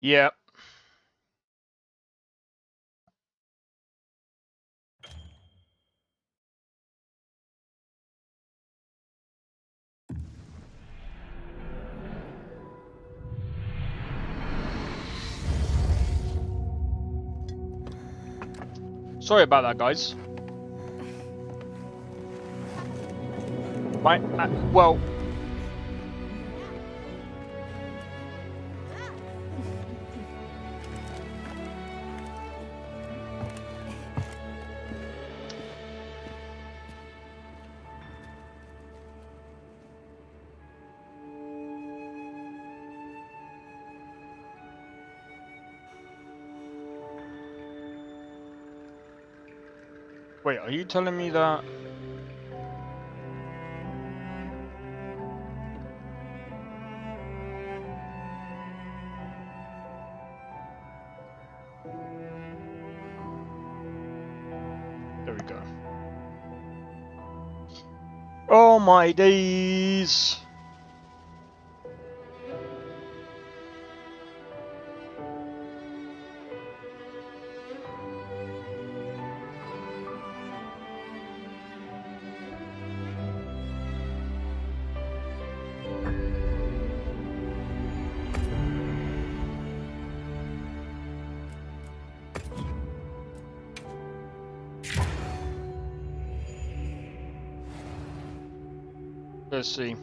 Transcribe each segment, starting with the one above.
Yeah. Sorry about that, guys. Well, wait, are you telling me that? There we go. Oh my days! Let's see.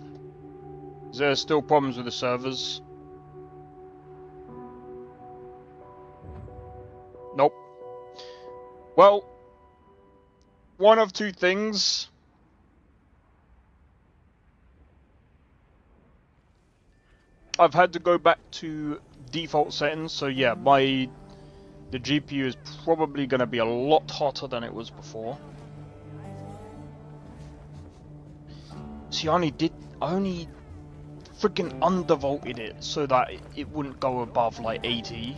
Is there still problems with the servers? Nope. Well, one of two things. I've had to go back to default settings, so yeah, the GPU is probably going to be a lot hotter than it was before. See, I only freaking undervolted it so that it wouldn't go above like 80.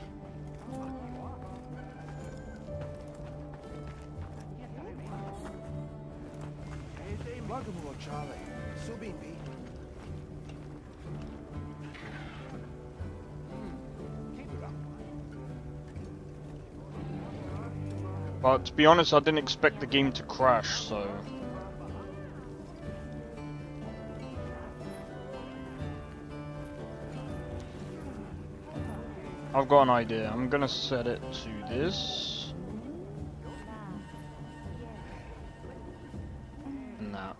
But to be honest, I didn't expect the game to crash, so... I've got an idea. I'm gonna set it to this. And that.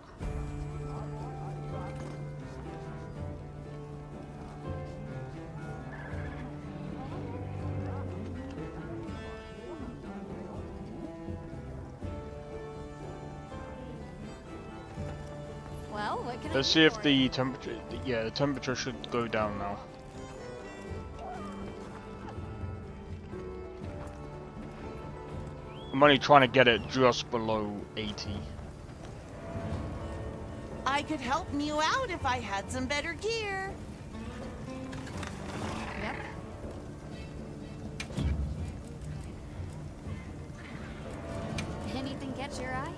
Well, what can Let's see if the temperature... Yeah, the temperature should go down now. I'm only trying to get it just below 80. I could help you out if I had some better gear. Yep. Anything catch your eye?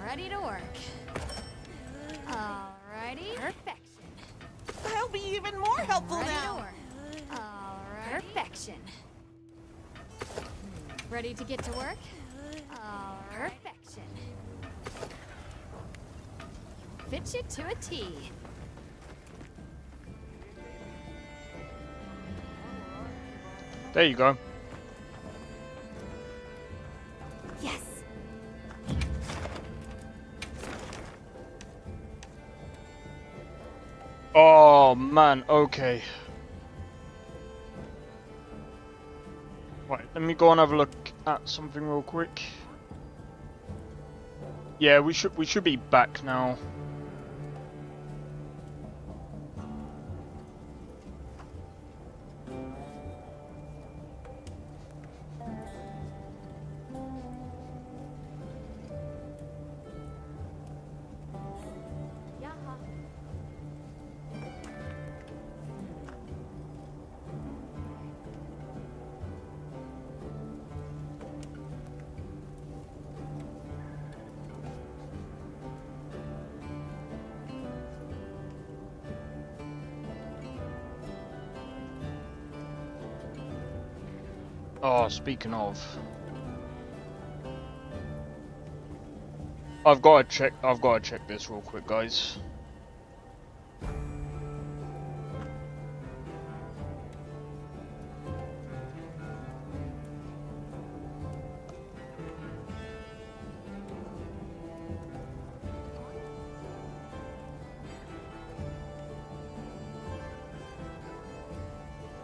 Ready to work. Alrighty. Perfection. I'll be even more helpful Ready now. to work. Alrighty. Perfection. Ready to get to work? Alright. Perfection. Fit you to a T. There you go. Yes. Oh man, okay. Right, let me go and have a look at something real quick. Yeah, we should be back now. Oh, speaking of, I've got to check this real quick, guys.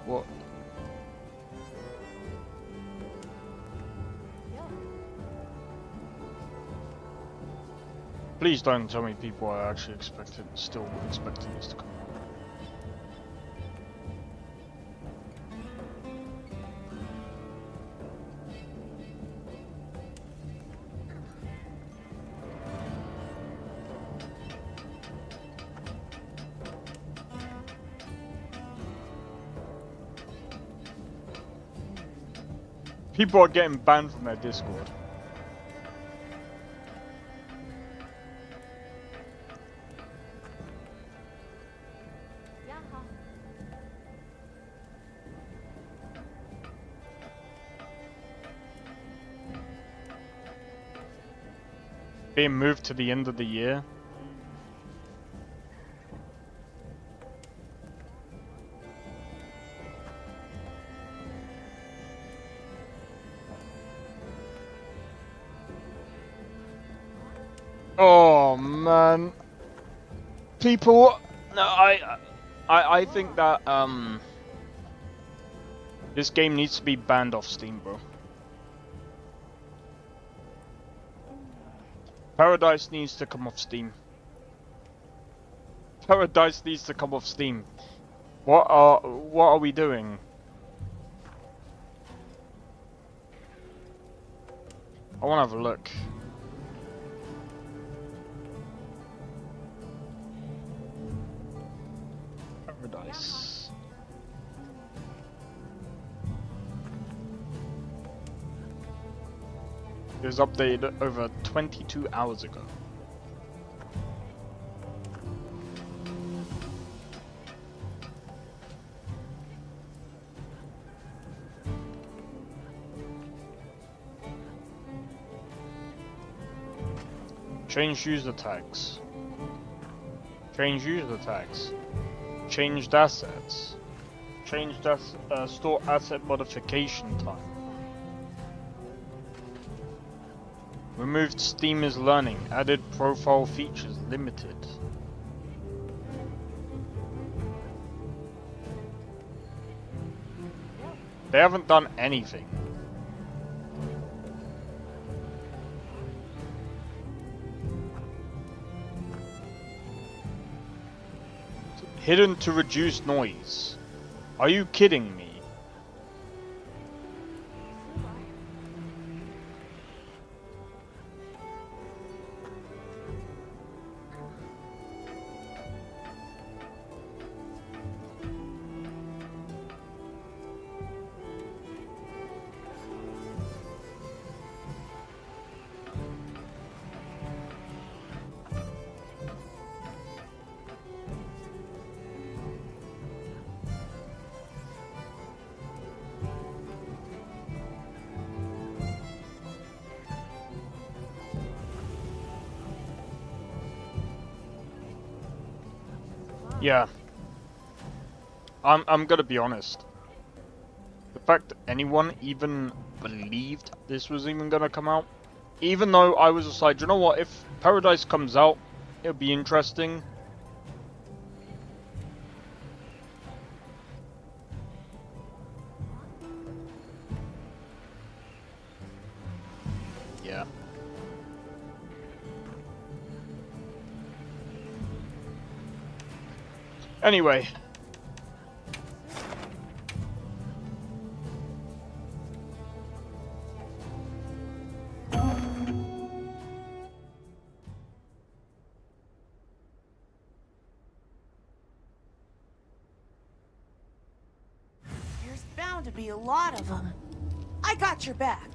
What? Please don't tell me people are actually still expecting this to come out. People are getting banned from their Discord. Being moved to the end of the year. Oh man, people. No, I think that this game needs to be banned off Steam, bro. Paradise needs to come off Steam. Paradise needs to come off Steam. What are we doing? I want to have a look. Paradise. It was updated over 22 hours ago. Change user tags. Change user tags. Changed assets. Changed store asset modification time. Removed Steam is learning. Added profile features limited. They haven't done anything. Hidden to reduce noise. Are you kidding me? Yeah. I'm gonna be honest. The fact that anyone even believed this was even gonna come out, even though I was just like, you know what, if Paradise comes out, it'll be interesting. Yeah. Anyway. There's bound to be a lot of them. I got your back.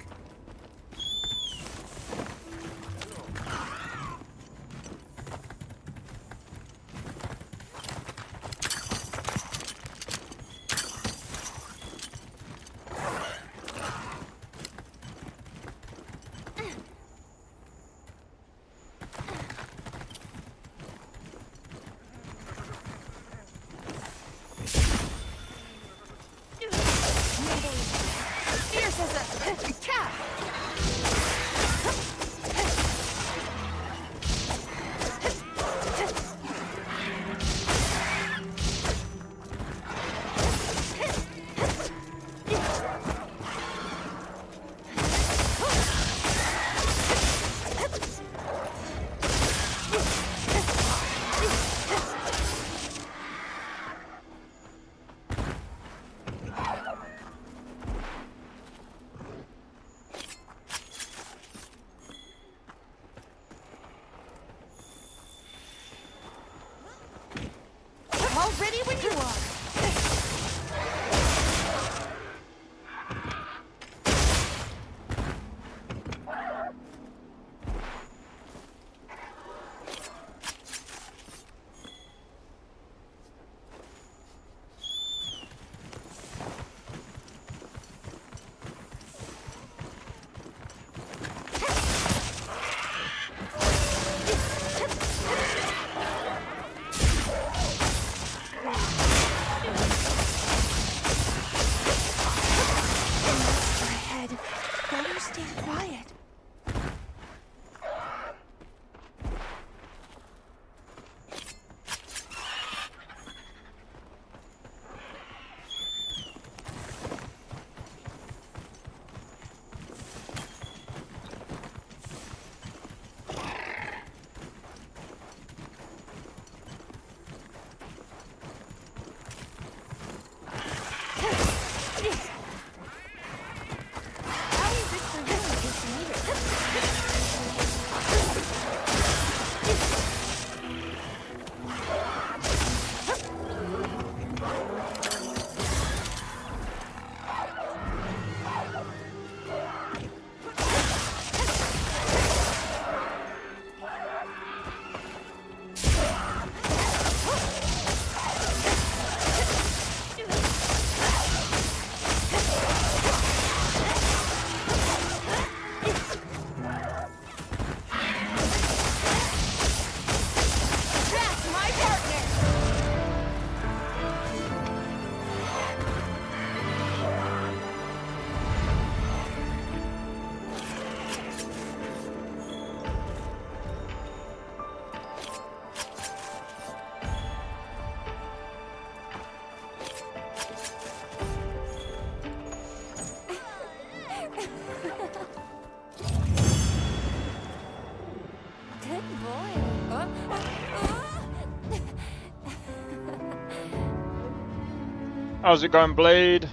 How's it going, Blade?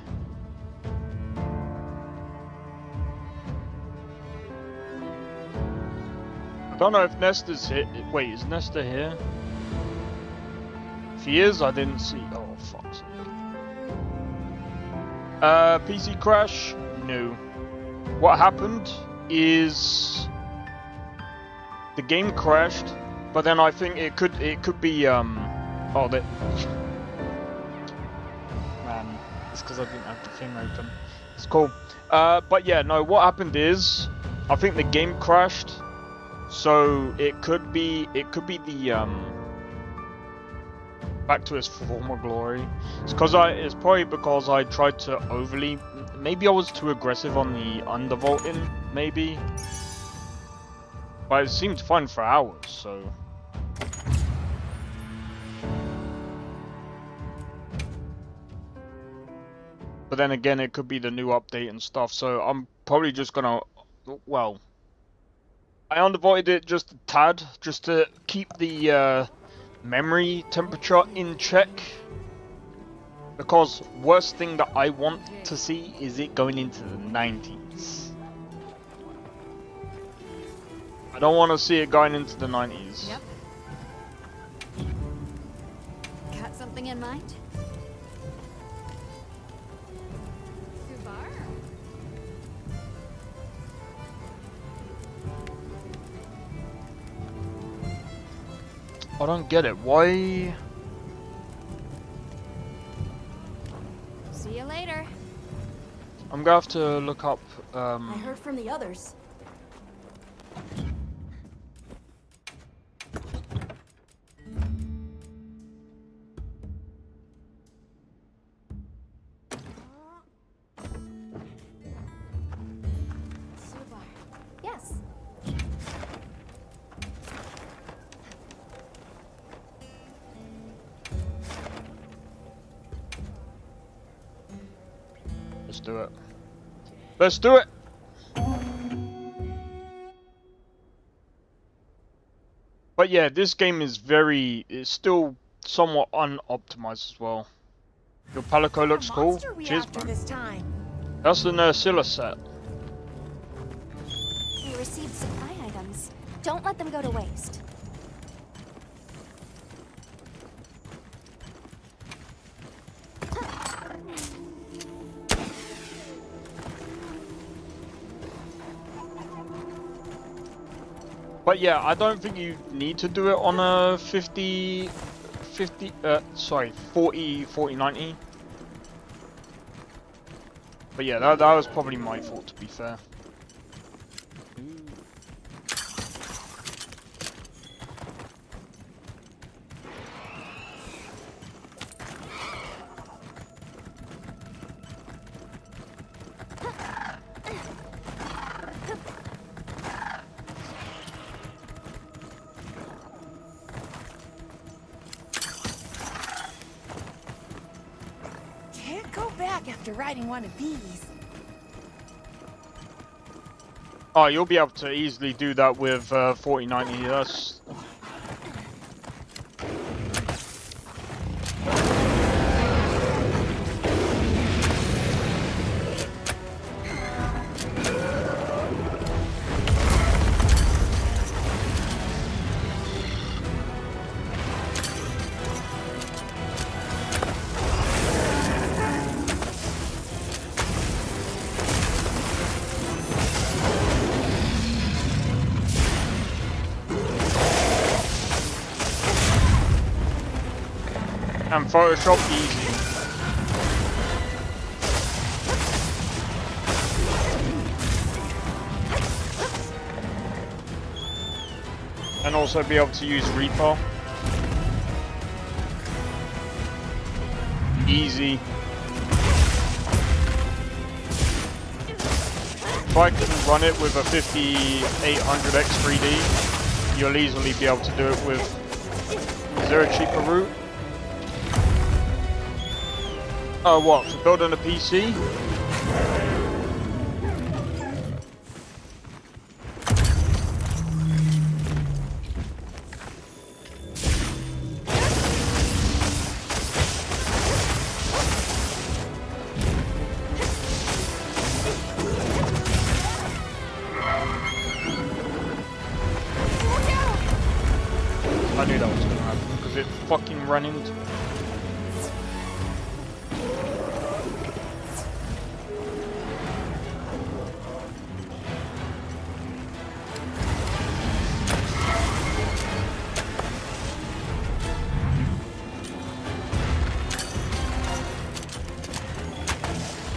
I don't know if Nesta's here. Wait, is Nesta here? If he is, I didn't see. Oh, fuck's sake. PC crash? No. What happened is the game crashed, but then I think it could be oh, that. Man, it's because I didn't have the thing open. It's cool. But yeah, no. What happened is I think the game crashed. So it could be the back to its former glory. It's probably because I tried to overly, maybe I was too aggressive on the undervolting, maybe. But it seemed fun for hours, so. But then again, it could be the new update and stuff. So I'm probably just gonna, well. I undervolted it just a tad, just to keep the memory temperature in check. Because worst thing that I want to see is it going into the 90s. I don't want to see it going into the 90s. Yep. Got something in mind? I don't get it. Why? See you later. I'm gonna have to look up. I heard from the others. Yes. Let's do it. Let's do it! But yeah, this game is still somewhat unoptimized as well. Your Palico looks cool. Cheers, man. This time. That's the Nursilla set. We received supply items. Don't let them go to waste. But yeah, I don't think you need to do it on a 40, 90. But yeah, that was probably my fault, to be fair. Can't go back after riding one of these. Oh, you'll be able to easily do that with 4090. That's. And Photoshop easy. And also be able to use Reaper. Easy. If I can run it with a 5800X 3D, you'll easily be able to do it with. Is there a cheaper route? Oh, what? For building a PC? even ran into.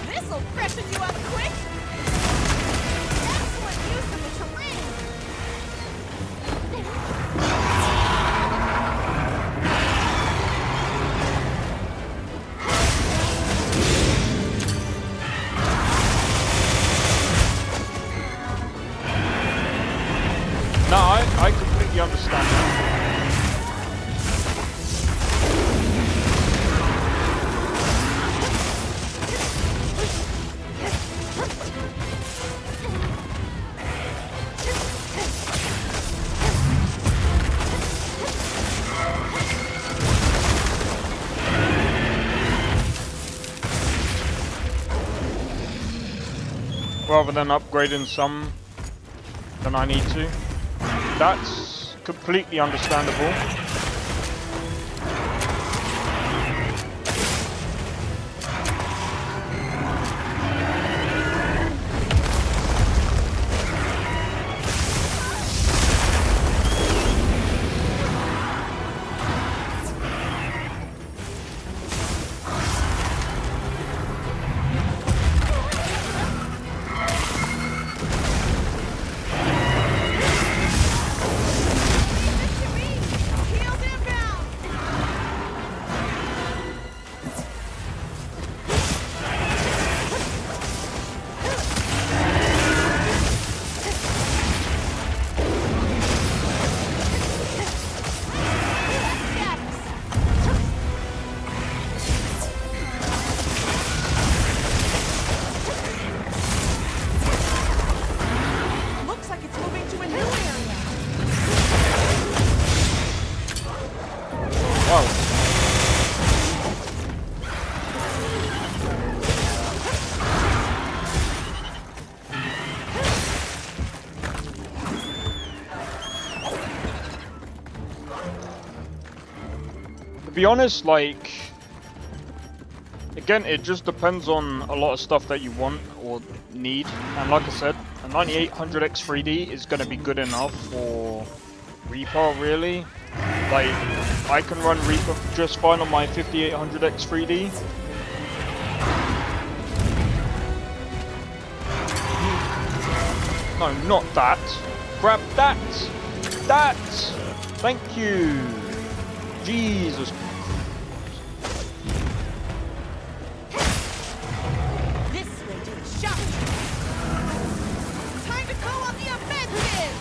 This'll freshen you up quick! Excellent use of the terrain! No, I completely understand that. Rather than upgrading some than I need to. That's completely understandable. Healed inbound! Looks like it's moving to a new area. Wow. To be honest, like, again, it just depends on a lot of stuff that you want or need. And like I said, a 9800X 3D is going to be good enough for Reaper, really. Like, I can run Reaper just fine on my 5800X 3D. No, not that. Grab that! That! Thank you! Jesus. This way to the shop. Time to go on the offensive!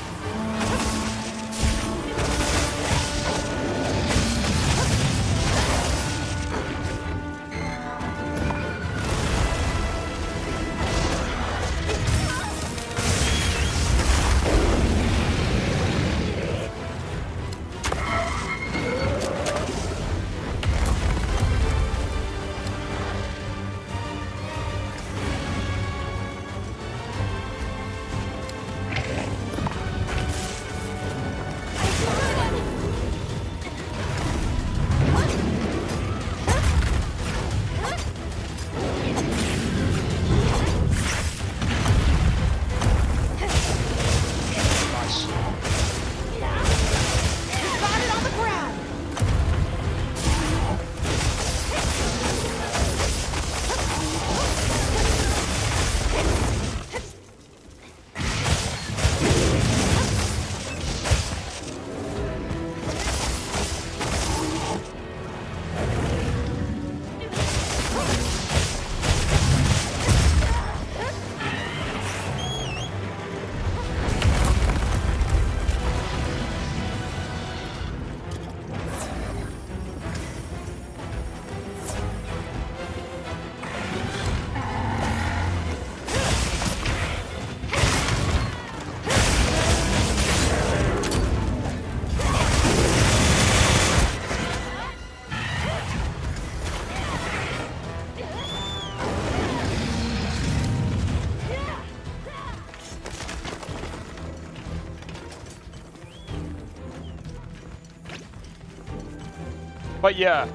But yeah,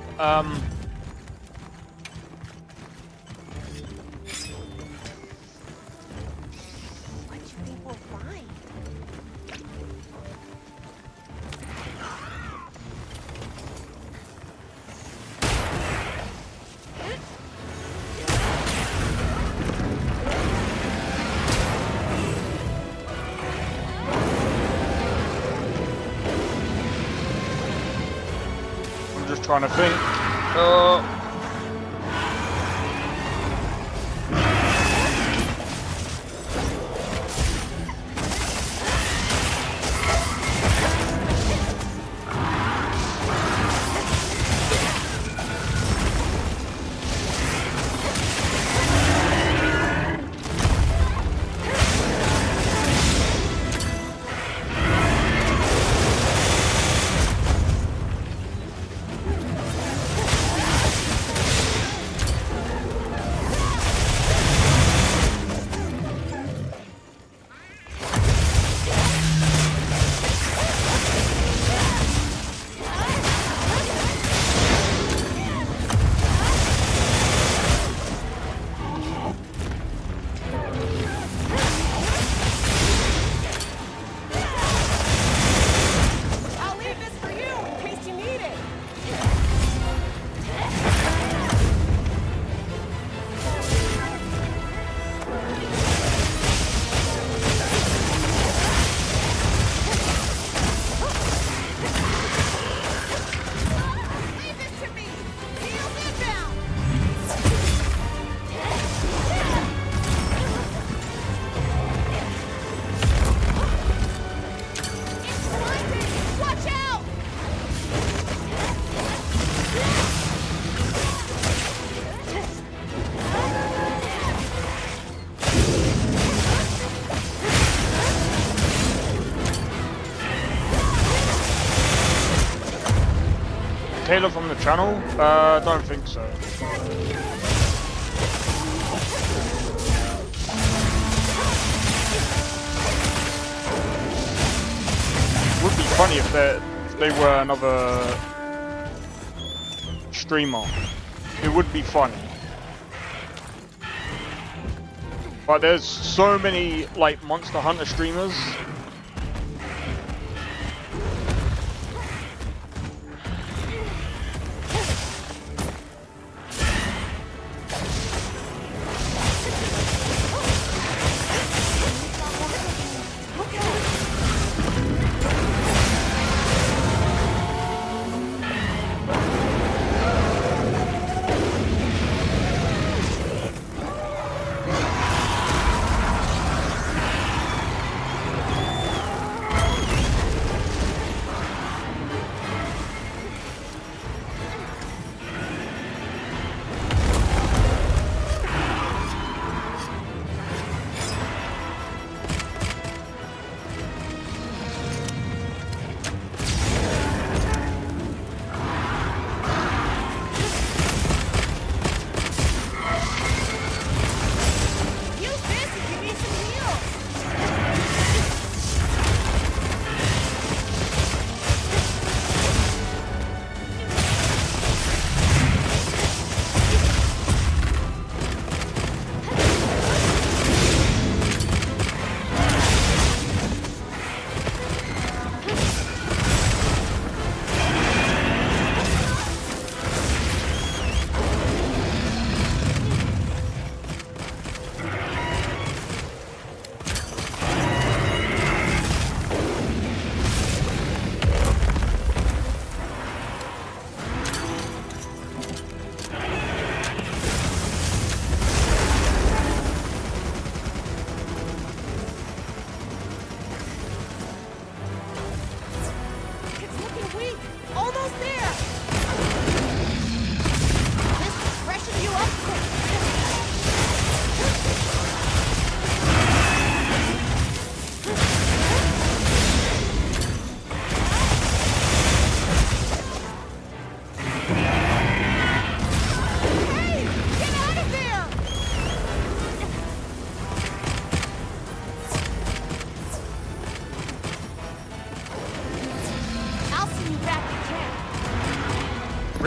What do you think we'll find? I'm just trying to think. I'll leave this for you in case you need it. Leave it to me. Heels inbound. It's blinding. Watch out. Kayla from the channel? Don't think so. Would be funny if they were another streamer. It would be funny. But there's so many like Monster Hunter streamers.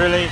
Really?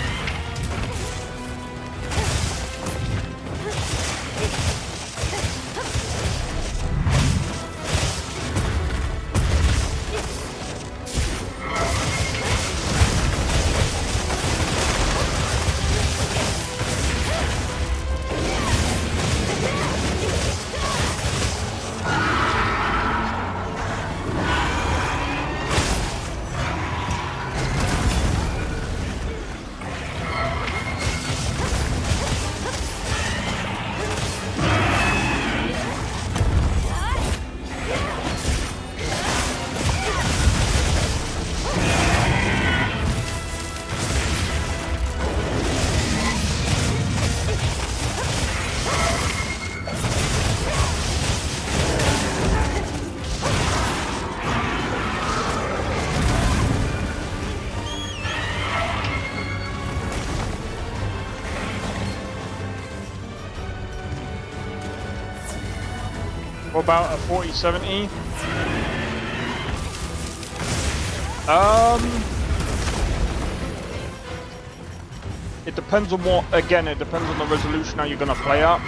What about a 4070? It depends on what, again, it depends on the resolution how you're gonna play at.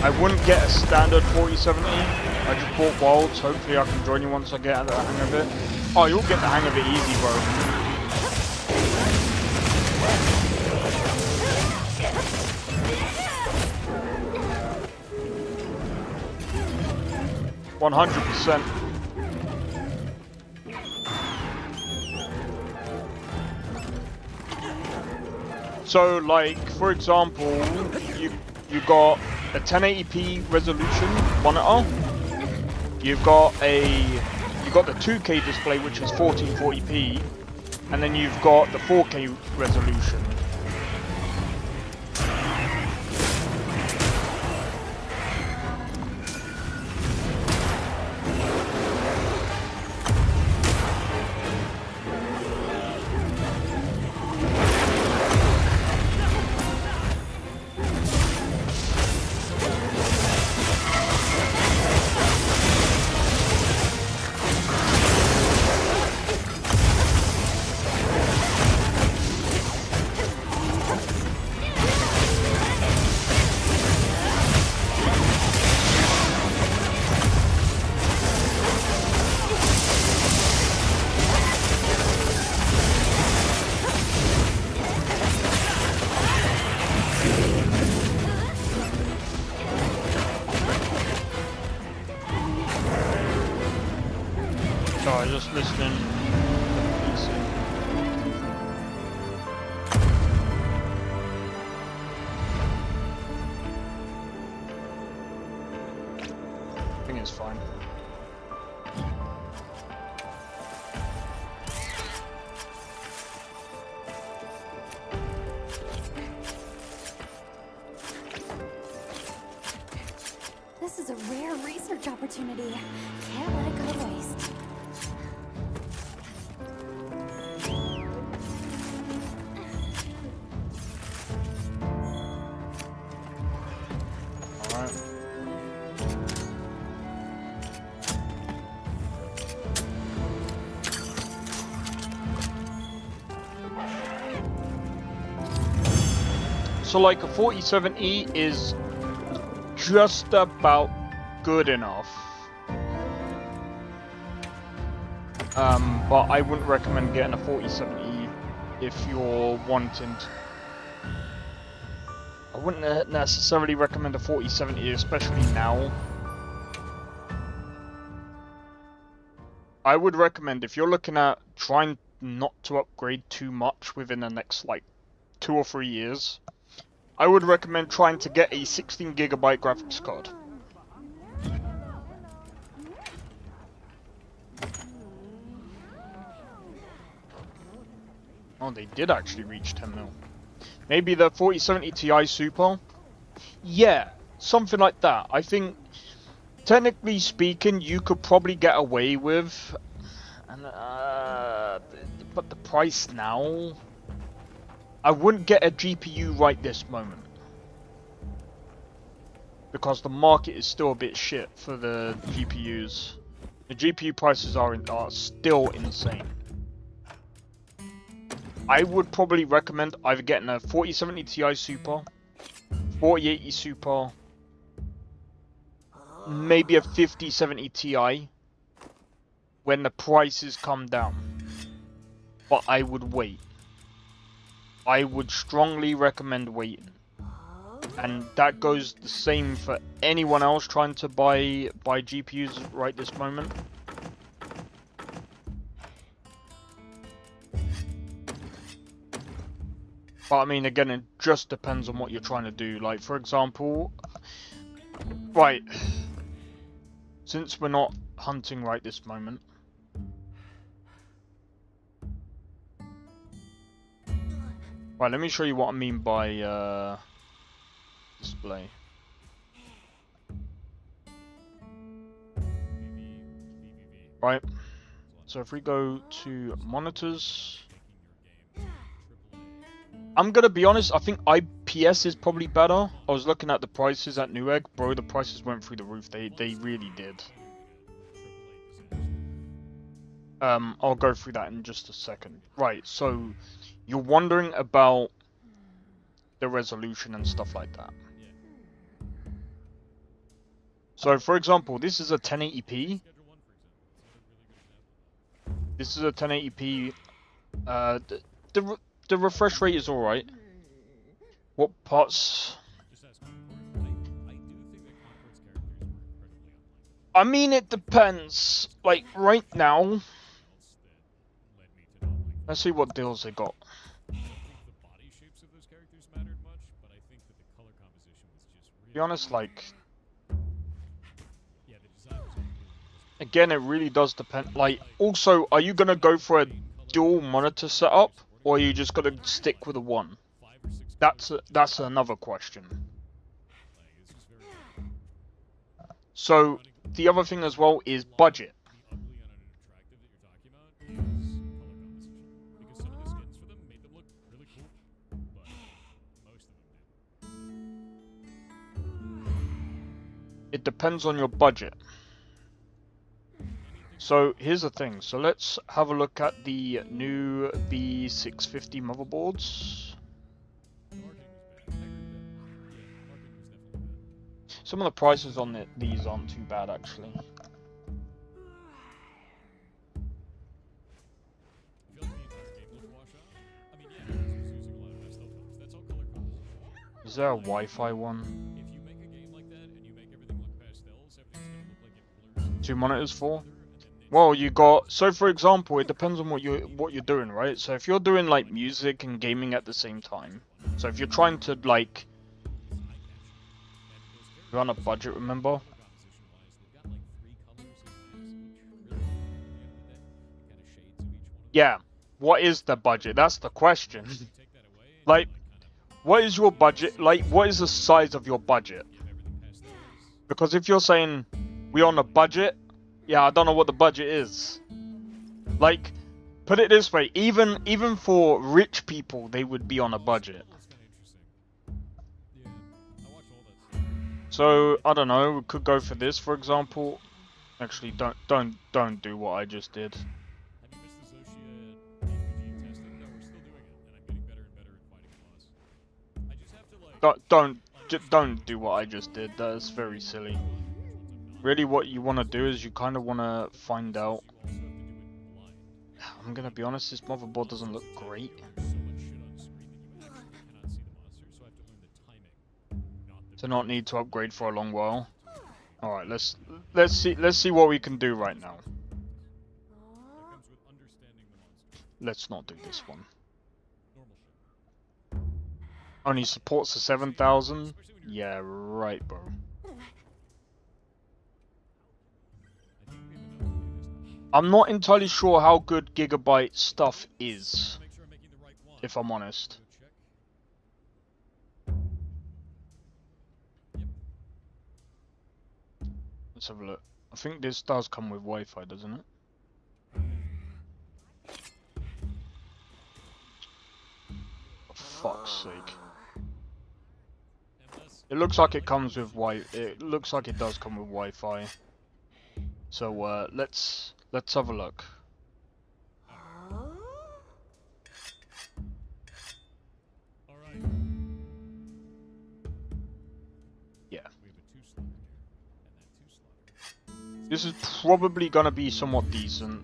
I wouldn't get a standard 4070. I just bought Wilds. Hopefully I can join you once I get the hang of it. Oh, you'll get the hang of it easy, bro. %100%. So, like, for example, you got a 1080p resolution monitor. You've got the 2K display, which is 1440p, and then you've got the 4K resolution. Sorry, just listening. I think it's fine. This is a rare research opportunity. Can't let it go to waste. Alright. So like a 4070 is just about good enough. But I wouldn't recommend getting a 4070 if you're wanting to. I wouldn't necessarily recommend a 4070, especially now. I would recommend, if you're looking at trying not to upgrade too much within the next like 2 or 3 years, I would recommend trying to get a 16GB graphics card. Oh, they did actually reach 10 mil. Maybe the 4070 Ti Super? Yeah, something like that. I think, technically speaking, you could probably get away with, and but the price now, I wouldn't get a GPU right this moment, because the market is still a bit shit for the GPUs. The GPU prices are still insane. I would probably recommend either getting a 4070 Ti Super, 4080 Super, maybe a 5070 Ti when the prices come down. But I would wait. I would strongly recommend waiting. And that goes the same for anyone else trying to buy GPUs right this moment. But I mean, again, it just depends on what you're trying to do. Like, for example, right, since we're not hunting right this moment, right, let me show you what I mean by display. Right, so if we go to monitors, I'm gonna be honest, I think IPS is probably better. I was looking at the prices at Newegg, bro, the prices went through the roof, they really did. I'll go through that in just a second. Right, so you're wondering about the resolution and stuff like that. So, for example, this is a 1080p. This is a 1080p. The refresh rate is alright. What parts? I mean, it depends. Like, right now, let's see what deals they got. To be honest, like, again, it really does depend. Like, also, are you gonna go for a dual monitor setup, or are you just gonna stick with a one? That's another question. So the other thing as well is budget. It depends on your budget. So here's the thing. So let's have a look at the new B650 motherboards. Some of the prices on these aren't too bad, actually. Is there a Wi-Fi one? 2 monitors for? Well, you got, so for example, it depends on what you're doing, right? So if you're doing like music and gaming at the same time, so if you're trying to like, you're on a budget, remember? Yeah, what is the budget? That's the question. Like, what is your budget? Like, what is the size of your budget? Because if you're saying we're on a budget, yeah, I don't know what the budget is. Like, put it this way, even for rich people, they would be on a budget. So, I don't know, we could go for this, for example. Actually, don't do what I just did. Don't do what I just did. That's very silly. Really, what you want to do is you kind of want to find out. I'm gonna be honest, this motherboard doesn't look great. To not need to upgrade for a long while. All right, let's see what we can do right now. Let's not do this one. Only supports the 7000. Yeah, right, bro. I'm not entirely sure how good Gigabyte stuff is, if I'm honest. Let's have a look. I think this does come with Wi-Fi, doesn't it? For fuck's sake. It looks like it comes with it looks like it does come with Wi-Fi. So let's have a look. This is probably gonna be somewhat decent.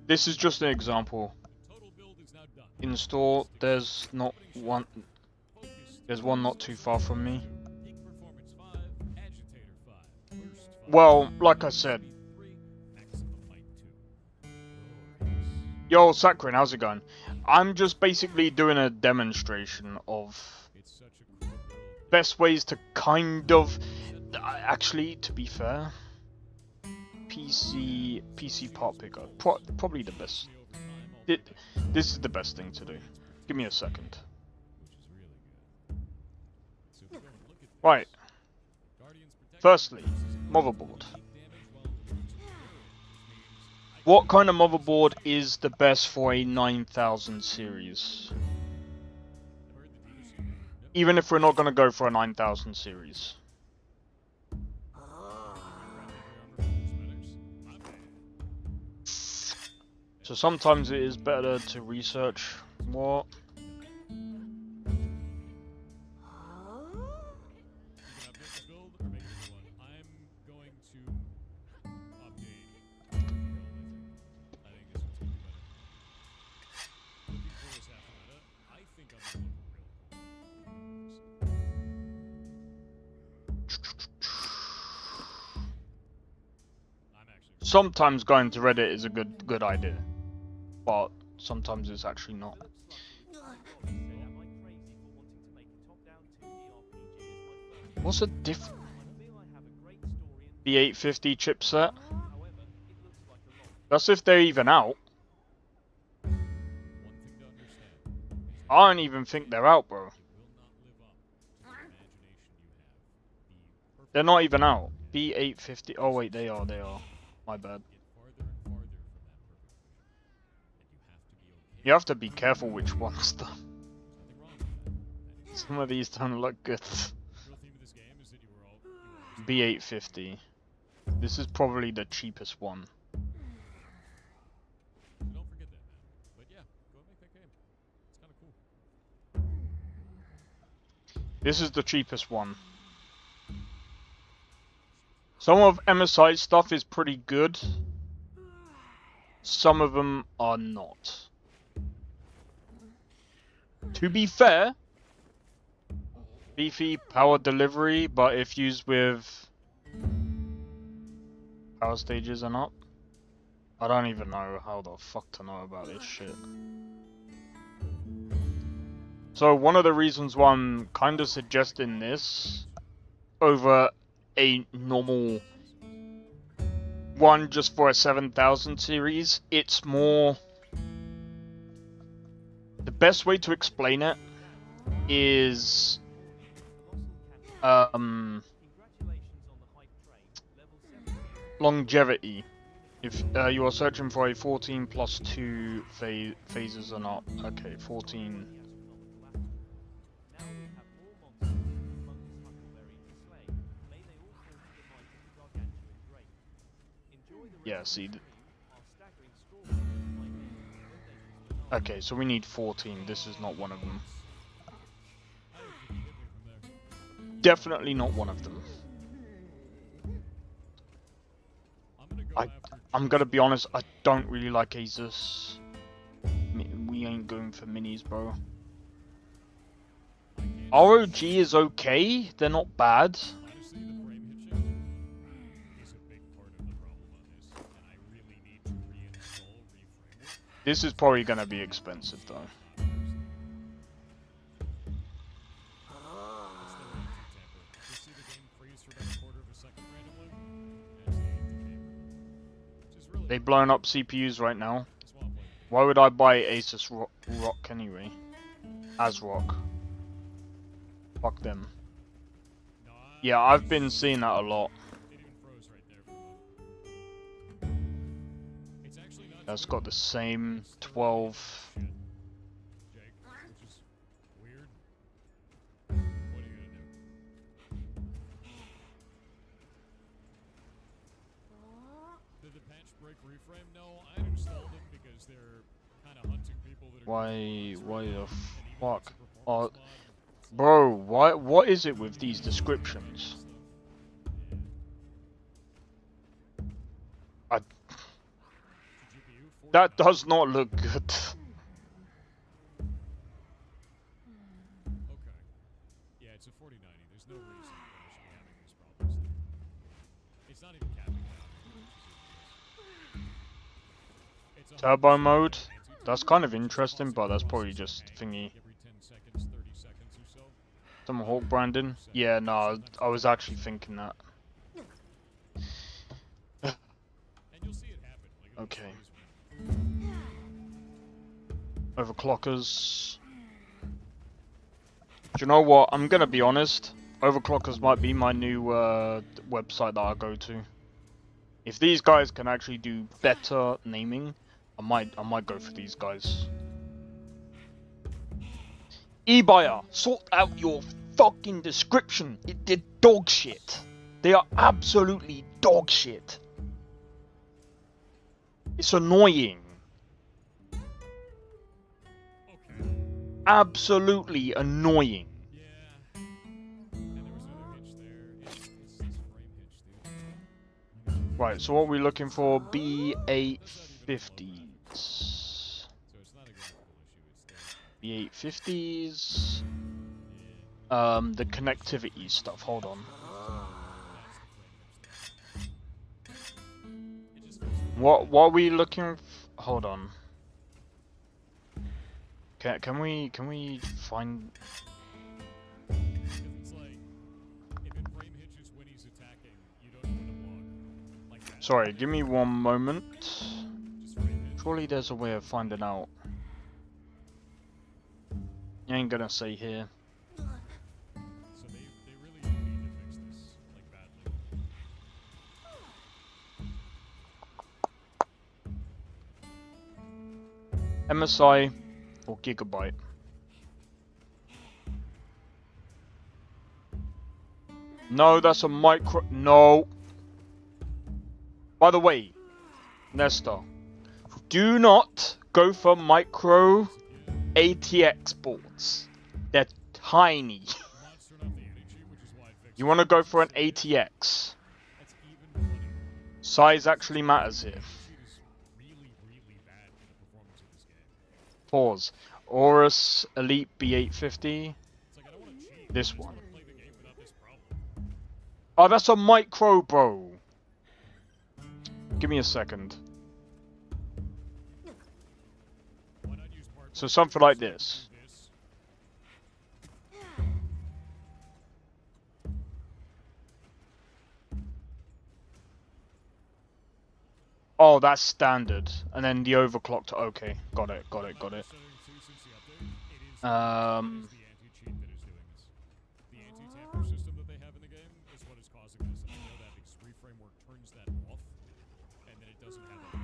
This is just an example. In store, there's one not too far from me. Well, like I said. Yo, Sakrin, how's it going? I'm just basically doing a demonstration of best ways to kind of... Actually, to be fair, PC part picker, probably the best. This is the best thing to do. Give me a second. Right. Firstly, motherboard. What kind of motherboard is the best for a 9000 series? Even if we're not going to go for a 9000 series. So sometimes it is better to research what. Sometimes going to Reddit is a good idea, but sometimes it's actually not. What's the difference? The 850 chipset? That's if they're even out. I don't even think they're out, bro. They're not even out. B850. Oh wait, they are. My bad. You have to be careful which ones though. Some of these don't look good. B850. This is probably the cheapest one. This is the cheapest one. Some of MSI's stuff is pretty good. Some of them are not. To be fair, beefy power delivery, but if used with power stages and up, I don't even know how the fuck to know about this shit. So one of the reasons why I'm kind of suggesting this over a normal one just for a 7000 series, it's more... The best way to explain it is longevity. If you are searching for a 14 plus 2 phases or not. Okay, 14. Yeah, see. Okay, so we need 14. This is not one of them. Definitely not one of them. I'm gonna be honest, I don't really like Asus. We ain't going for minis, bro. ROG is okay, they're not bad. This is probably gonna be expensive though. They've blown up CPUs right now. Why would I buy Asus ROG anyway? ASRock. Fuck them. Yeah, I've been seeing that a lot. It's got the same 12. Why the fuck? Bro, what is it with these descriptions? That does not look good. Okay. Yeah, it's a 4090. There's no reason that I should be having these problems. It's not even Capcom. It's a Turbo mode. That's kind of interesting, but that's probably just thingy. every 10 seconds, 30 seconds or so. Some Hawk branding. Yeah, no, I was actually thinking that. And you'll see it happen. Like, Okay. Overclockers. Do you know what? I'm gonna be honest. Overclockers might be my new website that I go to. If these guys can actually do better naming, I might go for these guys. eBuyer, sort out your fucking description. They're dog shit. They are absolutely dog shit. It's annoying. Okay. Absolutely annoying. Yeah. And there was another hitch there. It's this frame hitch, dude. Right, so what are we looking for? B850s. So it's not a graphical issue. It's the B850s. The connectivity stuff. Hold on. What are we looking? Hold on. Can we find? It's like if it frame hitches when he's attacking, you don't know when to block. Like that. Sorry, give me one moment. Just frame hitch. Surely there's a way of finding out. You ain't gonna say here. So they really need to fix this like badly. MSI or Gigabyte? No, that's a micro. No. By the way, Nestor, do not go for micro ATX boards. They're tiny. Monster enough the energy, which is why it fixed You want to go for an ATX. That's even money. Size actually matters here. Sheet is really, really bad for the performance of this game. Pause. Aorus Elite B850. It's like I don't want to cheat. This I just one. want to play the game without this problem. Oh, that's a micro, bro. Give me a second. Why not use part So something like this. this? Oh, that's standard. And then the overclocked. Okay, got it. Setting too since the update, it is Um, the anti-cheat that is doing this. The anti-tamper system that they have in the game is what is causing this. And I know that because reframework turns that off, and then it doesn't have that.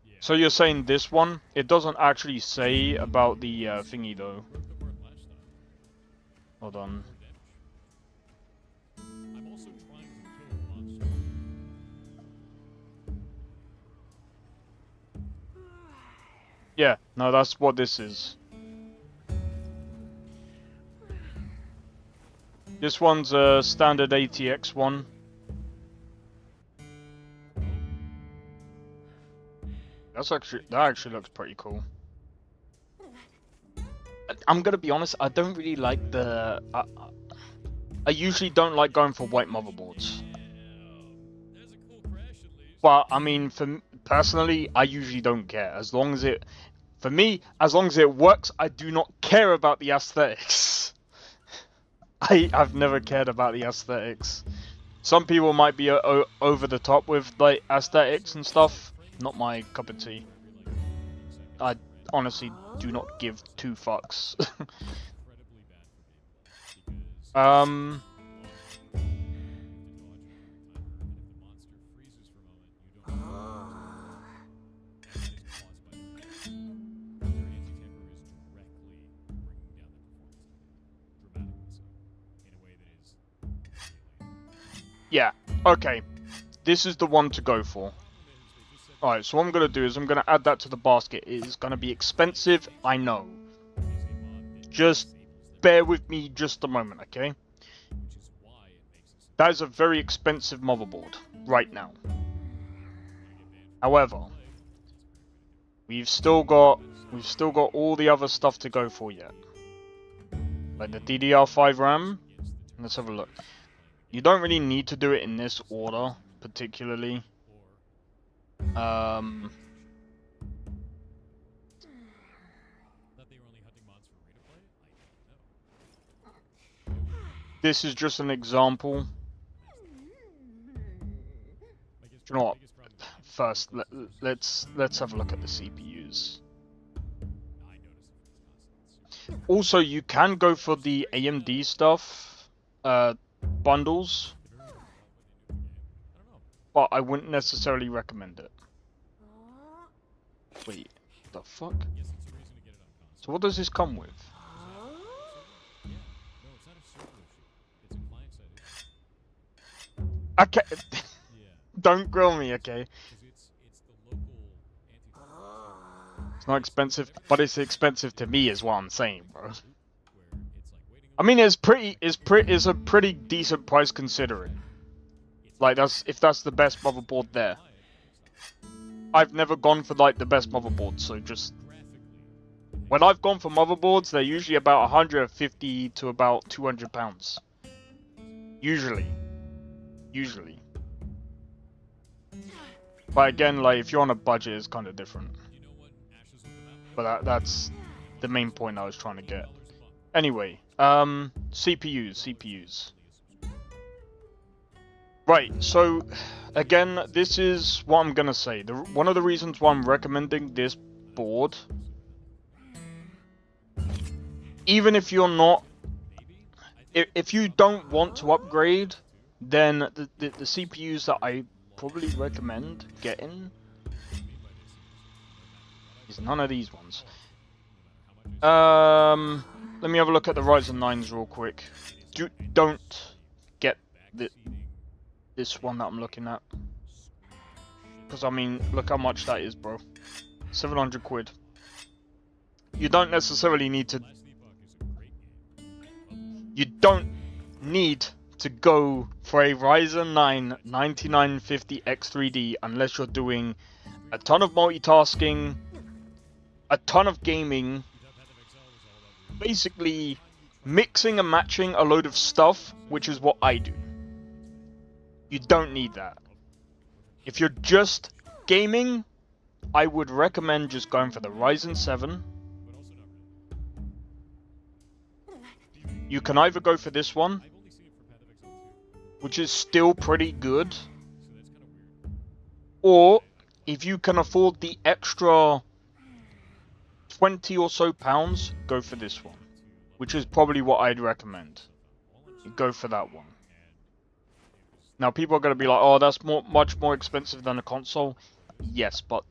Yeah. So you're saying this one? It doesn't actually say about the thingy though. Broke the board last time. Hold on. More damage. I'm also trying to kill a monster. Yeah, no, that's what this is. This one's a standard ATX one. That actually looks pretty cool. I'm gonna be honest, I don't really like the. I usually don't like going for white motherboards. There's a cool crash at least. But I mean, personally, I usually don't care as long as it. For me, as long as it works, I do not care about the aesthetics. I've never cared about the aesthetics. Some people might be over the top with like aesthetics and stuff. Not my cup of tea. I honestly do not give two fucks. Incredibly bad for gameplay because Yeah, okay. This is the one to go for. Alright, so what I'm going to do is I'm going to add that to the basket. It is going to be expensive, I know. Just bear with me just a moment, okay? That is a very expensive motherboard, right now. However, we've still got all the other stuff to go for yet. Like the DDR5 RAM. Let's have a look. You don't really need to do it in this order, particularly. This is just an example. You know what? First, let's have a look at the CPUs. Also, you can go for the AMD stuff, bundles, but I wouldn't necessarily recommend it. Wait, the fuck? So what does this come with? Okay, don't grill me, okay? It's not expensive, but it's expensive to me, is what I'm saying, bro. I mean, it's a pretty decent price considering. Like, if that's the best motherboard there. I've never gone for like the best motherboard, so just when I've gone for motherboards, they're usually about 150 to about £200. Usually. But again, like if you're on a budget, it's kind of different. But that's the main point I was trying to get. Anyway, CPUs. Right, so again, this is what I'm gonna say. One of the reasons why I'm recommending this board, even if you're not, if you don't want to upgrade, then the CPUs that I probably recommend getting is none of these ones. Let me have a look at the Ryzen 9s real quick. Don't get this one that I'm looking at, because I mean, look how much that is, bro. 700 quid. You don't necessarily need to. You don't need to go for a Ryzen 9 9950 X3D unless you're doing a ton of multitasking, a ton of gaming, basically mixing and matching a load of stuff, which is what I do. You don't need that. If you're just gaming, I would recommend just going for the Ryzen 7. You can either go for this one, which is still pretty good, or if you can afford the extra 20 or so pounds, go for this one, which is probably what I'd recommend. You go for that one. Now people are going to be like, oh, that's much more expensive than a console. Yes, but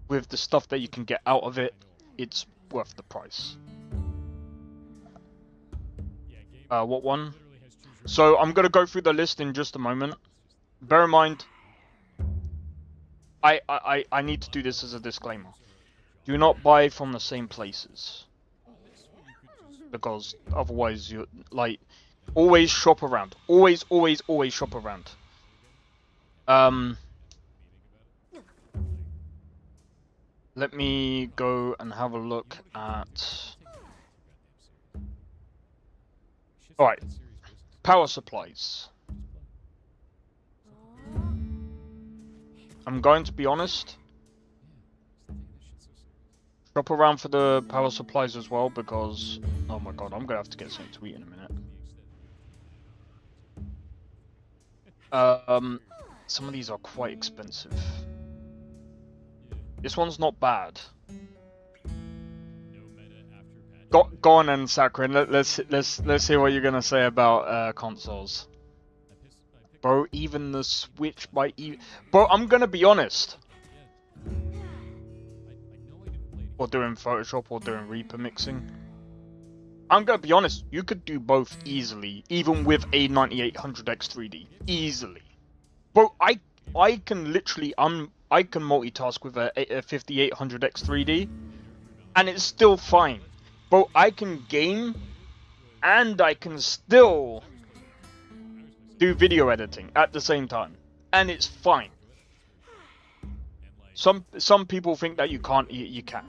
with the stuff that you can get out of it, it's worth the price. What one? So I'm going to go through the list in just a moment. Bear in mind, I need to do this as a disclaimer. Do not buy from the same places, because otherwise you like always shop around. Always shop around. Let me go and have a look at. All right, power supplies. I'm going to be honest. Shop around for the power supplies as well, because oh my god, I'm gonna have to get something to eat in a minute. Some of these are quite expensive. This one's not bad. Go on and Sakrin. Let's hear what you're gonna say about consoles. Bro, even the Switch might even. Bro, I'm gonna be honest. Or doing Photoshop or doing Reaper mixing. I'm gonna be honest. You could do both easily, even with a 9800 X3D. Easily. Bro, I can literally I can multitask with a 5800 X3D, and it's still fine. Bro, I can game, and I can still do video editing at the same time, and it's fine. Some people think that you can't. You can.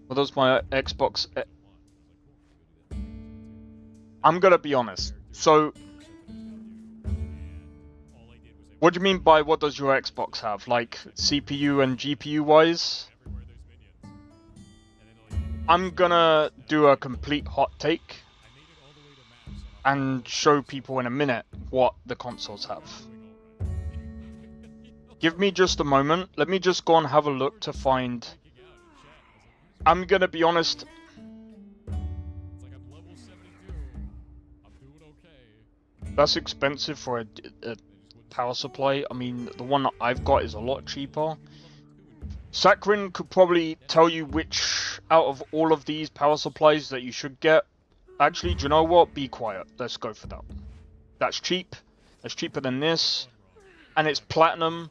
Well, that's my Xbox. I'm gonna be honest. So, what do you mean by what does your Xbox have? Like CPU and GPU wise? I'm gonna do a complete hot take and show people in a minute what the consoles have. Give me just a moment. Let me just go and have a look to find. I'm gonna be honest. That's expensive for a power supply. I mean, the one that I've got is a lot cheaper. Sakrin could probably tell you which out of all of these power supplies that you should get. Actually, do you know what? Be quiet. Let's go for that. That's cheap. That's cheaper than this. And it's platinum.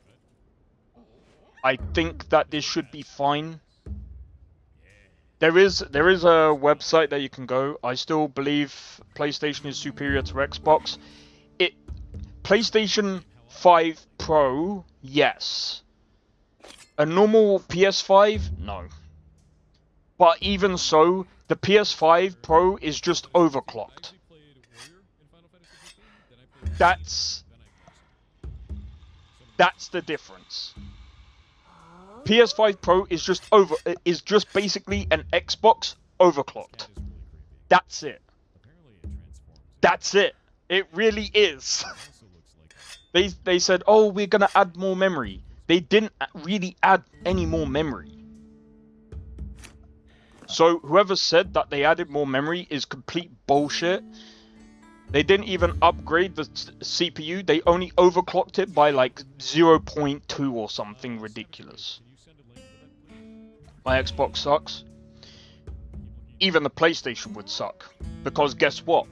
I think that this should be fine. There is a website that you can go. I still believe PlayStation is superior to Xbox. PlayStation 5 Pro, yes. A normal PS5, no. But even so, the PS5 Pro is just overclocked. That's the difference. PS5 Pro is just basically an Xbox overclocked. That's it. That's it. It really is. They said, "Oh, we're gonna add more memory." They didn't really add any more memory. So whoever said that they added more memory is complete bullshit. They didn't even upgrade the CPU. They only overclocked it by like 0.2 or something ridiculous. My Xbox sucks. Even the PlayStation would suck. Because guess what?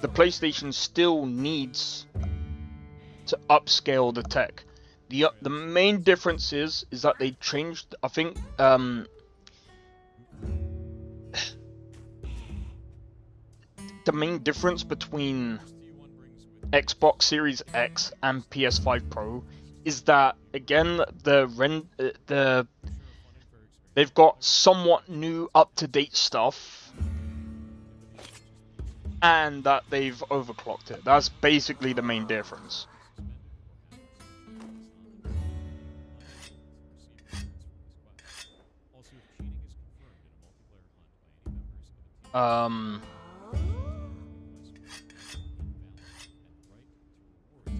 The PlayStation still needs to upscale the tech. The main difference is that they changed, I think, the main difference between Xbox Series X and PS5 Pro is that, again, they've got somewhat new, up-to-date stuff, and that they've overclocked it. That's basically the main difference.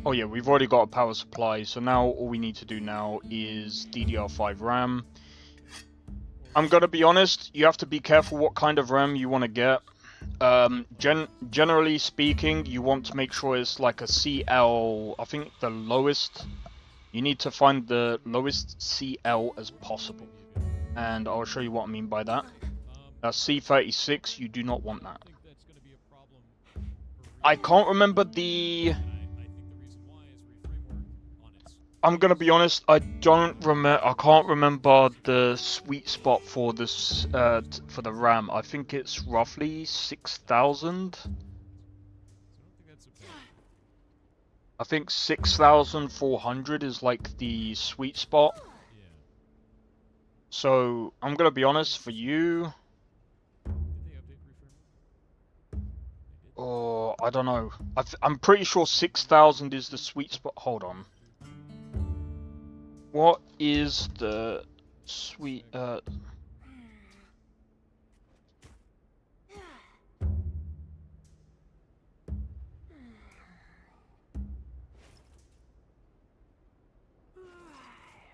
Oh yeah, we've already got a power supply, so now all we need to do now is DDR5 RAM. I'm gonna be honest, you have to be careful what kind of RAM you want to get. Generally speaking, you want to make sure it's like a CL, I think the lowest. You need to find the lowest CL as possible. And I'll show you what I mean by that. That's C36, you do not want that. I can't remember the... I'm gonna be honest, I can't remember the sweet spot for this for the RAM. I think it's roughly 6,000. I think 6,400 is like the sweet spot. So I'm gonna be honest, for you, oh, I don't know. I'm pretty sure 6,000 is the sweet spot. Hold on. What is the sweet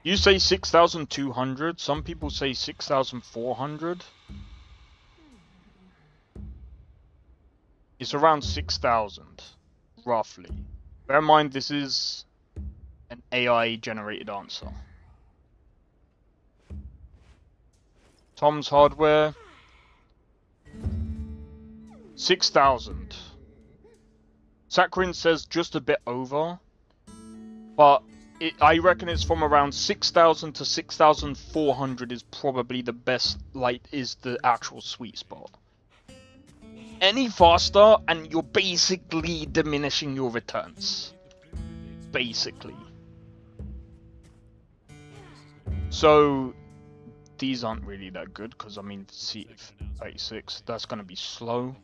You say 6,200, some people say 6,400. It's around 6,000, roughly. Bear in mind, this is an AI generated answer. Tom's Hardware, 6,000. Sakrin says just a bit over, but I reckon it's from around 6,000 to 6,400 is probably the best, is the actual sweet spot. Any faster and you're basically diminishing your returns. Basically. So these aren't really that good because I mean, see, 36. That's gonna be slow.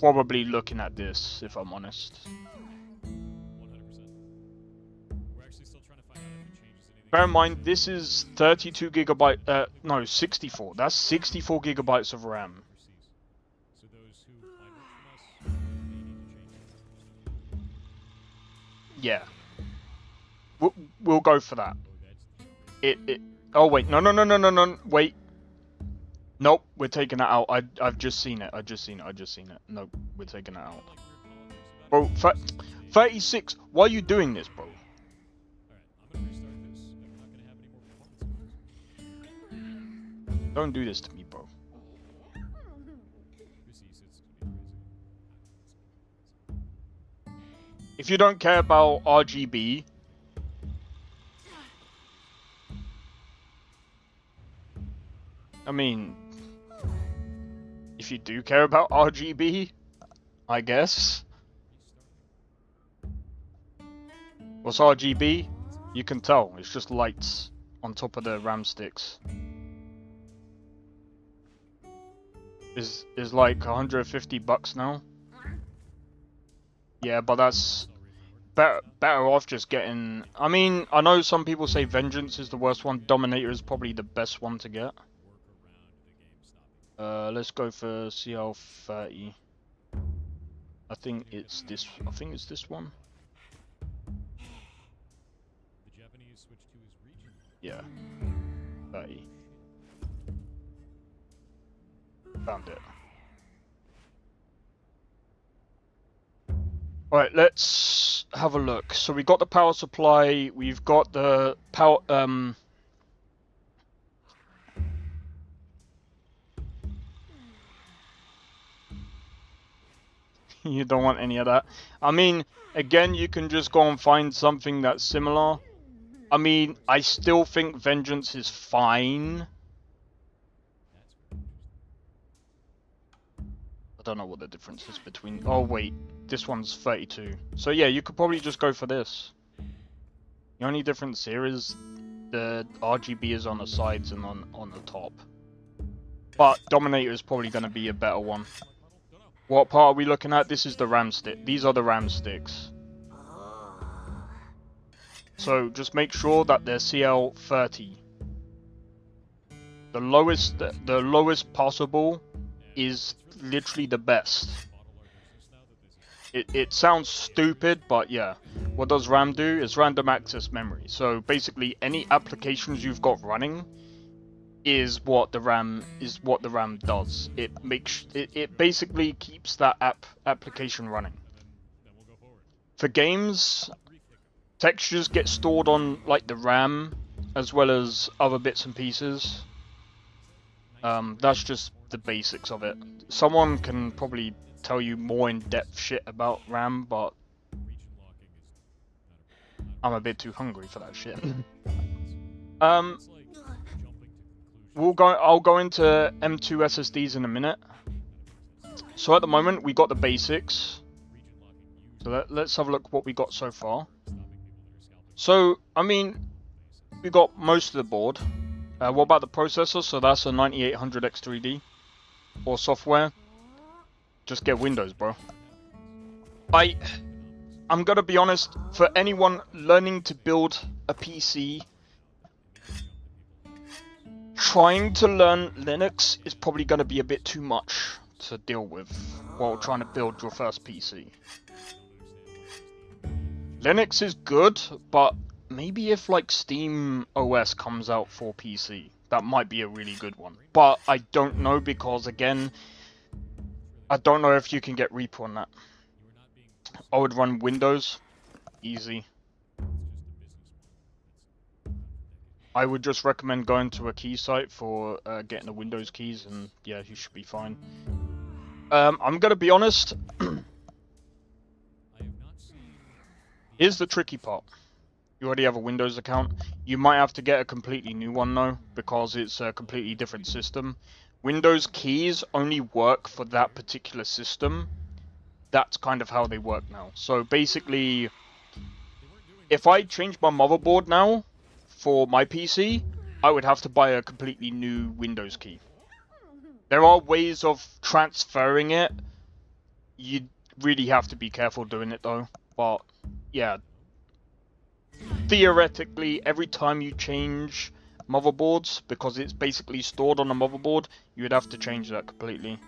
Probably looking at this, if I'm honest. 100%. We're actually still trying to find out if it changes anything. Bear in mind, this is 32 gigabyte. No, 64. That's 64 gigabytes of RAM. So those who buy milk from us may need to change it. Yeah. We'll go for that. Oh, that's It. Oh wait, no. Wait. Nope, we're taking that out. I've just seen it. I've just seen it. Nope, we're taking it out. Bro, 36. Why are you doing this, bro? Alright, I'm gonna restart this, and we're not gonna have any more performance boosts. Don't do this to me, bro. If you don't care about RGB, I mean, if you do care about RGB, I guess. What's RGB? You can tell, it's just lights on top of the RAM sticks. Is like $150 now. Yeah, but that's better off just getting. I mean, I know some people say Vengeance is the worst one. Dominator is probably the best one to get. Let's go for CL30. I think it's this. I think it's this one. The Japanese switch to his region. Yeah. 30. Found it. Alright, let's have a look. So we got the power supply, we've got the power you don't want any of that. I mean, again, you can just go and find something that's similar. I mean, I still think Vengeance is fine. I don't know what the difference is between... Oh, wait. This one's 32. So, yeah, you could probably just go for this. The only difference here is the RGB is on the sides and on the top. But Dominator is probably going to be a better one. What part are we looking at? This is the RAM stick. These are the RAM sticks. So, just make sure that they're CL30. The lowest possible is literally the best. It sounds stupid, but yeah. What does RAM do? It's random access memory. So basically, any applications you've got running is what the RAM does. It basically keeps that application running. For games, textures get stored on like the RAM as well as other bits and pieces. That's just the basics of it. Someone can probably tell you more in-depth shit about RAM, but I'm a bit too hungry for that shit. I'll go into M2 SSDs in a minute. So at the moment we got the basics. So let's have a look what we got so far. So I mean, we got most of the board. What about the processor? So that's a 9800 X3D or software. Just get Windows, bro. I'm gonna be honest, for anyone learning to build a PC, trying to learn Linux is probably gonna be a bit too much to deal with while trying to build your first PC. Linux is good, but maybe if like Steam OS comes out for PC, that might be a really good one. But I don't know because again, I don't know if you can get repo on that. I would run Windows, easy. I would just recommend going to a key site for getting the Windows keys, and yeah, you should be fine. I'm gonna be honest. Here's the tricky part. You already have a Windows account. You might have to get a completely new one though, because it's a completely different system. Windows keys only work for that particular system. That's kind of how they work now. So basically, if I change my motherboard now for my PC, I would have to buy a completely new Windows key. There are ways of transferring it. You really have to be careful doing it though. But yeah, theoretically, every time you change motherboards, because it's basically stored on a motherboard, you would have to change that completely.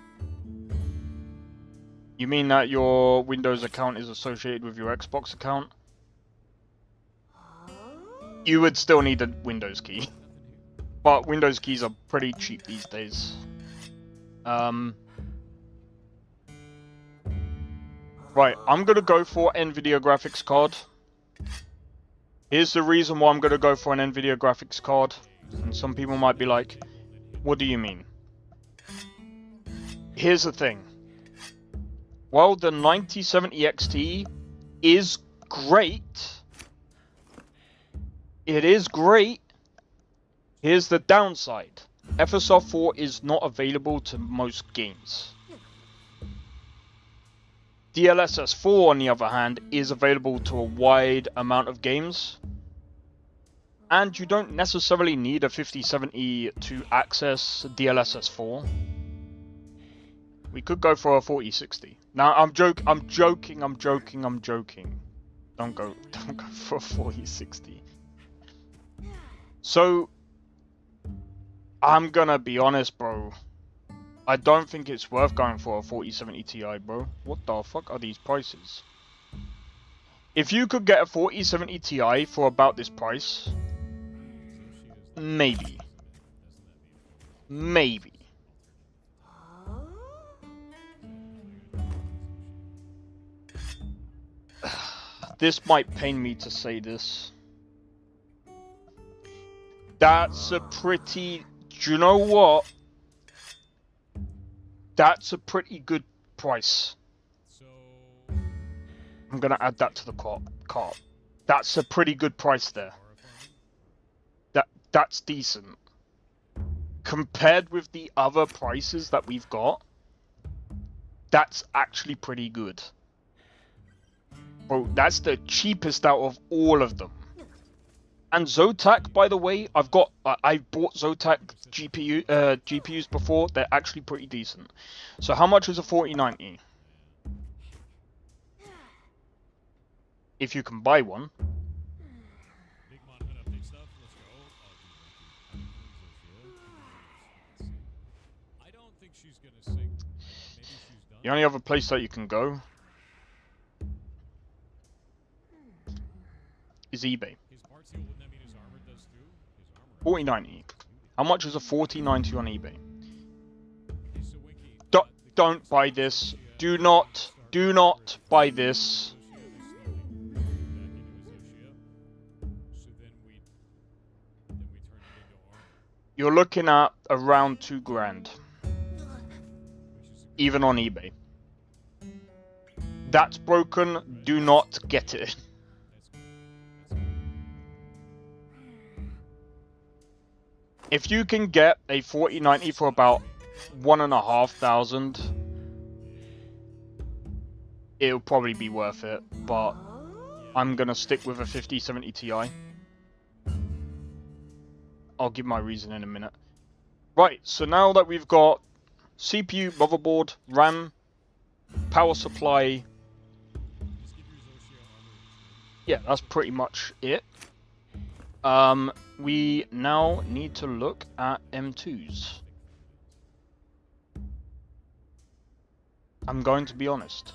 You mean that your Windows account is associated with your Xbox account? You would still need a Windows key. But Windows keys are pretty cheap these days. Right, I'm gonna go for NVIDIA graphics card. Here's the reason why I'm gonna go for an NVIDIA graphics card. And some people might be like, what do you mean? Here's the thing. While the 9070 XT is great, it is great, here's the downside. FSR 4 is not available to most games. DLSS 4, on the other hand, is available to a wide amount of games. And you don't necessarily need a 5070 to access DLSS 4. We could go for a 4060. Now, I'm joking. Don't go for a 4060. So, I'm gonna be honest, bro. I don't think it's worth going for a 4070 Ti, bro. What the fuck are these prices? If you could get a 4070 Ti for about this price, maybe. Maybe. This might pain me to say this. That's a pretty... Do you know what? That's a pretty good price. I'm gonna add that to the cart. That's a pretty good price there. That's decent. Compared with the other prices that we've got, that's actually pretty good. Bro, that's the cheapest out of all of them. And Zotac, by the way, I bought Zotac GPUs before. They're actually pretty decent. So how much is a 4090? If you can buy one. The only other place that you can go is eBay. 4090. How much is a 4090 on eBay? Don't buy this. Do not buy this. You're looking at around 2 grand. Even on eBay. That's broken. Do not get it. If you can get a 4090 for about 1,500, it'll probably be worth it. But I'm gonna stick with a 5070 Ti. I'll give my reason in a minute. Right, so now that we've got CPU, motherboard, RAM, power supply, yeah, that's pretty much it. We now need to look at M2s. I'm going to be honest.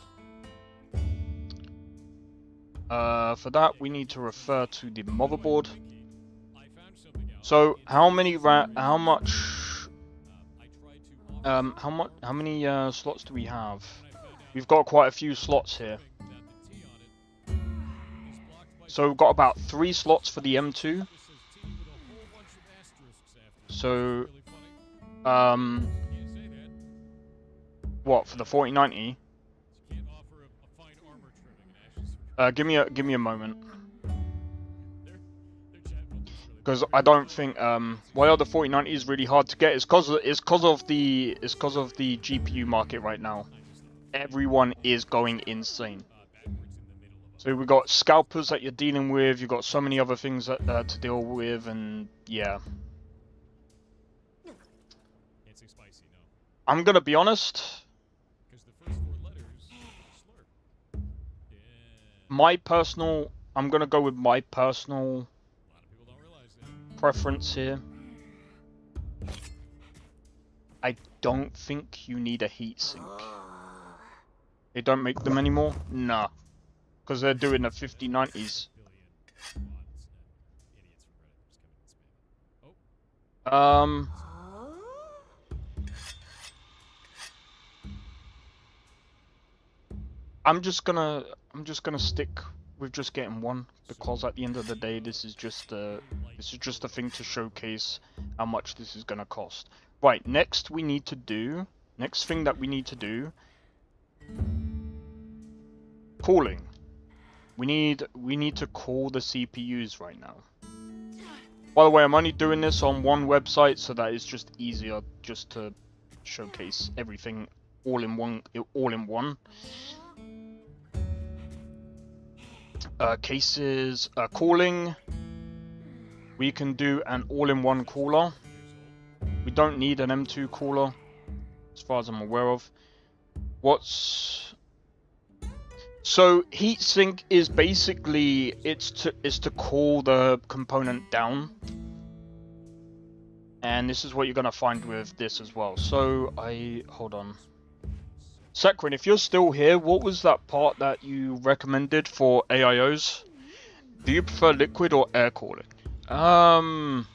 For that, we need to refer to the motherboard. So, how many slots do we have? We've got quite a few slots here. So we've got about 3 slots for the M2. So, what for the 4090? Give me a moment. Because I don't think why the 4090 is really hard to get is because of the GPU market right now. Everyone is going insane. So we got scalpers that you're dealing with. You got so many other things that, to deal with, and yeah. Can't say spicy, no. I'm gonna be honest. Because the first 4 letters slur. Yeah. I'm gonna go with my personal A lot of people don't realize that. preference here. I don't think you need a heatsink. They don't make them anymore? Nah. Because they're doing the 5090s. I'm just gonna stick with just getting one, because at the end of the day this is just a thing to showcase how much this is gonna cost. Right, next thing that we need to do, cooling. We need to cool the CPUs right now. By the way, I'm only doing this on one website, so that it's just easier just to showcase everything all in one. Cases, cooling. We can do an all-in-one cooler. We don't need an M2 cooler, as far as I'm aware of. So heatsink is basically it's to cool the component down, and this is what you're gonna find with this as well. So hold on, Sekrin, if you're still here, what was that part that you recommended for AIOs? Do you prefer liquid or air cooling? I'm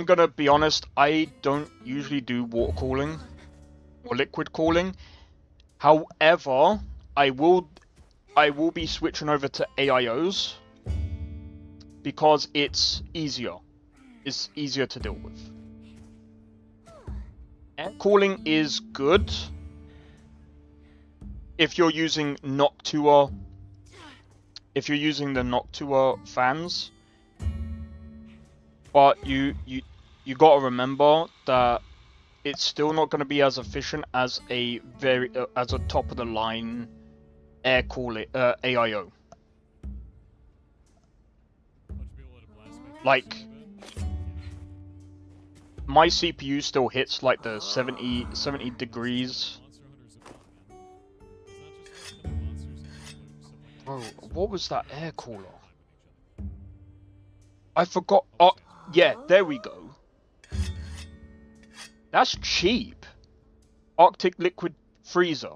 gonna be honest. I don't usually do water cooling or liquid cooling. However, I will be switching over to AIOs because it's easier. It's easier to deal with. Air cooling is good if you're using Noctua. If you're using the Noctua fans, but you gotta remember that it's still not going to be as efficient as a top of the line air cooling AIO. Like my CPU still hits like the 70 degrees. Bro, what was that air cooler? I forgot. Oh, yeah, there we go. That's cheap. Arctic Liquid Freezer.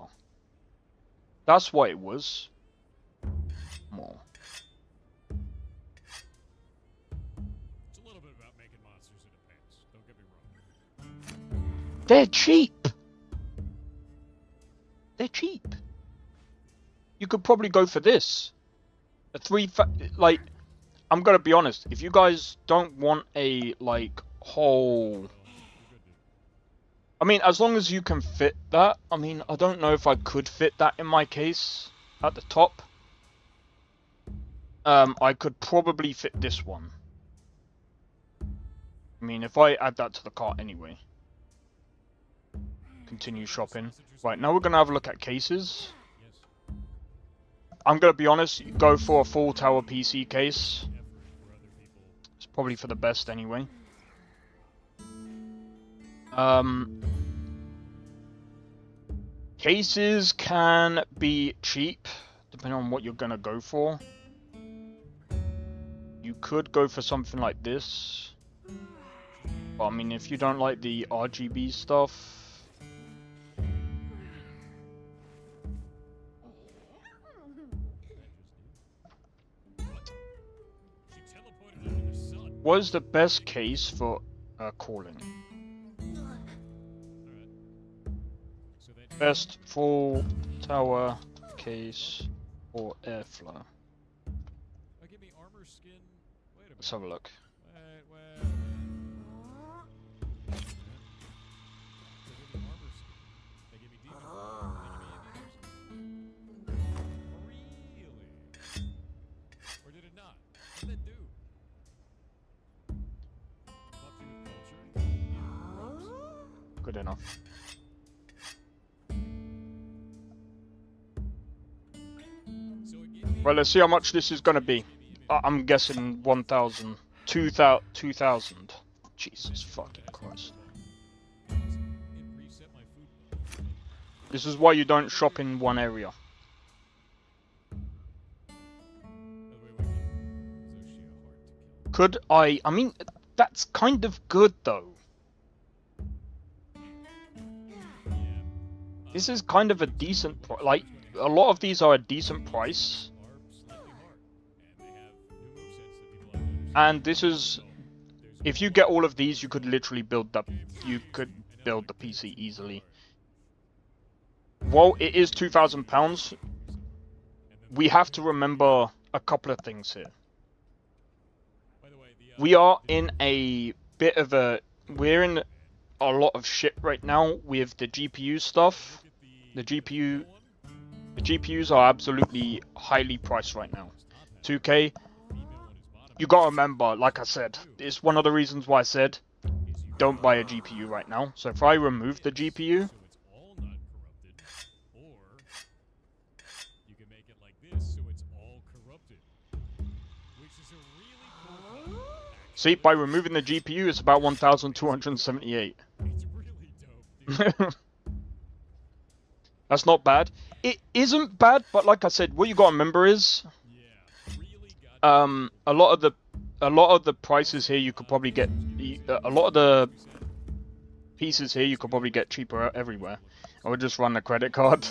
That's what it was. More. It's a little bit about making monsters in advance. Don't get me wrong. They're cheap. They're cheap. You could probably go for this. Like, I'm gonna be honest. If you guys don't want a whole. I mean, as long as you can fit that. I mean, I don't know if I could fit that in my case at the top. I could probably fit this one. I mean, if I add that to the cart anyway. Continue shopping. Right, now we're going to have a look at cases. I'm going to be honest, go for a full tower PC case. It's probably for the best anyway. Cases can be cheap, depending on what you're gonna go for. You could go for something like this. But I mean, if you don't like the RGB stuff... What is the best case for calling? Best full tower case for airflow. Give me armor skin. Wait a minute. Let's have a look. Wait. They give me armor skin. They give me demon. They give me really? Or did it not? What did it do? Buff you with culture. Good enough. Well, let's see how much this is gonna be. I'm guessing 1,000, 2,000. Jesus fucking Christ. This is why you don't shop in one area. Could I mean, that's kind of good though. This is kind of a decent, like, a lot of these are a decent price. And this is, if you get all of these, you could literally build the PC easily. While it is £2,000, we have to remember a couple of things here. We are in a bit of a, we're in a lot of shit right now with the GPU stuff. The GPUs are absolutely highly priced right now. 2K. You gotta remember, like I said, it's one of the reasons why I said don't buy a GPU right now. So if I remove the GPU, see, by removing the GPU, it's about 1,278. That's not bad. It isn't bad, but like I said, what you gotta remember is, a lot of the prices here you could probably get, a lot of the pieces here you could probably get cheaper everywhere. I would just run a credit card.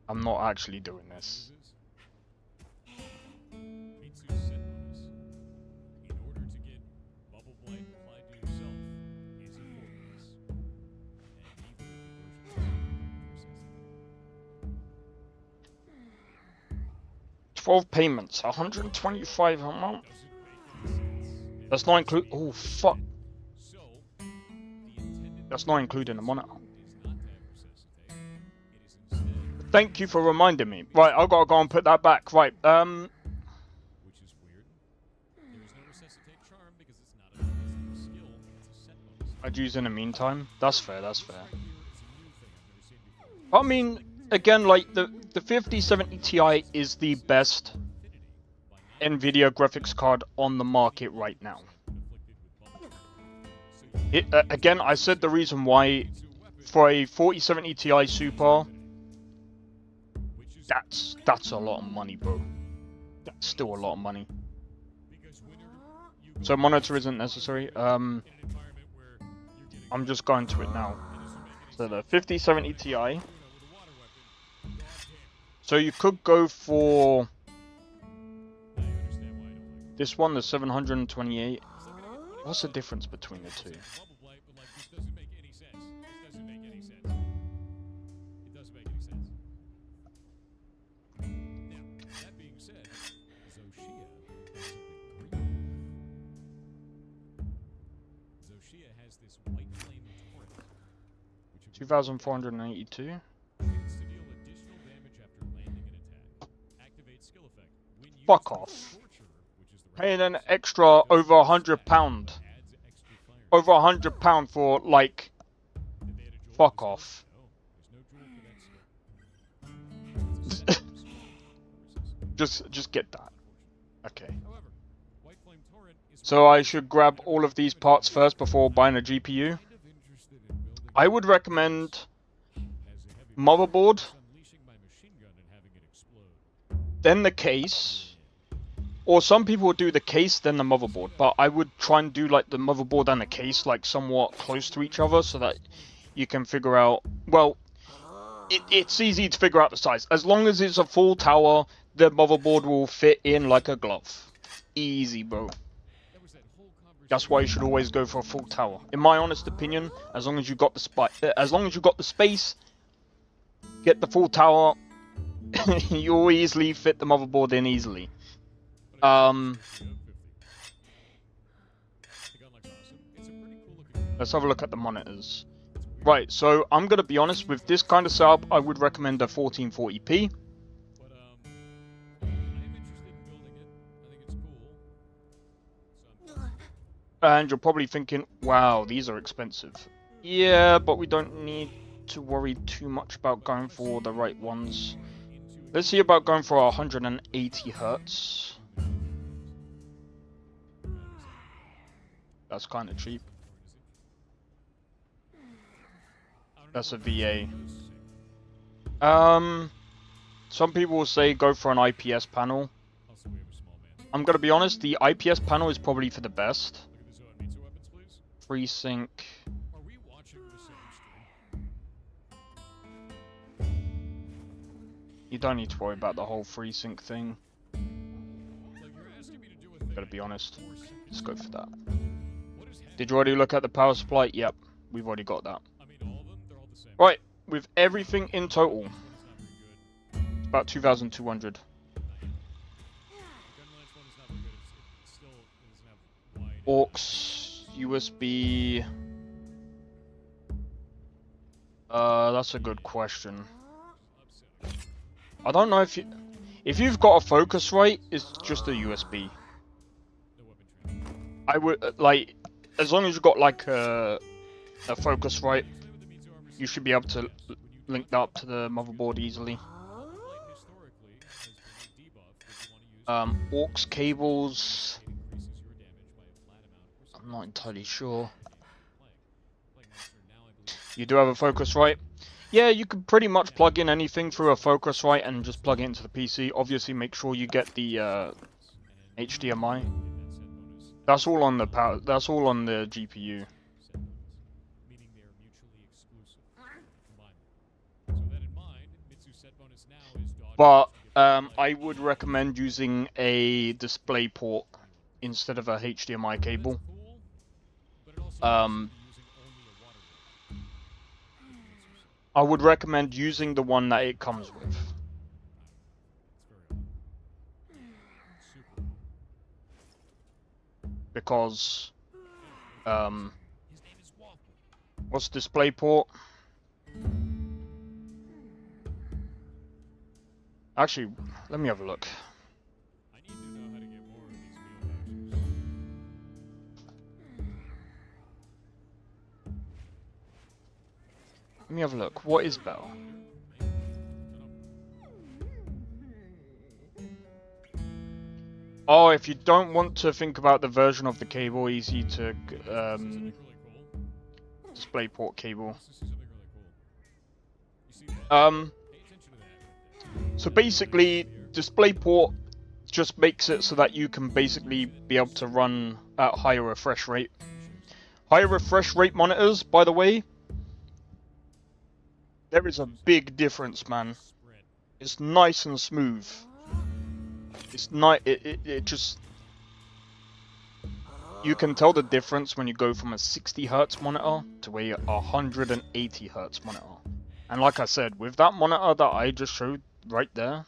I'm not actually doing this. $12 payments, 125 a month. That's not include. Oh fuck. That's not including the monitor. Thank you for reminding me. Right, I've got to go and put that back. Right, I'd use in the meantime. That's fair, that's fair. I mean, again, like, the 5070 Ti is the best NVIDIA graphics card on the market right now. Again, I said the reason why for a 4070 Ti Super, that's a lot of money, bro. That's still a lot of money. So monitor isn't necessary. I'm just going to it now. So the 5070 Ti. So you could go for this one, the 728. What's the difference between the two? $2,482. Fuck off. Paying an extra over £100. Over £100 for, like, fuck off. just get that. Okay. So I should grab all of these parts first before buying a GPU. I would recommend motherboard, then the case, or some people would do the case then the motherboard, but I would try and do like the motherboard and the case like somewhat close to each other so that you can figure out, well, it's easy to figure out the size. As long as it's a full tower, the motherboard will fit in like a glove. Easy, bro. That's why you should always go for a full tower. In my honest opinion, as long as you got the space, get the full tower, you'll easily fit the motherboard in easily. Let's have a look at the monitors. Right, so I'm gonna be honest, with this kind of setup, I would recommend a 1440p. And you're probably thinking, wow, these are expensive. Yeah, but we don't need to worry too much about going for the right ones. Let's see about going for 180 hertz. That's kind of cheap. That's a VA. Some people will say go for an IPS panel. I'm gonna be honest, the IPS panel is probably for the best. FreeSync. You don't need to worry about the whole FreeSync thing. Gotta be honest. Let's go for that. Did you already look at the power supply? Yep, we've already got that. Right, with everything in total, it's about 2,200. Aux, USB. That's a good question. I don't know if you've got a Focusrite, it's just a USB. I would like, as long as you've got like a Focusrite, you should be able to link that up to the motherboard easily. Aux cables, I'm not entirely sure. You do have a Focusrite? Yeah, you can pretty much plug in anything through a Focusrite and just plug it into the PC. Obviously, make sure you get the HDMI. That's all on the power. That's all on the GPU. But I would recommend using a display port instead of a HDMI cable. I would recommend using the one that it comes with. Because, what's display port? Actually, let me have a look. Let me have a look. What is better? Oh, if you don't want to think about the version of the cable, easy to DisplayPort cable. So basically, DisplayPort just makes it so that you can basically be able to run at higher refresh rate. Higher refresh rate monitors, by the way, there is a big difference, man. It's nice and smooth. It's nice. It just, you can tell the difference when you go from a 60 Hz monitor to a 180 Hz monitor. And like I said, with that monitor that I just showed right there,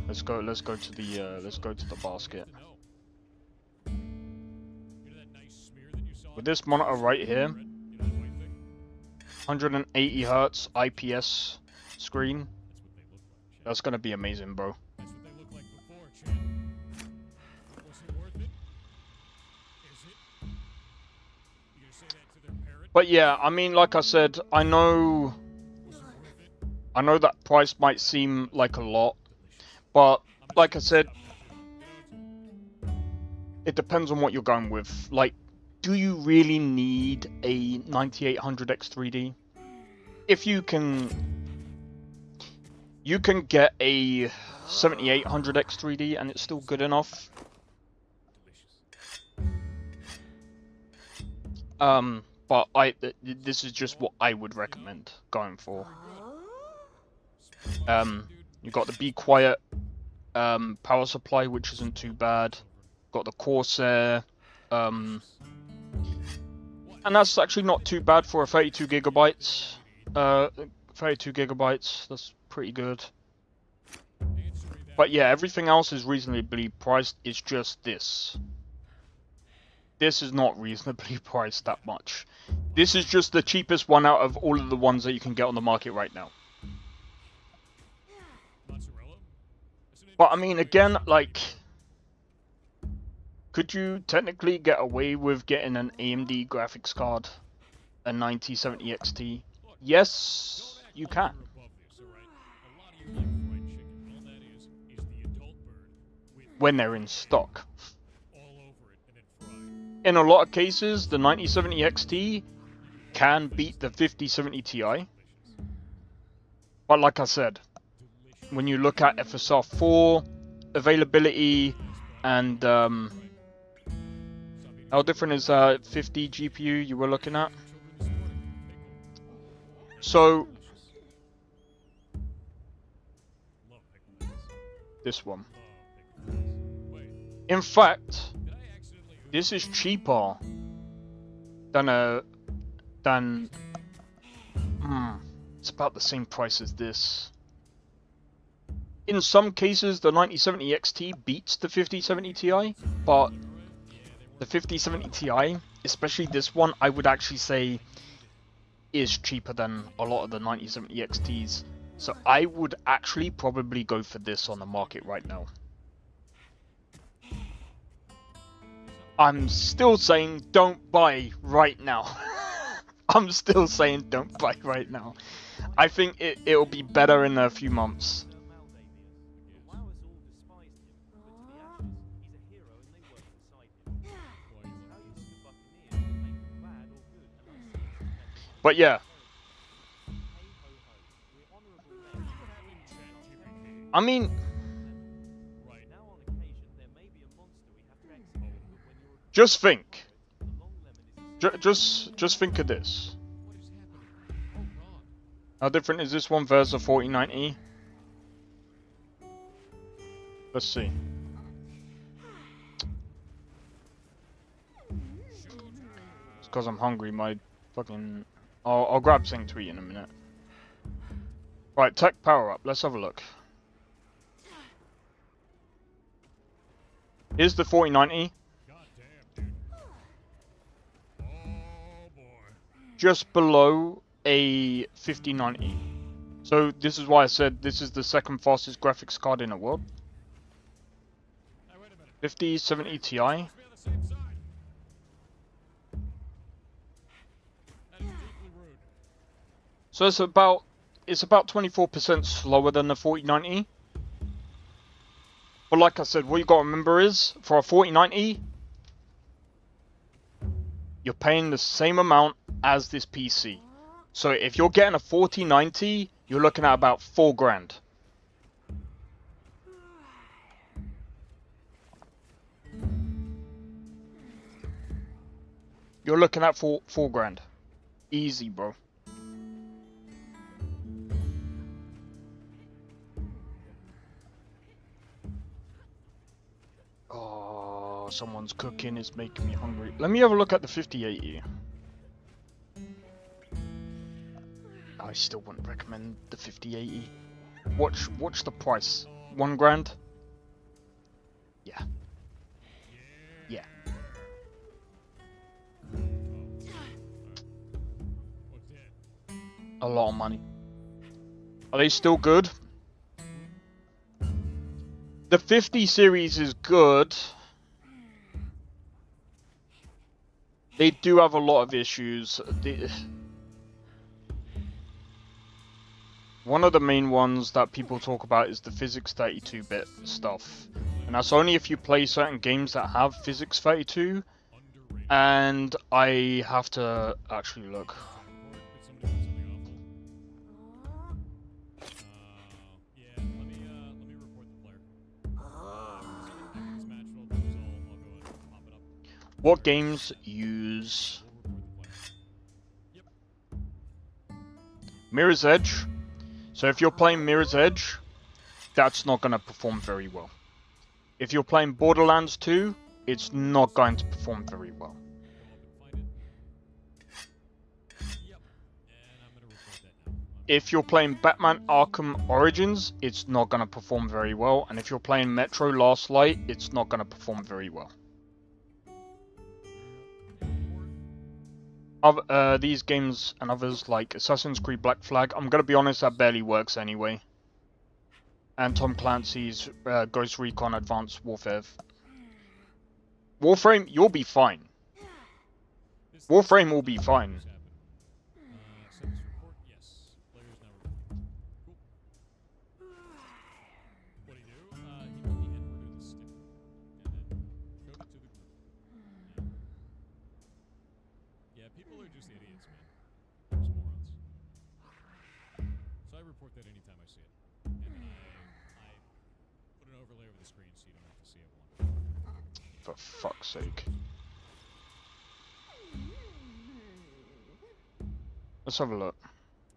let's go to the basket. With this monitor right here, 180 Hz IPS screen. That's gonna be amazing, bro. But yeah, I mean, like I said, I know that price might seem like a lot, but like I said, it depends on what you're going with. Like, do you really need a 9800X3D? If you can get a 7800X3D and it's still good enough. But this is just what I would recommend going for. You got the Be Quiet power supply, which isn't too bad. Got the Corsair, and that's actually not too bad for a 32 gigabytes. 32 gigabytes, that's pretty good. But yeah, everything else is reasonably priced. It's just this. This is not reasonably priced that much. This is just the cheapest one out of all of the ones that you can get on the market right now. But I mean, again, like, could you technically get away with getting an AMD graphics card a 9070 XT? Yes, you can. When they're in stock. In a lot of cases, the 9070 XT can beat the 5070 Ti. But like I said, when you look at FSR 4 availability and how different is 50 GPU you were looking at? So this one. In fact, this is cheaper than it's about the same price as this. In some cases, the 9070 XT beats the 5070 Ti, but the 5070 Ti, especially this one, I would actually say is cheaper than a lot of the 9070 XTs. So I would actually probably go for this on the market right now. I'm still saying don't buy right now. I'm still saying don't buy right now. I think it'll be better in a few months. But yeah. I mean, just think. Just think of this. How different is this one versus a 4090? Let's see. It's because I'm hungry. My fucking... I'll grab something to eat in a minute. Right, tech power up. Let's have a look. Here's the 4090. Just below a 5090. So this is why I said this is the second fastest graphics card in the world. 5070 Ti. So it's about 24% slower than the 4090. But like I said, what you got to remember is for a 4090, you're paying the same amount as this PC. So if you're getting a 4090, you're looking at about $4 grand. You're looking at $4 grand. Easy, bro. Oh, someone's cooking. It's making me hungry. Let me have a look at the 5080. I still wouldn't recommend the 5080. Watch the price. $1 grand. Yeah. Yeah. A lot of money. Are they still good? The 50 series is good. They do have a lot of issues. One of the main ones that people talk about is the physics 32-bit stuff. And that's only if you play certain games that have physics 32. And I have to actually look. What games use Mirror's Edge? So if you're playing Mirror's Edge, that's not going to perform very well. If you're playing Borderlands 2, it's not going to perform very well. If you're playing Batman Arkham Origins, it's not going to perform very well. And if you're playing Metro Last Light, it's not going to perform very well. These games and others like Assassin's Creed Black Flag, I'm gonna be honest, that barely works anyway. And Tom Clancy's Ghost Recon Advanced Warfare. Warframe, you'll be fine. Warframe will be fine. bit anytime I see it. And then I put an overlay over the screen so you don't have to see it For fuck's sake. Let's have a look.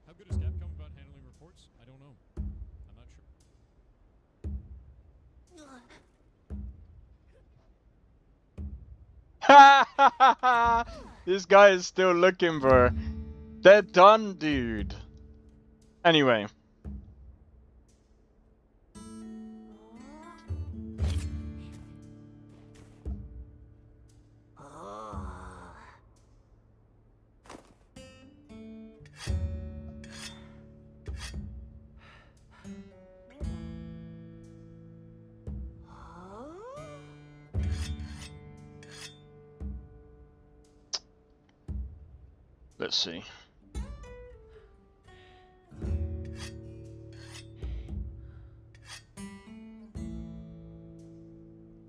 How good is Capcom about handling reports? I don't know. I'm not sure. This guy is still looking, bro. They're done, dude. Anyway. Let's see.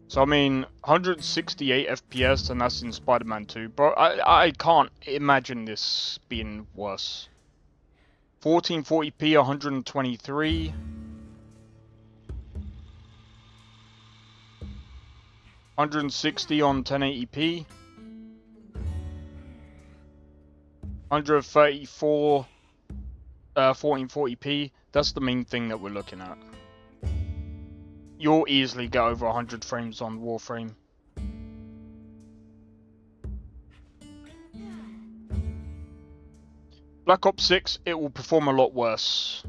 So I mean, 168 FPS, and that's in Spider-Man 2. But I can't imagine this being worse. 1440p, 123. $160 on 1080p. 134 1440p. That's the main thing that we're looking at. You'll easily get over 100 frames on Warframe. Black Ops 6, it will perform a lot worse.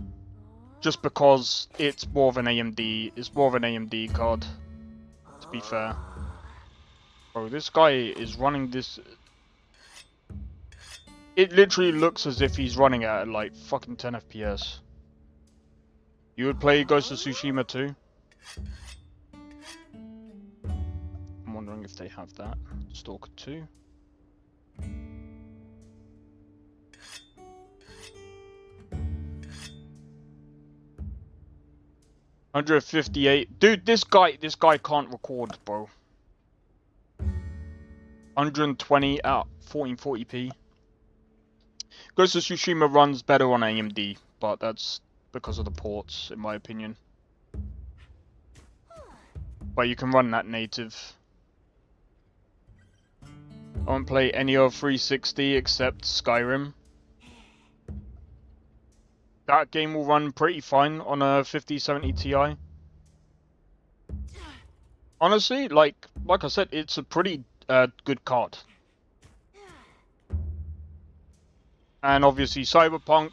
Just because it's more of an AMD, it's more of an AMD card, to be fair. Bro, this guy is running this... It literally looks as if he's running at like fucking 10 FPS. You would play Ghost of Tsushima 2? I'm wondering if they have that. Stalker 2. $158. Dude, this guy can't record, bro. 120 at 1440p. Ghost of Tsushima runs better on AMD, but that's because of the ports, in my opinion. But you can run that native. I won't play any of 360 except Skyrim. That game will run pretty fine on a 5070 Ti. Honestly, like I said, it's a pretty good card. And obviously Cyberpunk,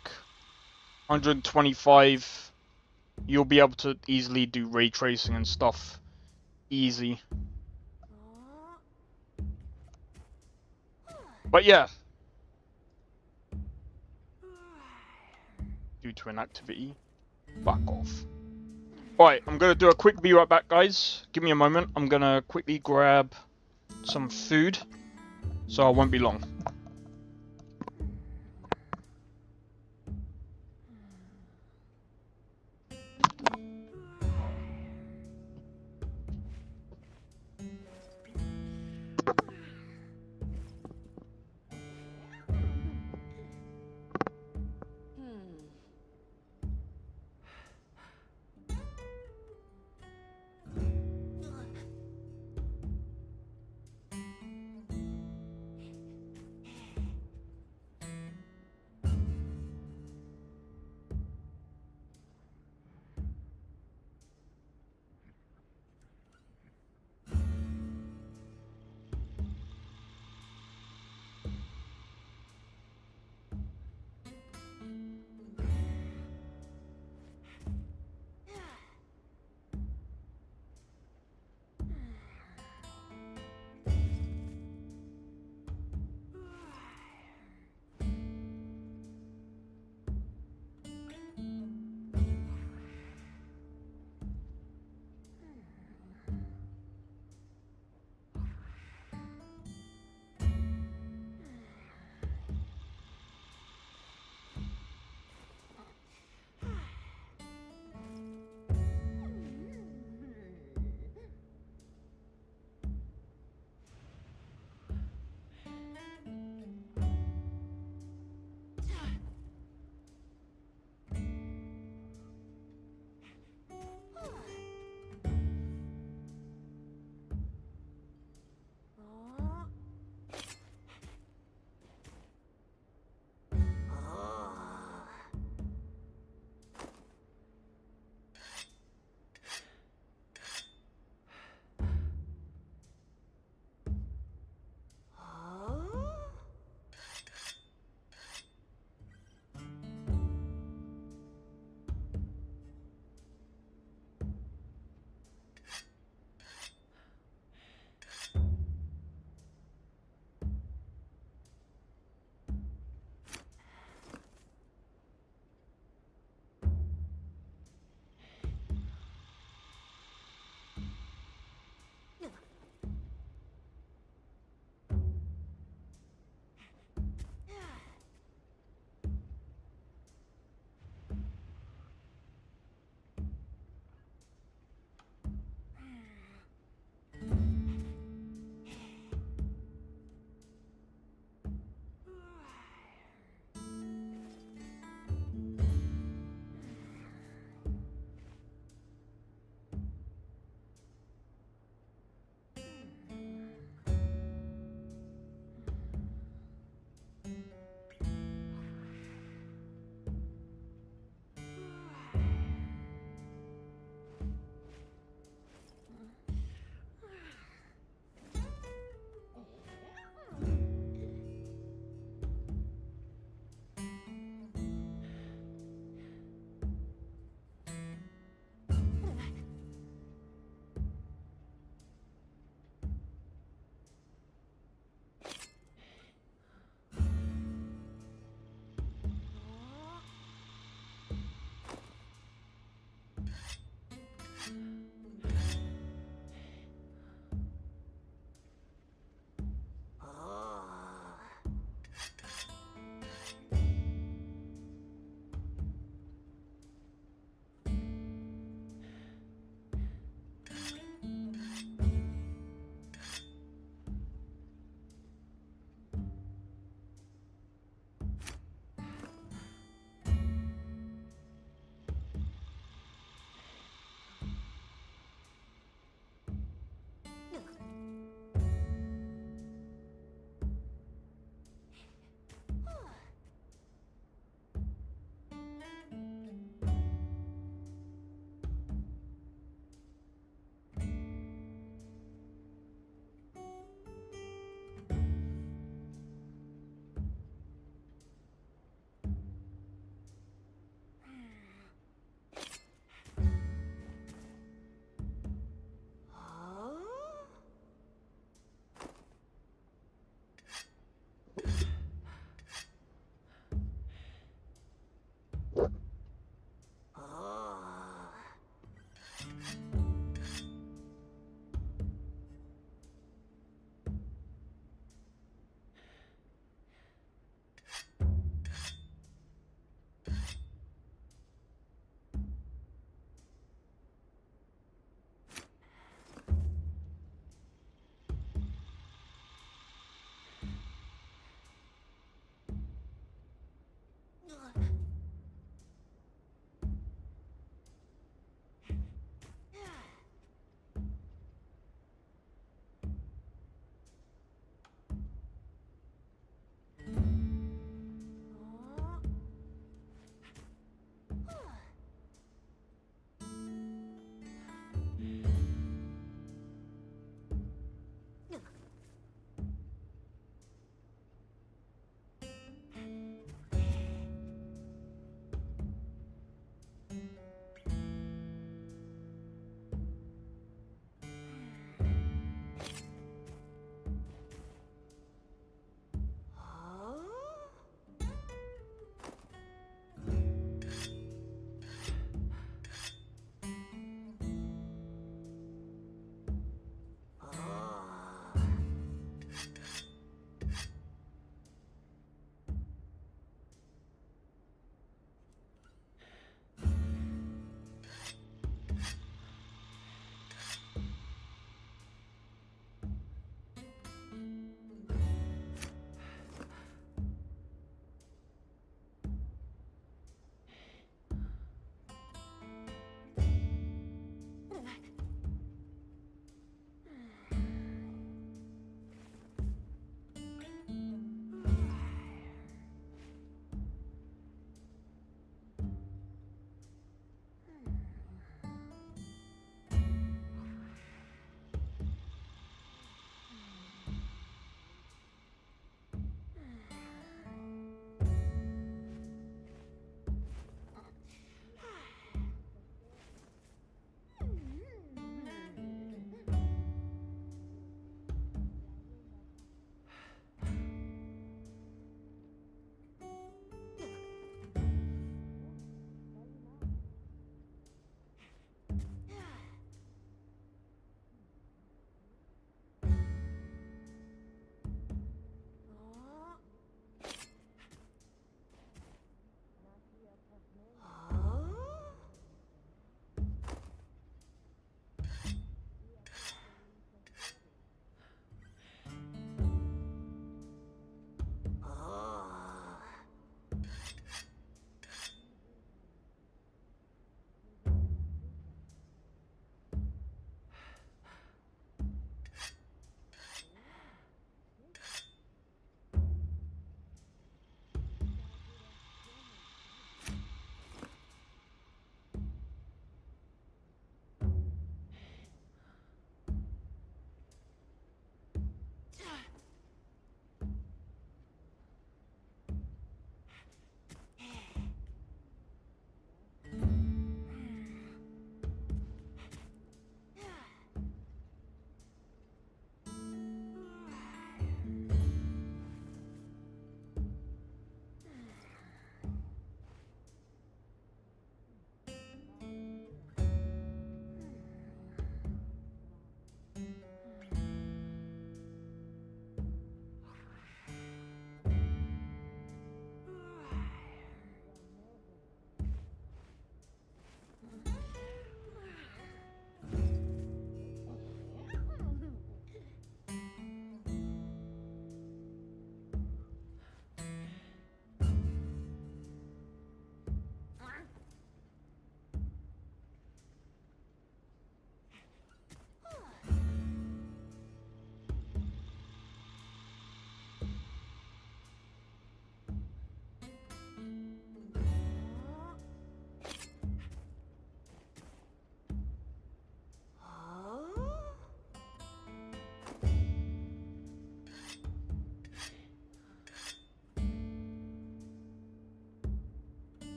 125, you'll be able to easily do ray tracing and stuff. Easy. But yeah. Due to inactivity, back off. Alright, I'm gonna do a quick be right back, guys. Give me a moment. I'm gonna quickly grab some food, so I won't be long.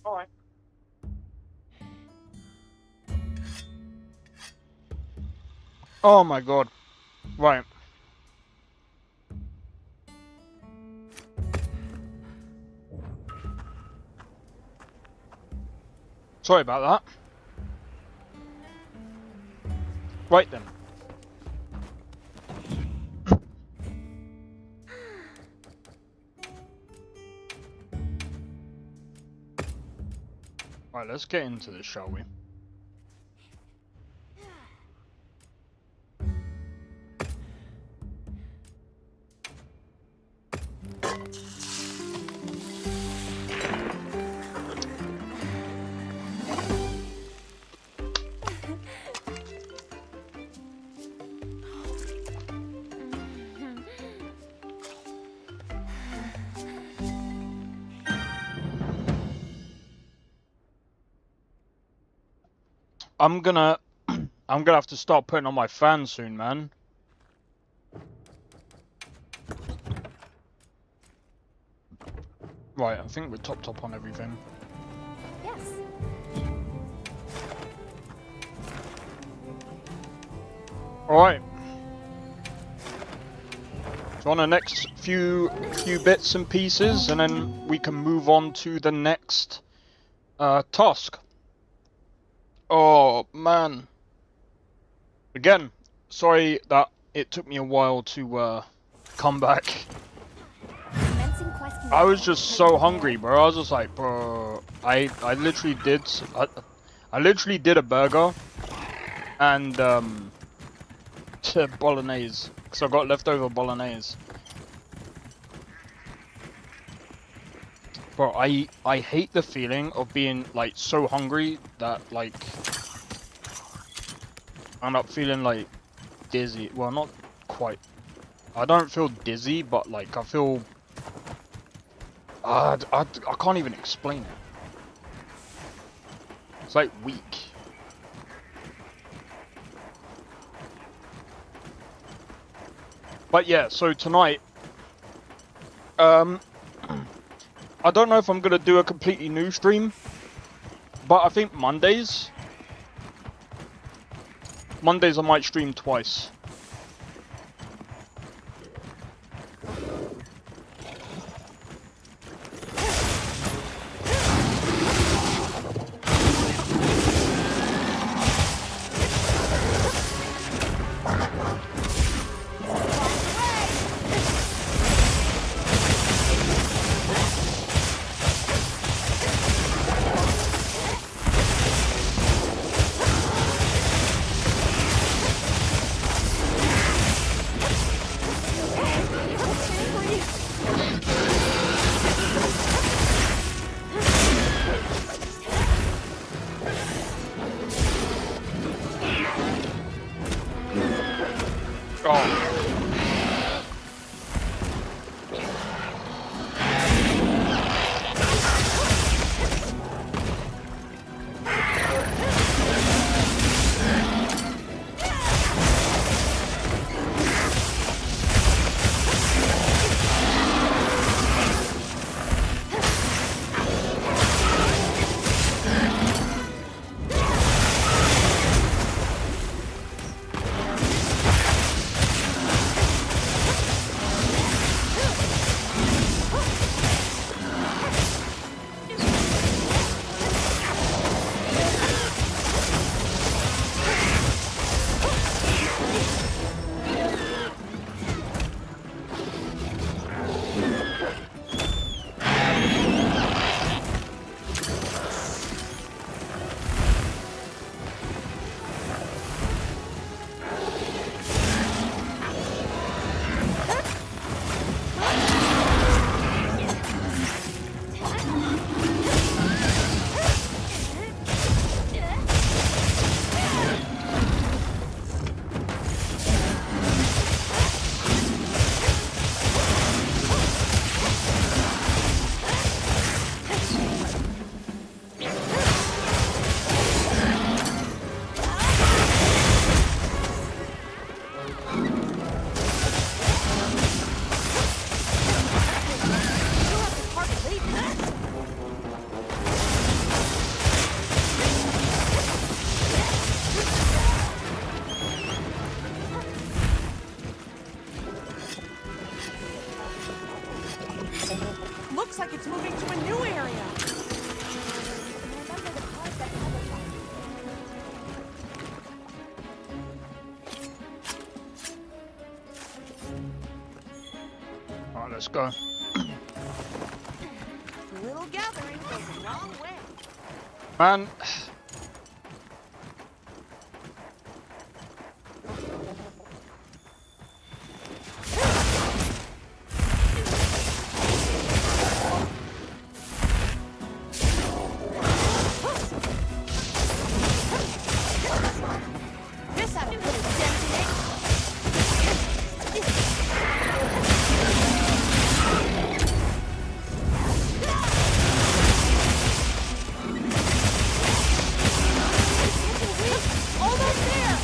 Alright. Oh my god. Right. Sorry about that. Right then. Right, let's get into this, shall we? I'm gonna have to start putting on my fan soon, man. Right, I think we're topped up on everything. Yes. Alright. So on the next few bits and pieces, and then we can move on to the next task. Oh man. Again, sorry that it took me a while to come back. Commencing quest I was control. just so hungry, bro. I was just like, bro, I literally did I literally did a burger and bolognese, because I got leftover bolognese. Bro, I hate the feeling of being like so hungry that like I end up feeling like dizzy. Well, not quite. I don't feel dizzy, but like I feel I can't even explain it. It's like weak. But yeah, so tonight, I don't know if I'm gonna do a completely new stream, but I think Mondays I might stream twice. Oh. Alright, let's go. A little gathering goes a long way. Man. This ought to put a dent in it. Almost there!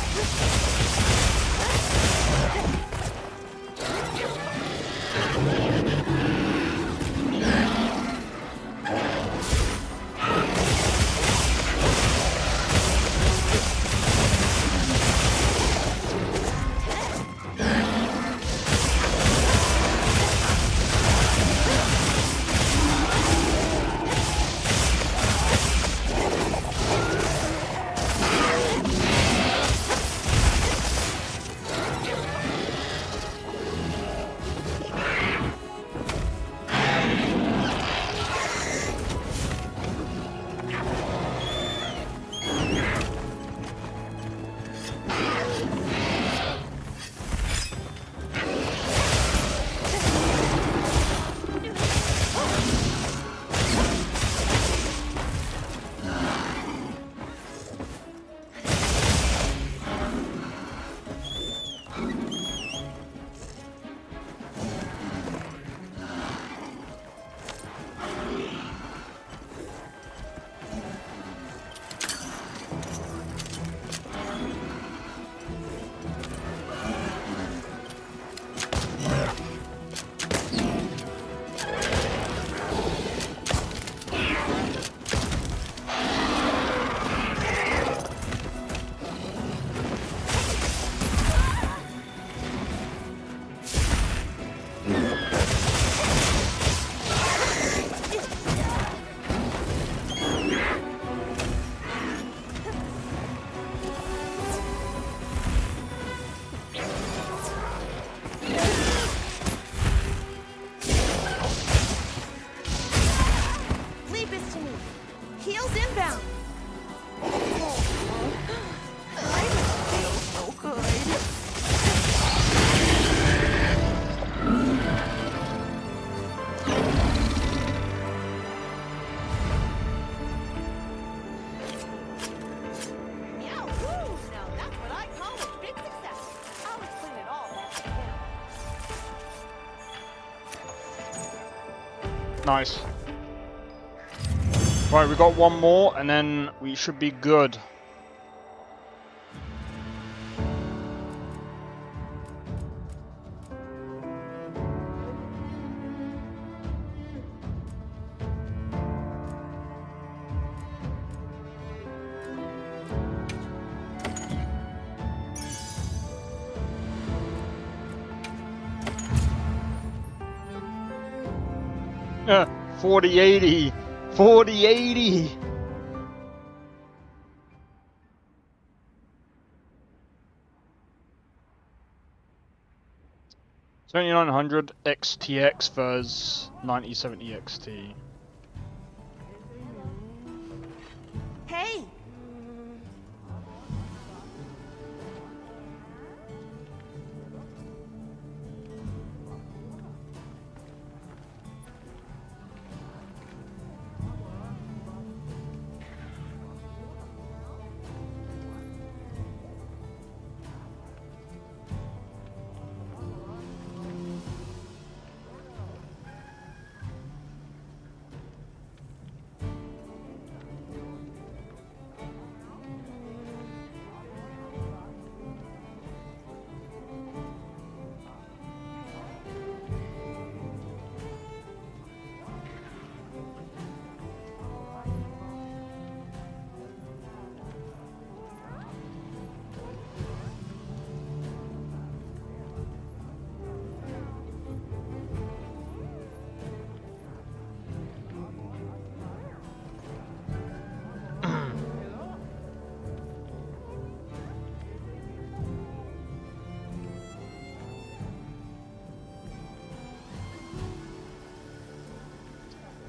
Nice. Right, we got one more, and then we should be good. Yeah, 4080. 4080. $7,900 XTX versus 9070 XT. Hey!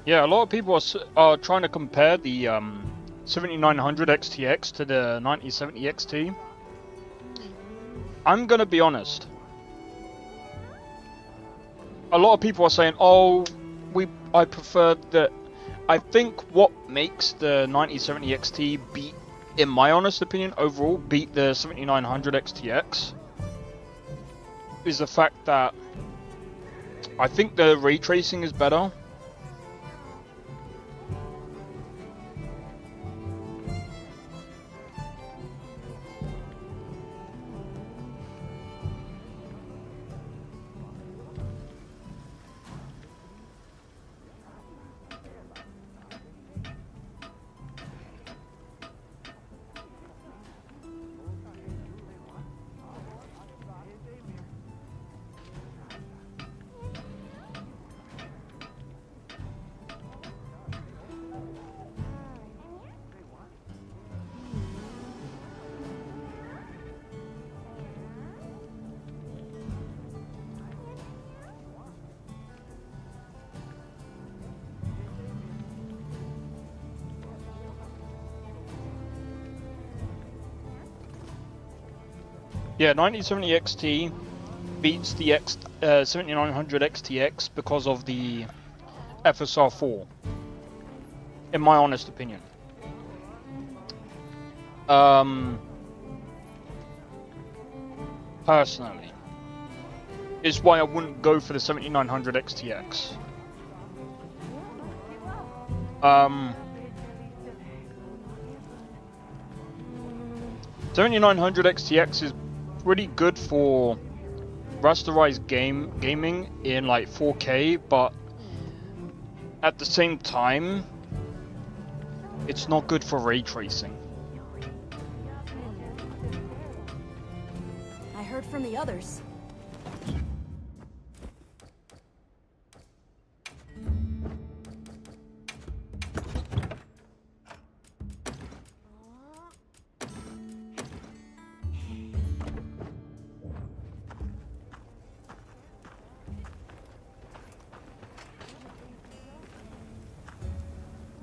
Yeah, a lot of people are trying to compare the 7900 XTX to the 9070 XT. I'm gonna be honest. A lot of people are saying, "Oh, I prefer the." I think what makes the 9070 XT beat, in my honest opinion, overall beat the 7900 XTX is the fact that I think the ray tracing is better. Yeah, 9070 XT beats the 7900 XTX because of the FSR4, in my honest opinion. Personally, is why I wouldn't go for the 7900 XTX. 7900 XTX is pretty good for rasterized gaming in like 4K, but at the same time, it's not good for ray tracing. I heard from the others.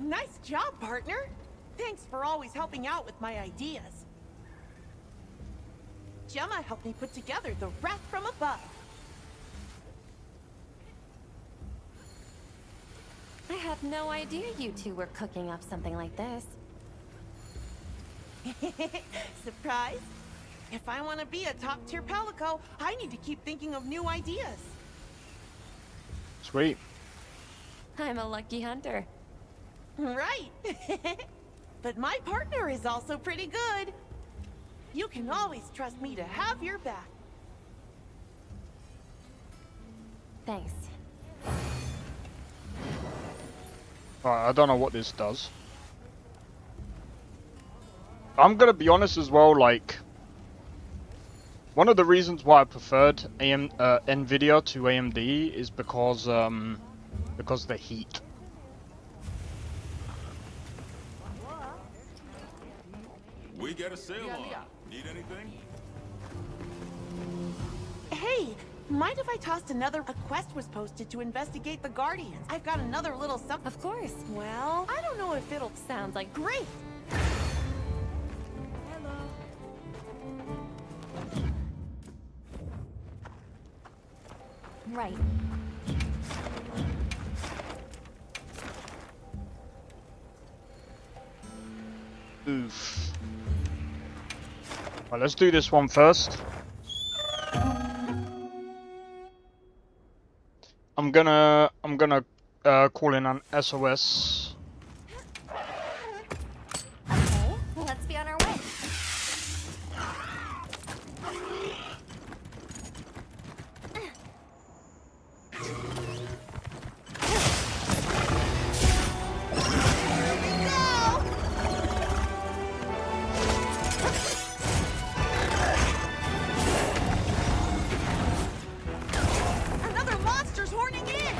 Nice job, partner. Thanks for always helping out with my ideas. Gemma helped me put together the Wrath from Above. I had no idea you two were cooking up something like this. Surprise? If I want to be a top-tier Palico, I need to keep thinking of new ideas. Sweet. I'm a lucky hunter. Right. But my partner is also pretty good. You can always trust me to have your back. Thanks. Alright, I don't know what this does. I'm gonna be honest as well, like, one of the reasons why I preferred Nvidia to AMD is because of the heat. We get a sale on. Need anything? Hey, mind if I tossed another? A quest was posted to investigate the Guardians. I've got another little something. Of course. Well, I don't know if it'll Sounds like great. right. Oof. Right, let's do this one first. I'm gonna call in an SOS. Okay, let's be on our way. Another monster's horning in.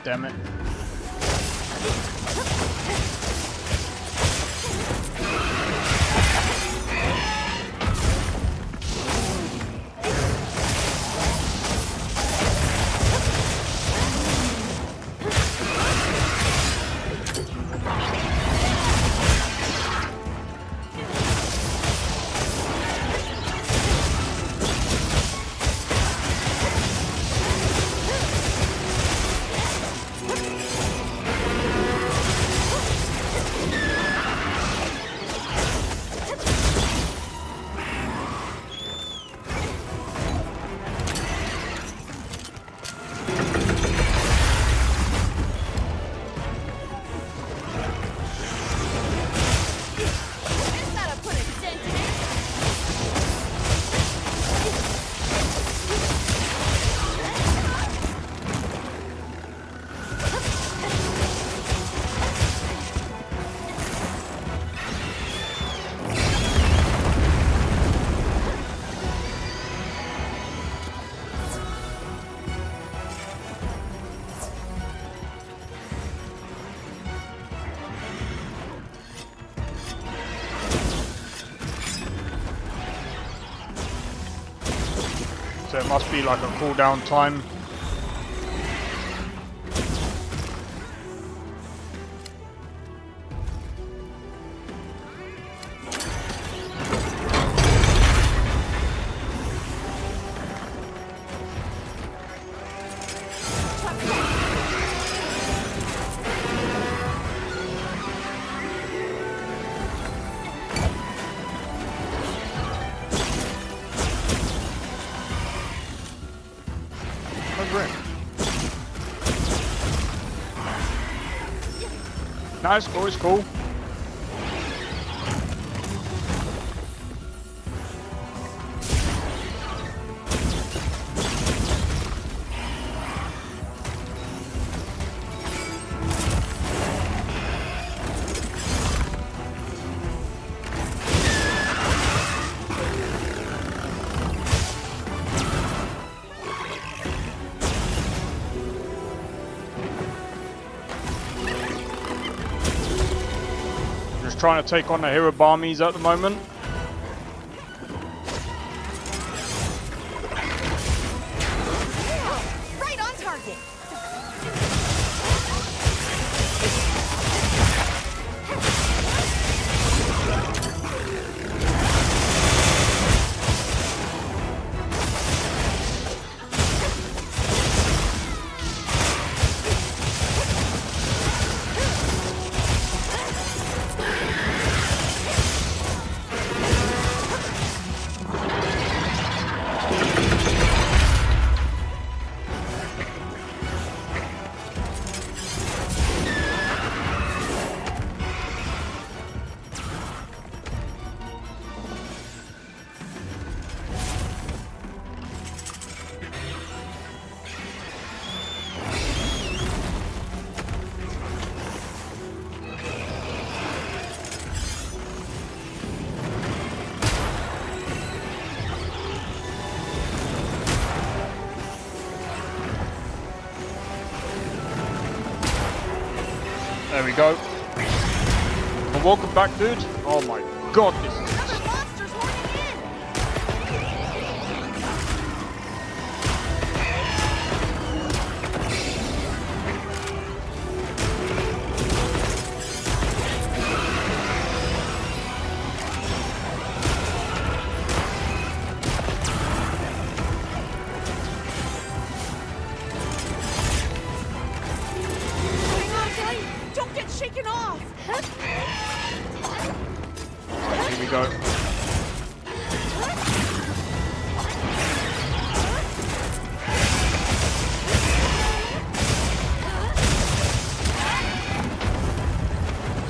damn it. This oughta put a dent in it. So it must be like a cooldown time. Oh, great. Nice, cool, it's cool. Just trying to take on the Hirabamis at the moment. Right on target. There we go. Well, welcome back, dude. Oh my god, this is... Other monsters horning in. Hang on tight. Don't get shaken off. Alright, here we go.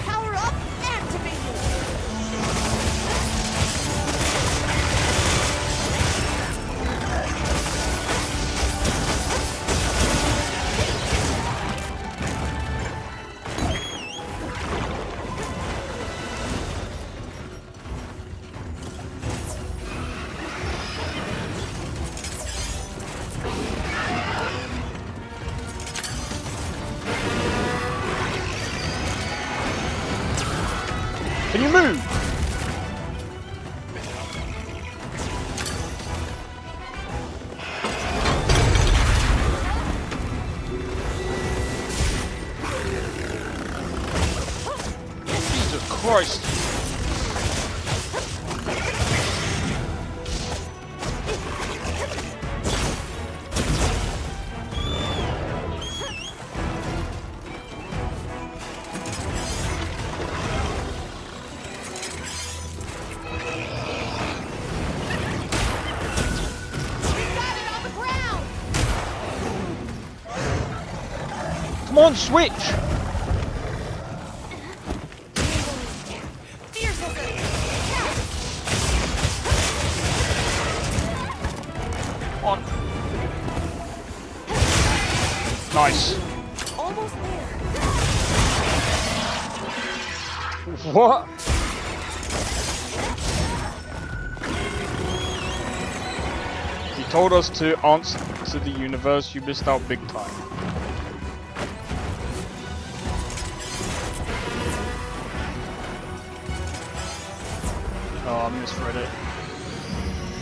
Power up, activated. Can you move? Jesus Christ. Come on, switch! On. Nice. Almost there. What? You told us to answer to the universe, you missed out big time. Oh, I misread it.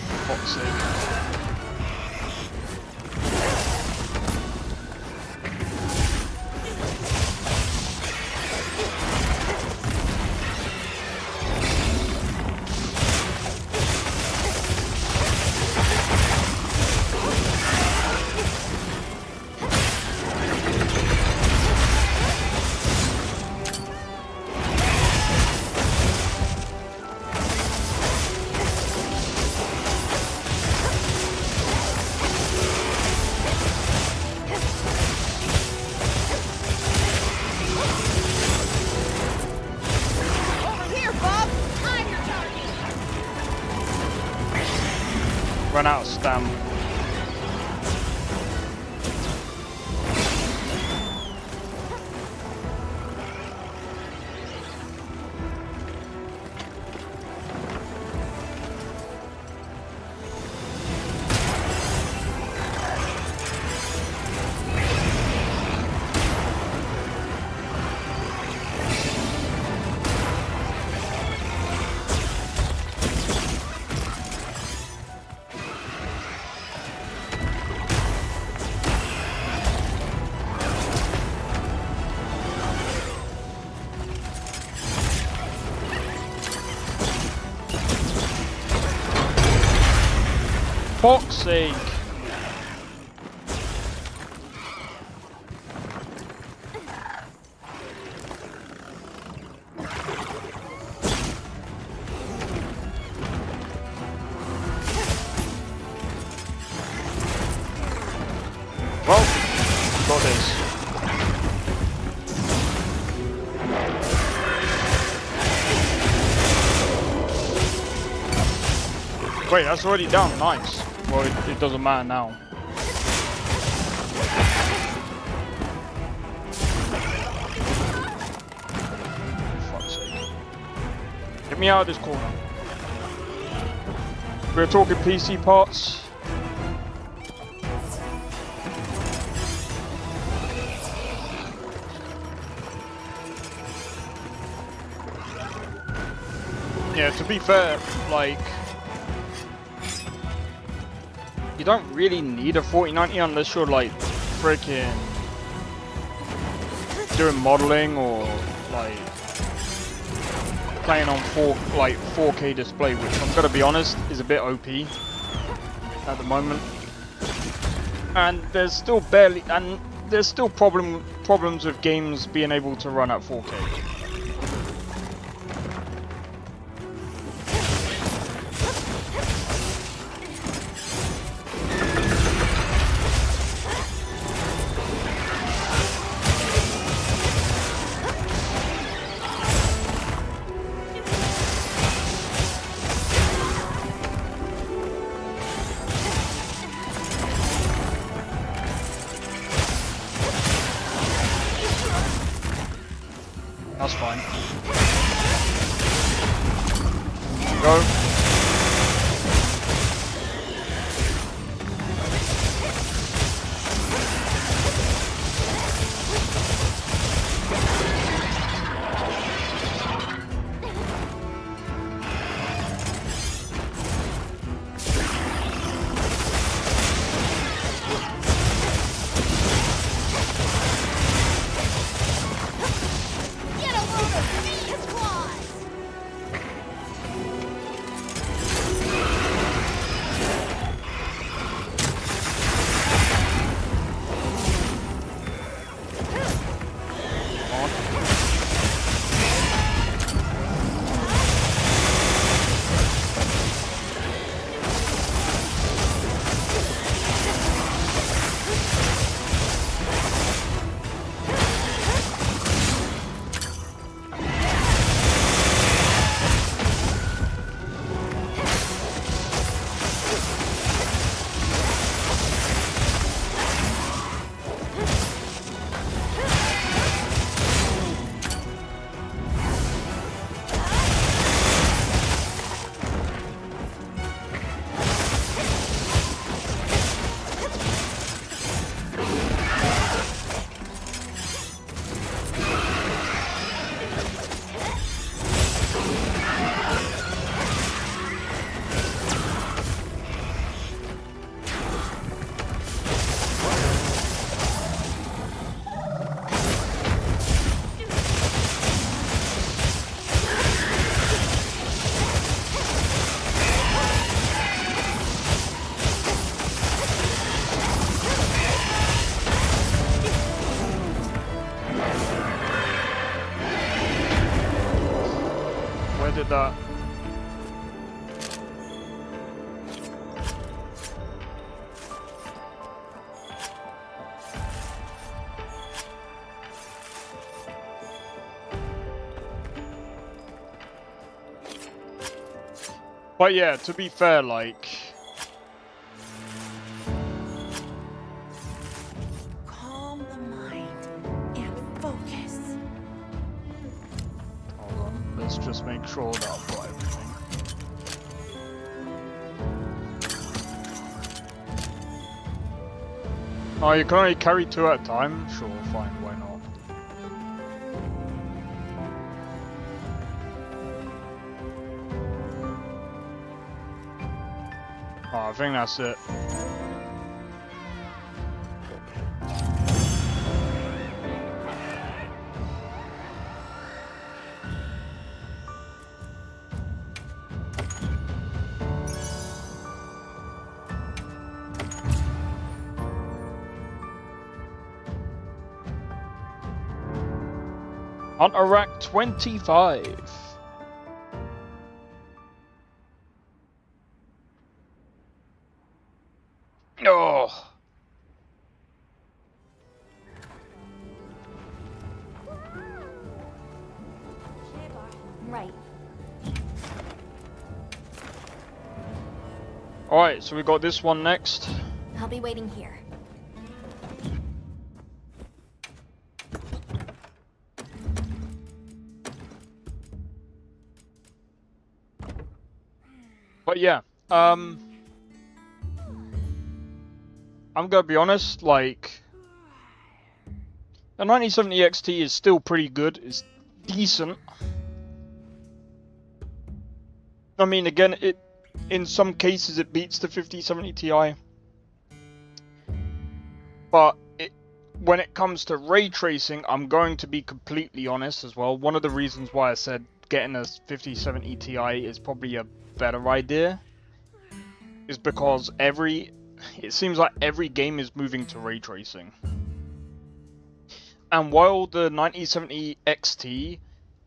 For fuck's sake. Run out of stamina. Fuck's sake. Well, got this. Wait, that's already down. Nice. Well, it doesn't matter now. For fuck's sake. Get me out of this corner. We're talking PC parts. Yeah, to be fair, like, you don't really need a 4090 unless you're like freaking doing modeling or like playing on 4K display, which I'm gonna be honest is a bit OP at the moment. And there's still problems with games being able to run at 4K. That's fine. Go. that. But yeah, to be fair, like... Calm the mind and focus. Hold on, let's just make sure that I've got everything. Oh, you can only carry 2 at a time? Sure, fine, why not? Oh, I think that's it. Hunter Rack 25. Oh. Right. Alright, so we got this one next. I'll be waiting here. But yeah, I'm gonna be honest, like, the 9070 XT is still pretty good, it's decent. I mean, again, in some cases it beats the 5070 Ti. But when it comes to ray tracing, I'm going to be completely honest as well. One of the reasons why I said getting a 5070 Ti is probably a better idea is because it seems like every game is moving to ray tracing. And while the 9070 XT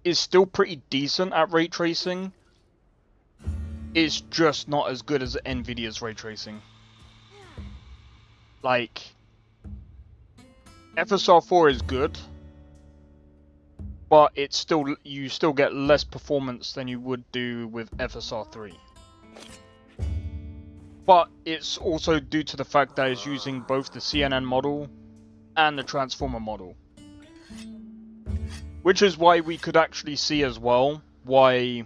is still pretty decent at ray tracing, it's just not as good as Nvidia's ray tracing. Like, FSR 4 is good, but you still get less performance than you would do with FSR 3. But it's also due to the fact that it's using both the CNN model and the Transformer model. Which is why we could actually see as well why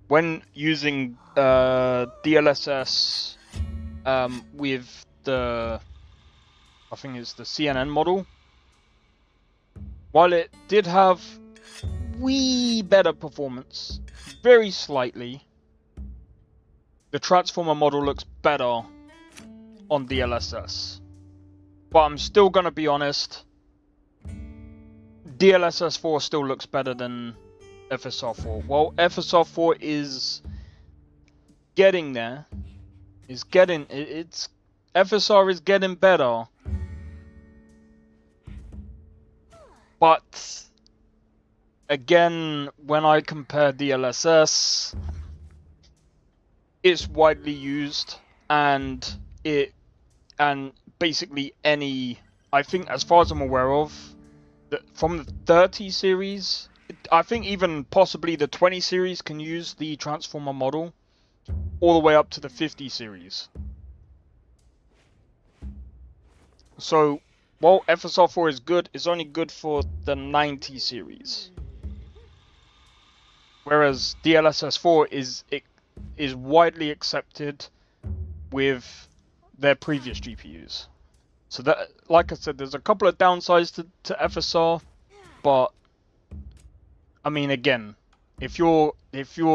when using DLSS with the, I think it's the CNN model, while it did have wee better performance, very slightly, the Transformer model looks better on DLSS. But I'm still gonna be honest, DLSS 4 still looks better than FSR 4. Well, FSR 4 is getting there. FSR is getting better. But again, when I compare DLSS, it's widely used, and basically I think as far as I'm aware of, from the 30 series, I think even possibly the 20 series can use the Transformer model, all the way up to the 50 series. So, while FSR 4 is good, it's only good for the 90 series. Whereas DLSS 4 is widely accepted with their previous GPUs. So that, like I said, there's a couple of downsides to FSR, but I mean, again, if you're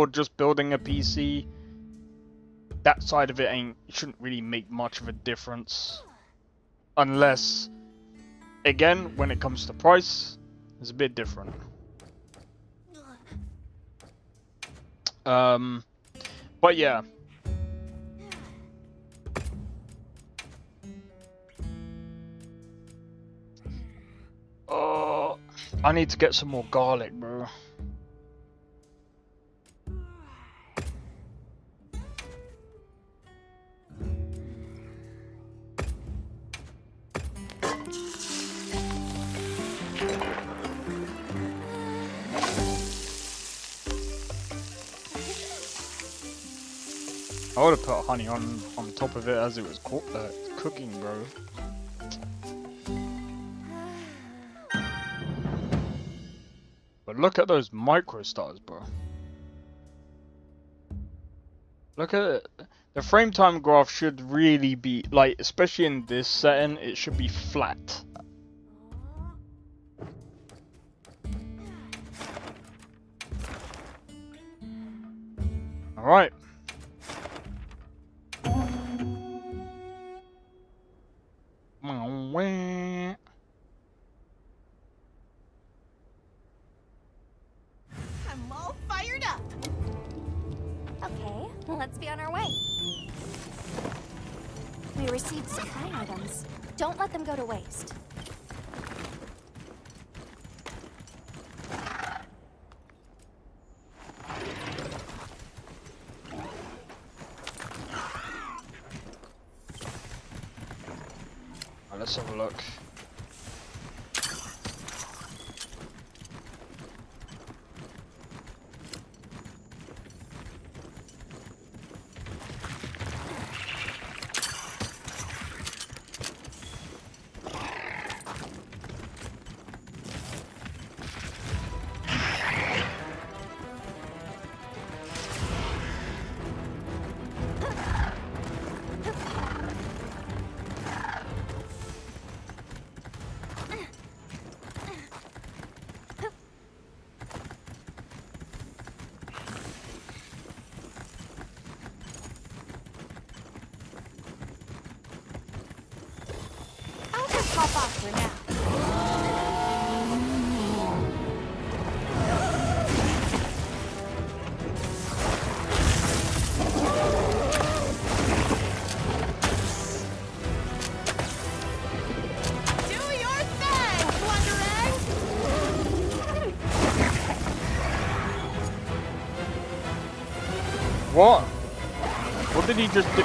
just building a PC, that side of it shouldn't really make much of a difference, unless, again, when it comes to price, it's a bit different. But yeah. Oh, I need to get some more garlic, bro. I would have put honey on top of it as it was cooking, bro. But look at those micro stars, bro. Look at it. The frame time graph should really be, like, especially in this setting, it should be flat. Alright. I'm all fired up. Okay, let's be on our way. We received supply items. Don't let them go to waste. Let's have a look. I'll just hop off for now. Do your thing, Blunderang! What? What did he just do?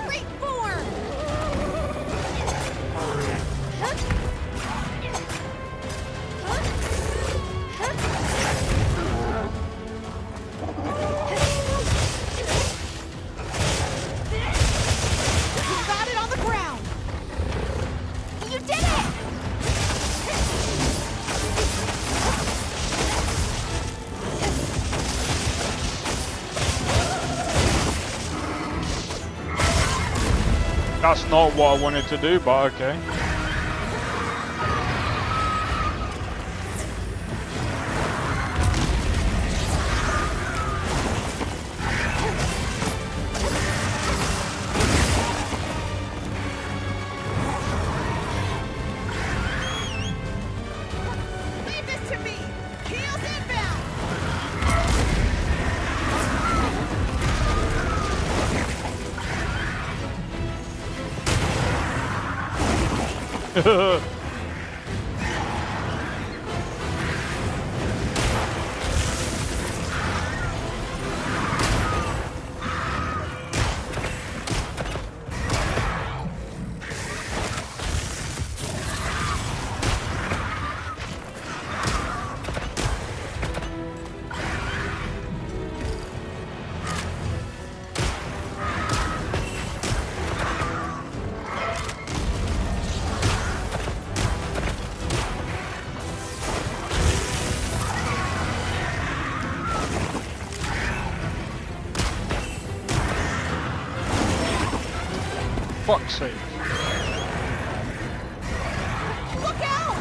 Great form! You got it on the ground! You did it! That's not what I wanted to do, but okay. Leave this to me! Heels inbound! Fuck's sake. Look out!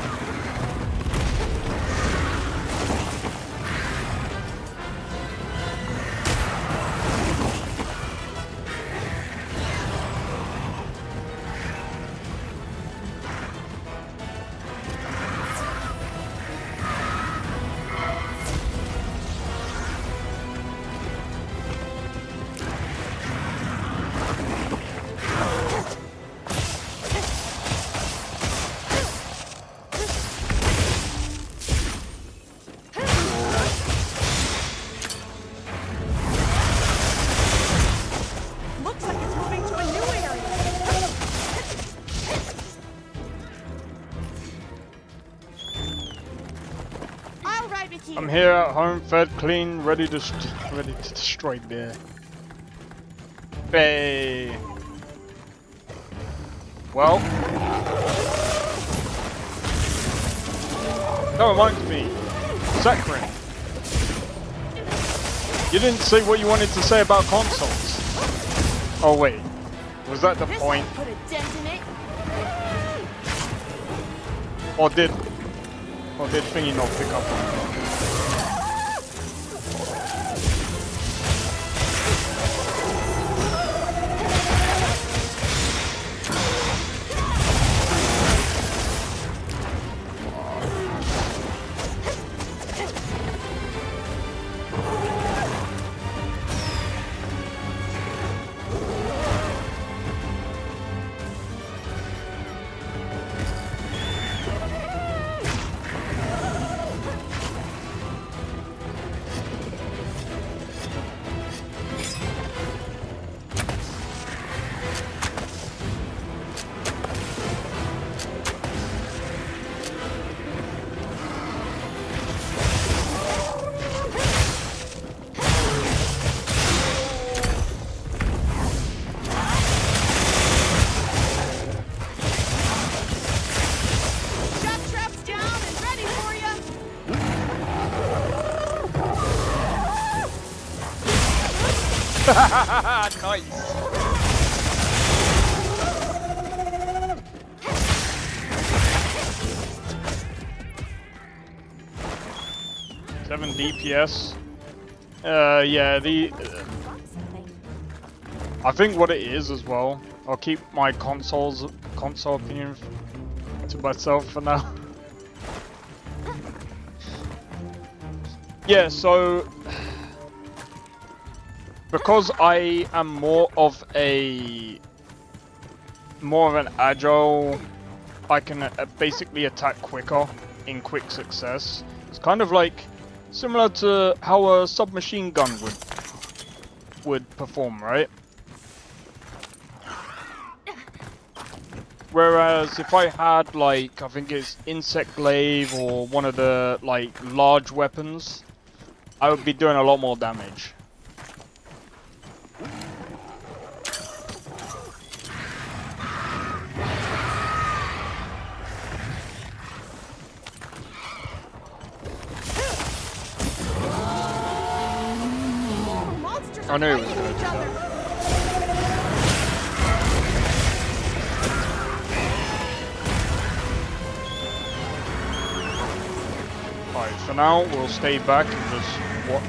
I'm here at home, fed, clean, ready to destroy beer. Bay. Well, that reminds me, Sakharin. You didn't say what you wanted to say about consoles. Oh wait, was that the point? Put a dent in it. Or did Thingy not pick up on it? Nice. Seven DPS. Yeah, I think what it is as well. I'll keep my console opinion to myself for now. Yeah, so because I am more of an agile, I can basically attack quicker in quick success. It's kind of like similar to how a submachine gun would perform, right? Whereas if I had like, I think it's Insect Glaive or one of the like large weapons, I would be doing a lot more damage. I knew it was going to do that. Alright, for now we'll stay back and just watch.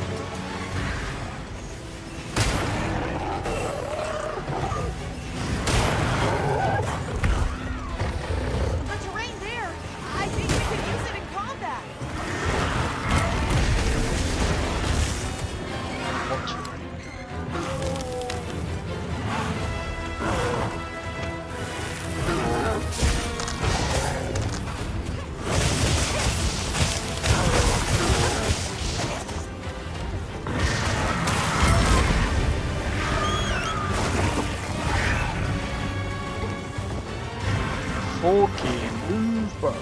The terrain there, I think we could use it in combat. What terrain? Okay, move up.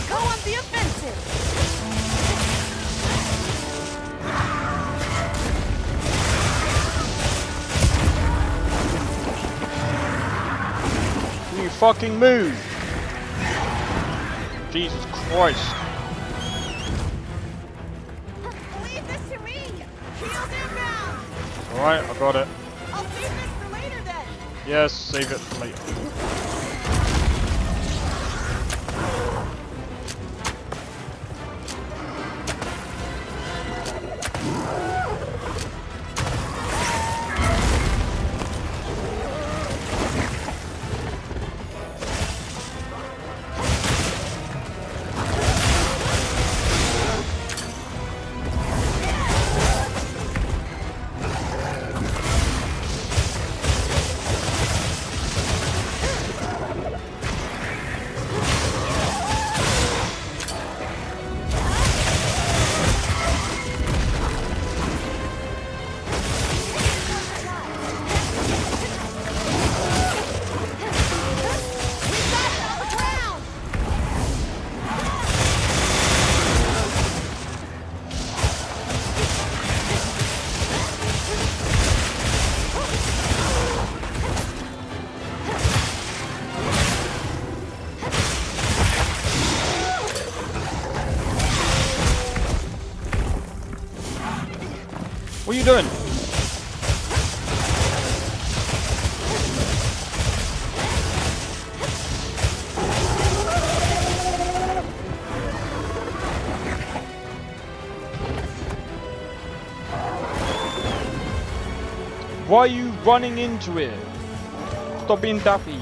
Go on the offensive! You fucking move! Jesus Christ. Leave this to me! Shield inbound! Alright, I got it. I'll save this for later then! Yes, save it for later. you doing? Why are you running into it? Stop being daffy.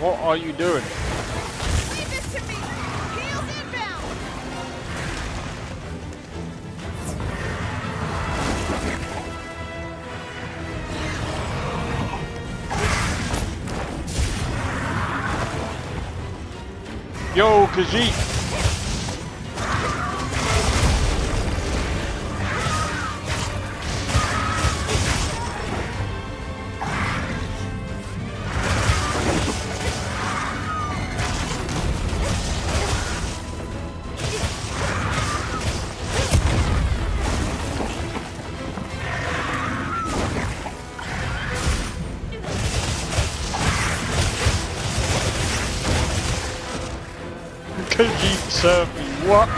What are you doing? Leave this to me! Heels inbound! Yo, Khajiit! Khajiit served me, what?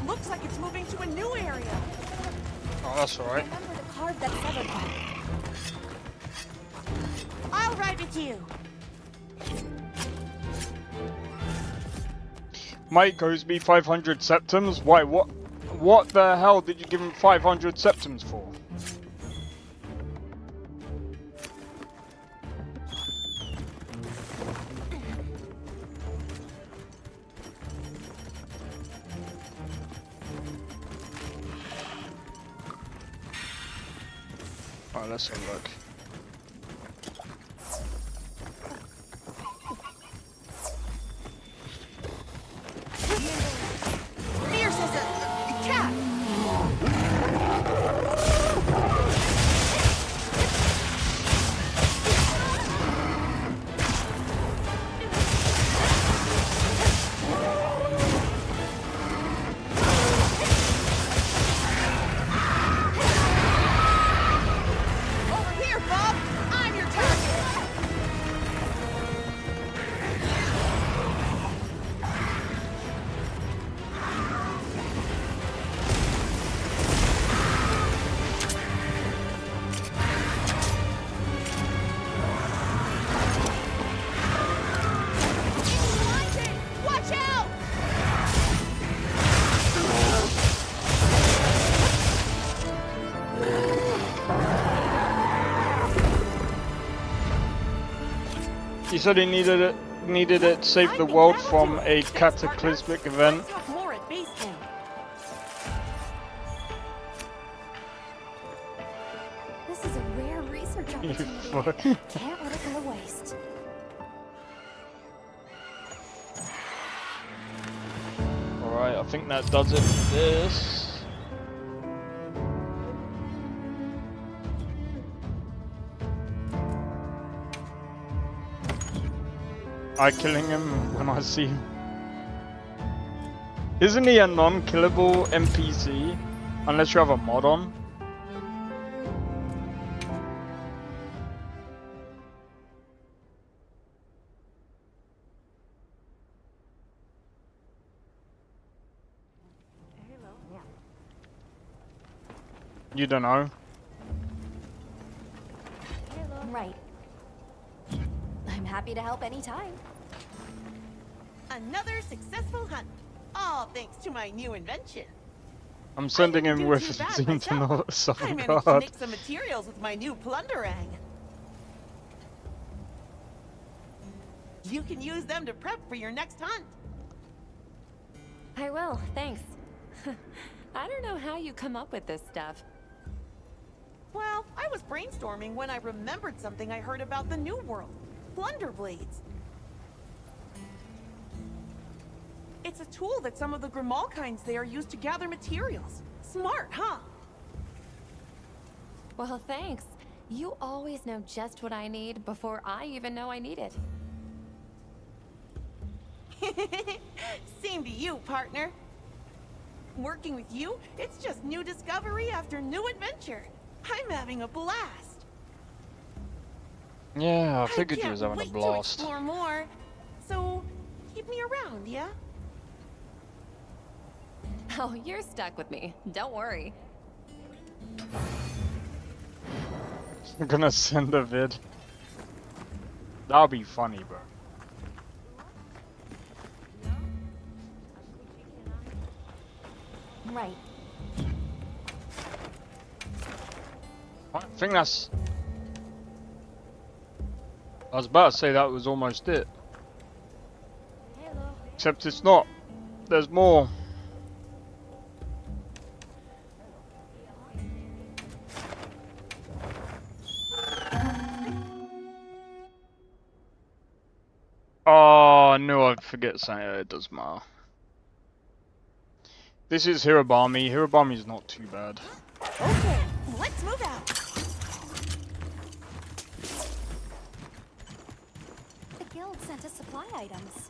Looks like it's moving to a new area. Oh, that's alright. Remember to carve that feather part. I'll ride with you. Mike owes me 500 septums? Why, what the hell did you give him 500 septums for? Alright, let's have a look. Fierce as a cat. Over here, Bob. I'm your target. Watch out! He said he needed it to save the world from a cataclysmic event. Talk more at base camp. This is a rare research You opportunity. fuck. Can't let it go to waste. Alright, I think that does it for this. I killing him when I see him. Isn't he a non-killable NPC? Unless you have a mod on? You don't know. Right. I'm happy to help anytime. Another successful hunt. All thanks to my new invention. I'm sending didn't him do with too bad into myself. another I some managed to card. make some materials with my new plunderang. You can use them to prep for your next hunt. I will, thanks. I don't know how you come up with this stuff. Well, I was brainstorming when I remembered something I heard about the New World. Plunder blades. It's a tool that some of the Grimalkinds there use to gather materials. Smart, huh? Well, thanks. You always know just what I need before I even know I need it. Same to you, partner. Working with you, it's just new discovery after new adventure. I'm having a blast. Yeah, I figured you can't was having a wait blast. to explore more. So, keep me around, yeah? Oh, you're stuck with me. Don't worry. I'm gonna send a vid. That'll be funny, bro. Right. I think that's... I was about to say that was almost it. Except it's not. There's more. Oh, I knew I'd forget something. It doesn't matter. This is Hirobami. Hirobami's not too bad. Okay, let's move out. The guild sent us supply items.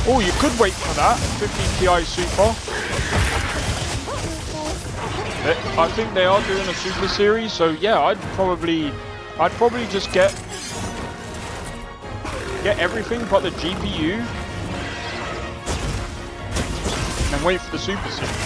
Oh, you could wait for that. 50 Ti Super. I think they are doing a Super Series, so yeah, I'd probably just get everything but the GPU, and then wait for the Super Series.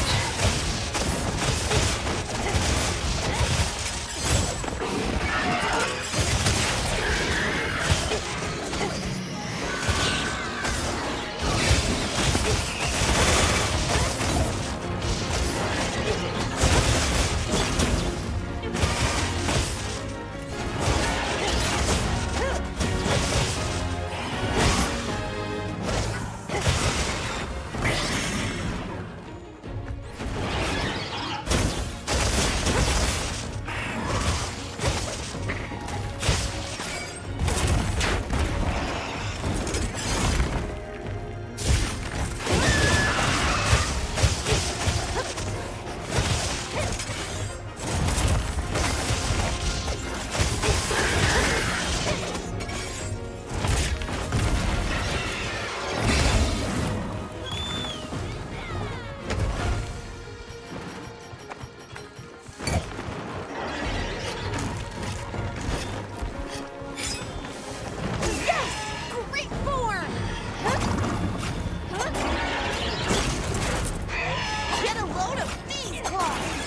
Great form! Get a load of these claws!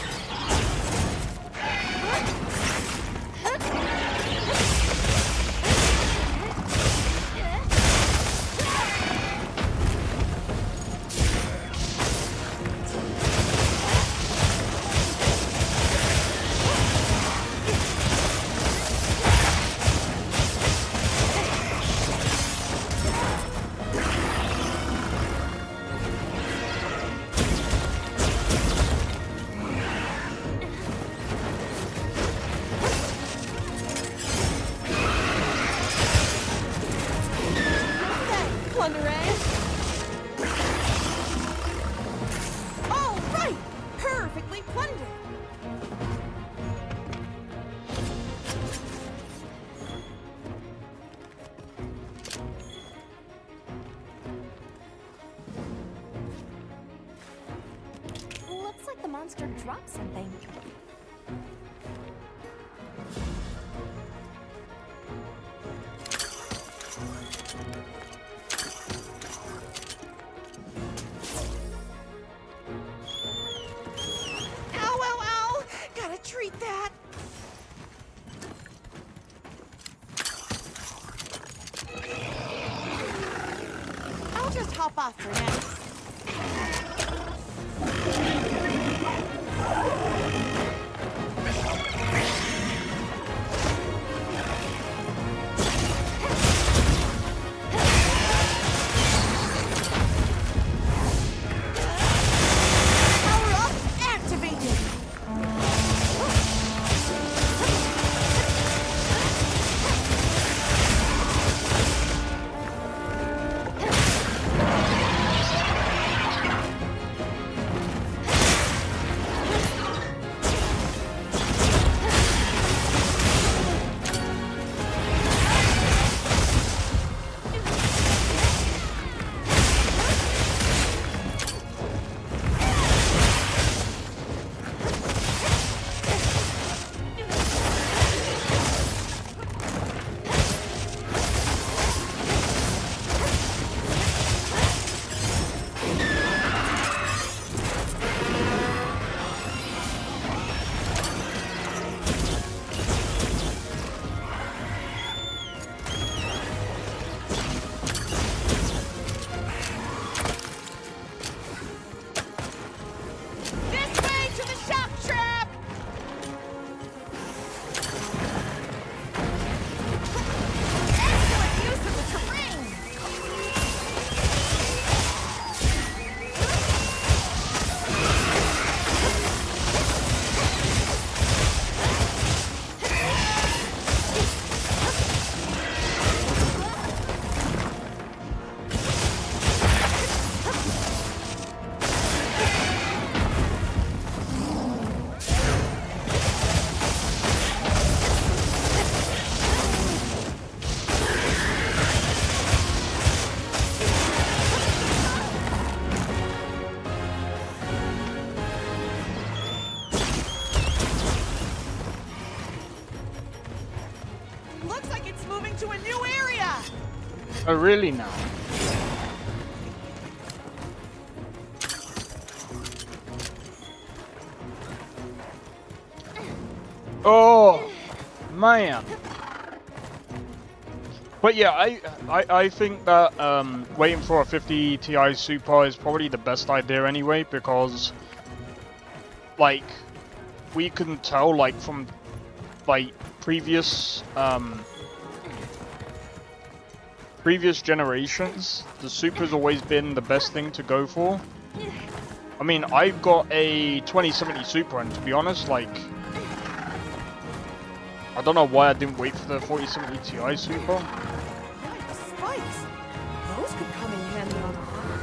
All right! Perfectly plundered! Looks like the monster dropped something. Ow, ow, ow! Gotta treat that! I'll just hop off for now. Power up activated! Looks like it's moving to a new area! Oh, really now? Oh, man. But yeah, I think that waiting for a 50 Ti Super is probably the best idea anyway, because like we can tell like from like previous generations, the Super's always been the best thing to go for. I mean, I've got a 2070 Super, and to be honest, like, I don't know why I didn't wait for the 4070 Ti Super. Nice spikes! Those could come in handy on a hunt.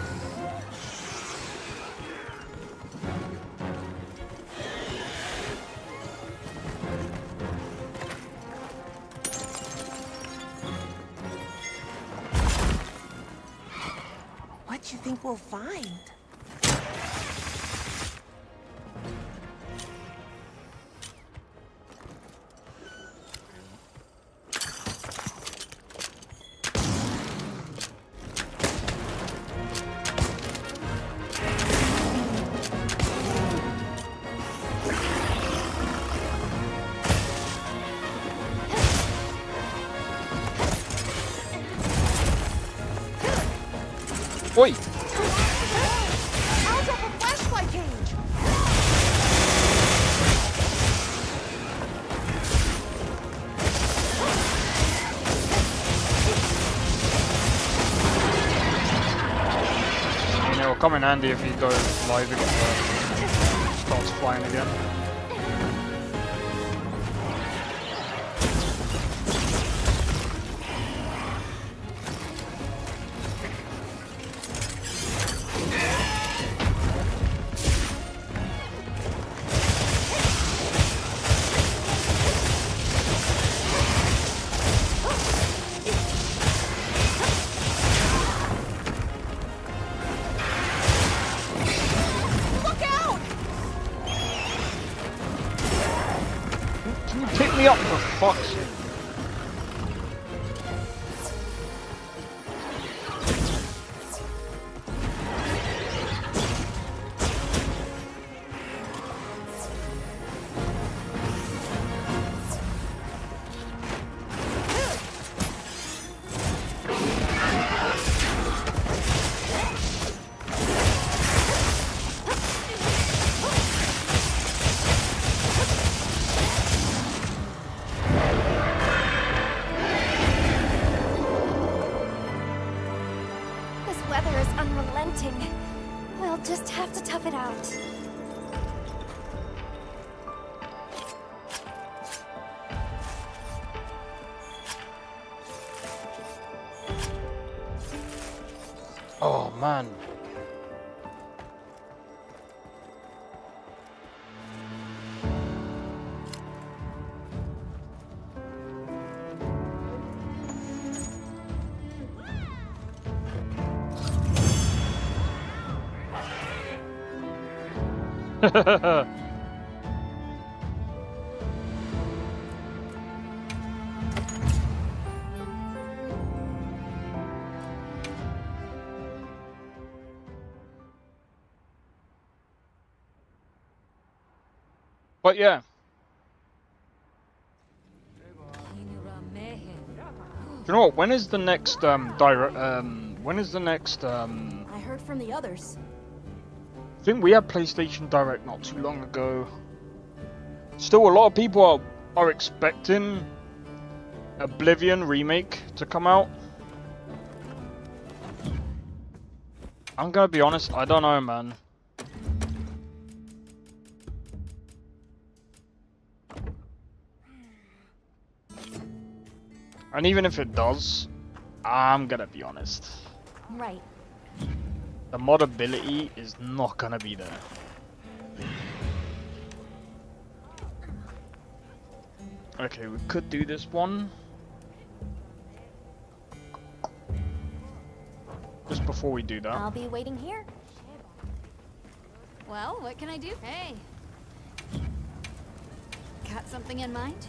What do you think we'll find? Oi! Out of a flashlight cage! I mean, it will come in handy if he goes live and starts flying again. Look out! Can you pick me up for fuck's sake? This weather is unrelenting. We'll just have to tough it out. Oh man. But yeah. Do you know what? When is the next when is the next I heard from the others. I think we had PlayStation Direct not too long ago. Still, a lot of people are expecting Oblivion remake to come out. I'm gonna be honest, I don't know, man. And even if it does, I'm gonna be honest. Right. The modability is not gonna be there. Okay, we could do this one. Just before we do that. I'll be waiting here. Well, what can I do? Hey. Got something in mind?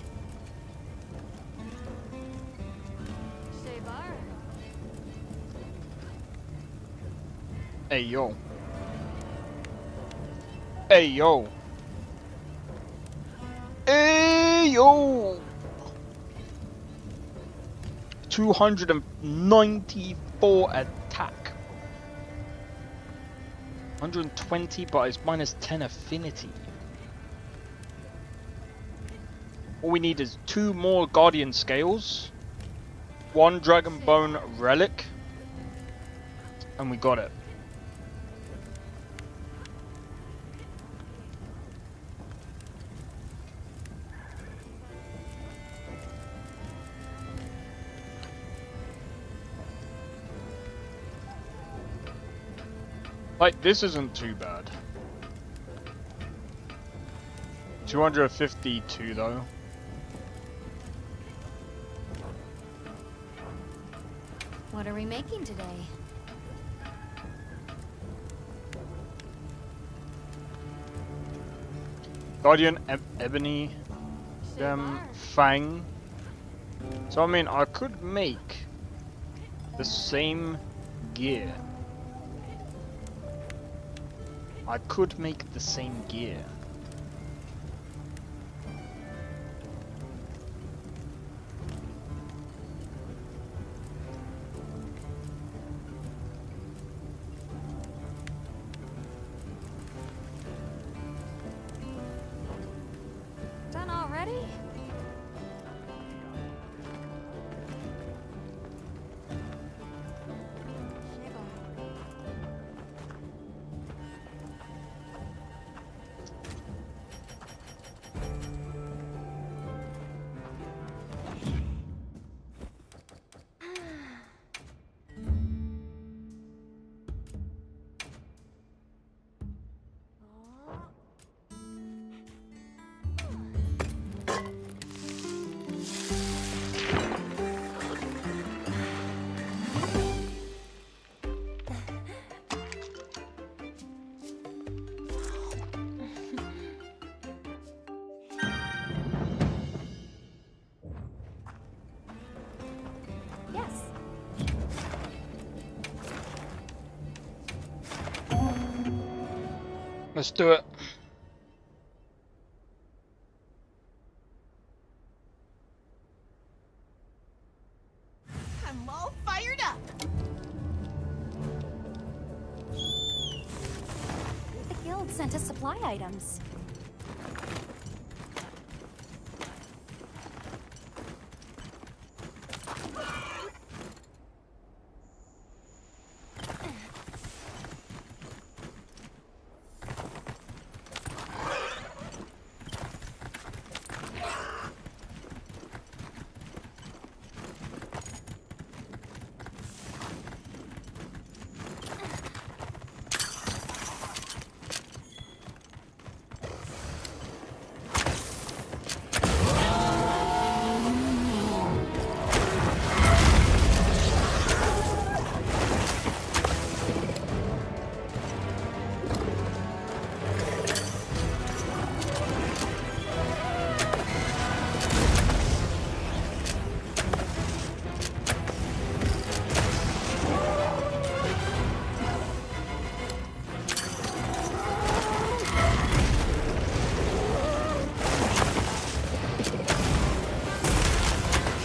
Hey, yo. Hey, yo. Hey, yo. 294 attack. 120, but it's minus 10 affinity. All we need is 2 more Guardian Scales, 1 Dragon Bone Relic, and we got it. Like, this isn't too bad. 252 though. What are we making today? Guardian Ebony Fang. So I mean, I could make the same gear. I could make the same gear. Done already? Yes. Let's do it. I'm all fired up. The guild sent us supply items.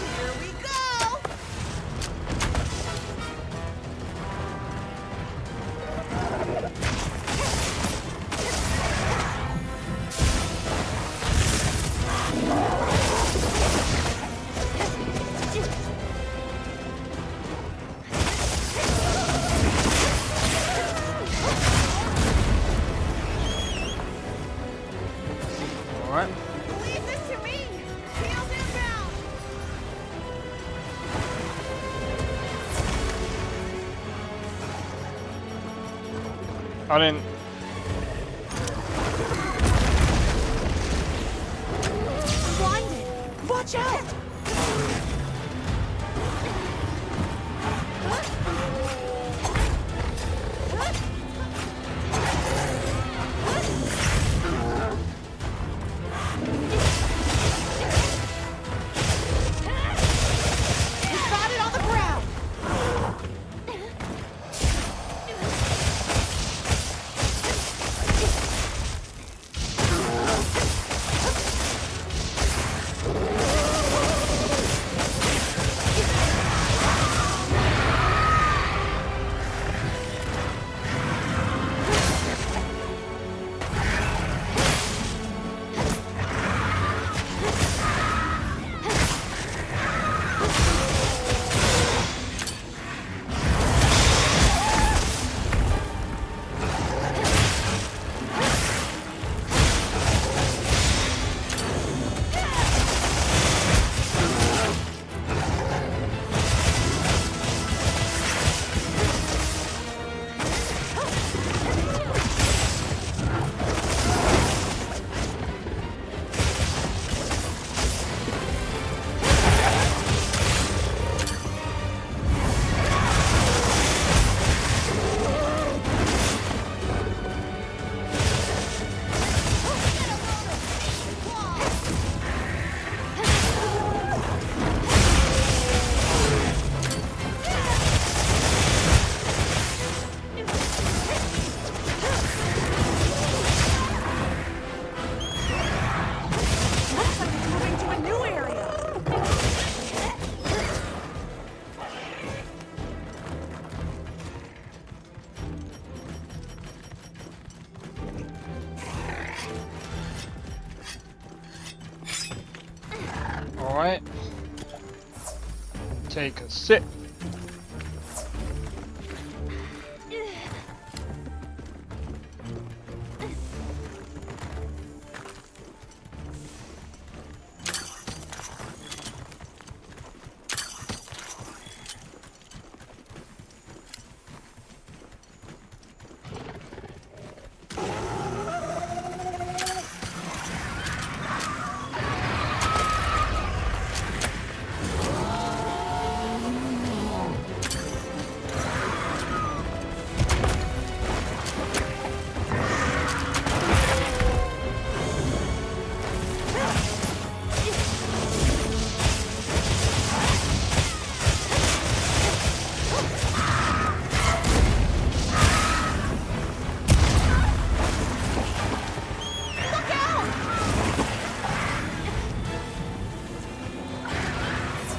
Here we go. All right. Leave this to me. Shield inbound. I didn't. Blinded. Watch out. We got it on the ground. take a sip.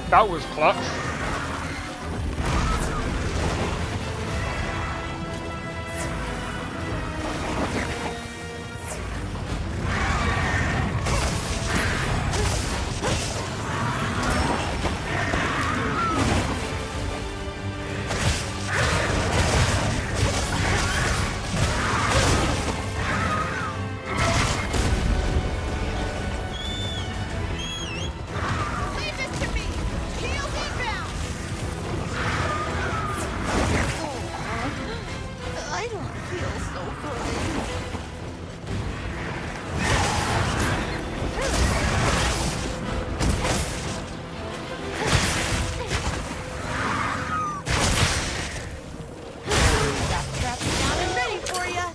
That was clutch. Leave this to me! Heels inbound! I don't feel so good. Got strapped down and ready for ya.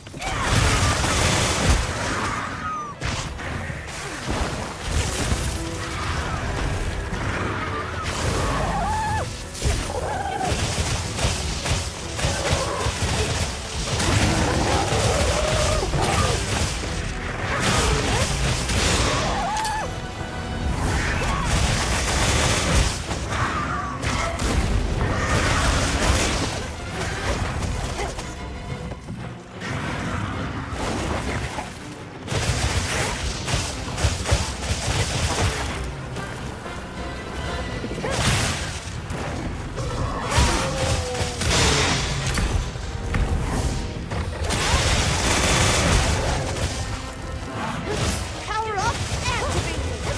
Power up, activated.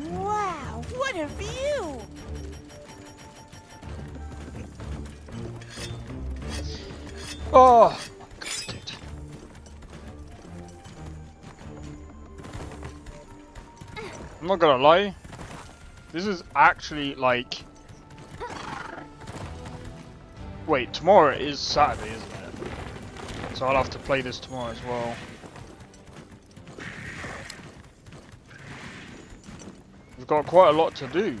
Wow, what a view! Oh my god, dude. I'm not gonna lie. This is actually like. Wait, tomorrow is Saturday, isn't it? So I'll have to play this tomorrow as well. We've got quite a lot to do.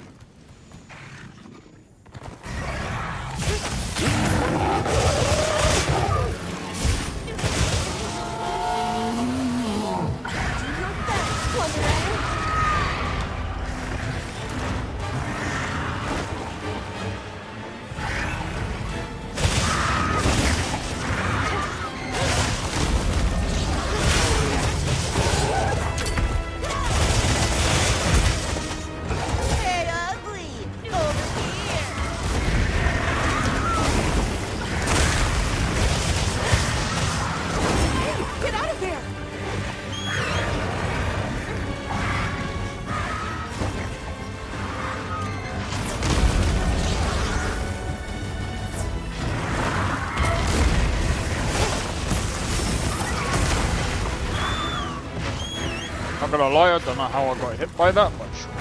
Hey, Not gonna lie, I don't know how I got hit by that, but sure.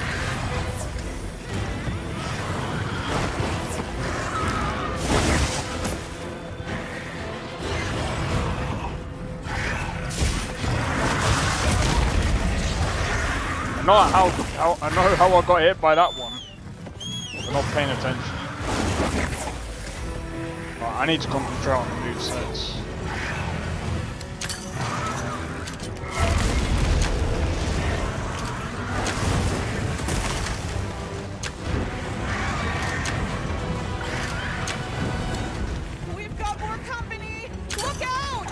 I know how I got hit by that one. I'm not paying attention. Right, I need to concentrate on the movesets. We've got more company! Look out!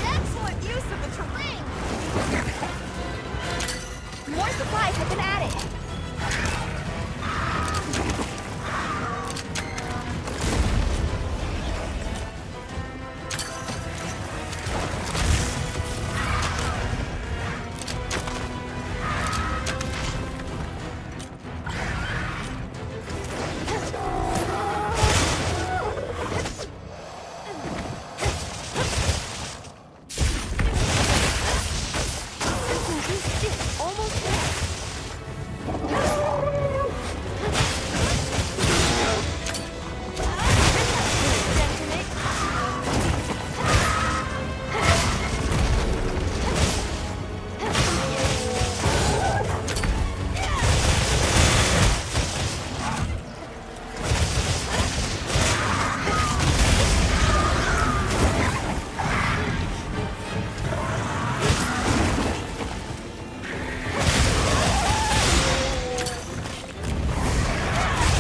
Excellent use of the terrain! More supplies have been added. Almost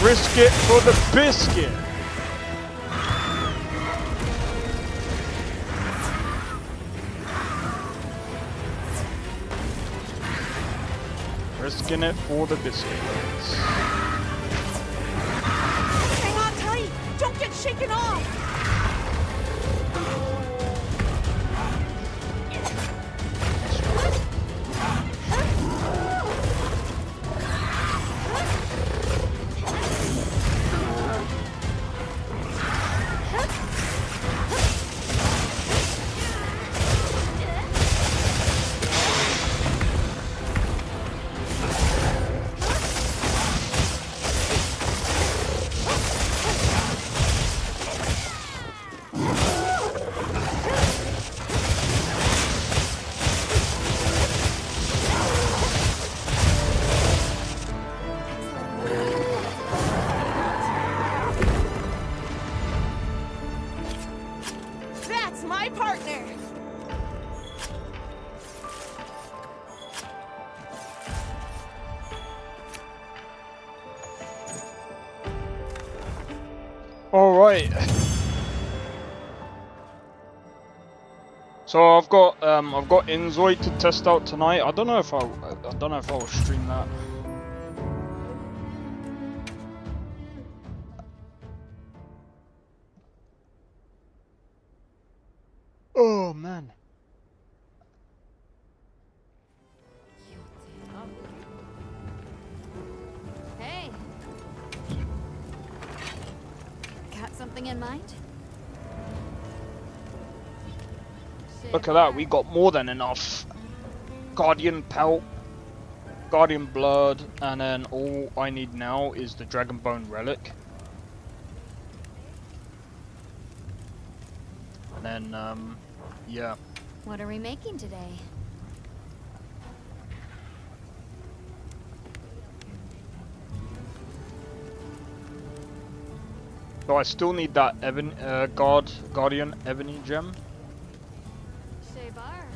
Risk it for the biscuit! Risking it for the biscuits. Hang on tight! Don't get shaken off! That's my partner! Alright. So I've got Inzoid to test out tonight. I don't know if I'll stream that. Oh man. Hey. Got something in mind? Look at that, we got more than enough. Guardian pelt, Guardian blood, and then all I need now is the Dragon Bone relic. And then, yeah. What are we making today? So I still need that Guardian Ebony gem. Bar.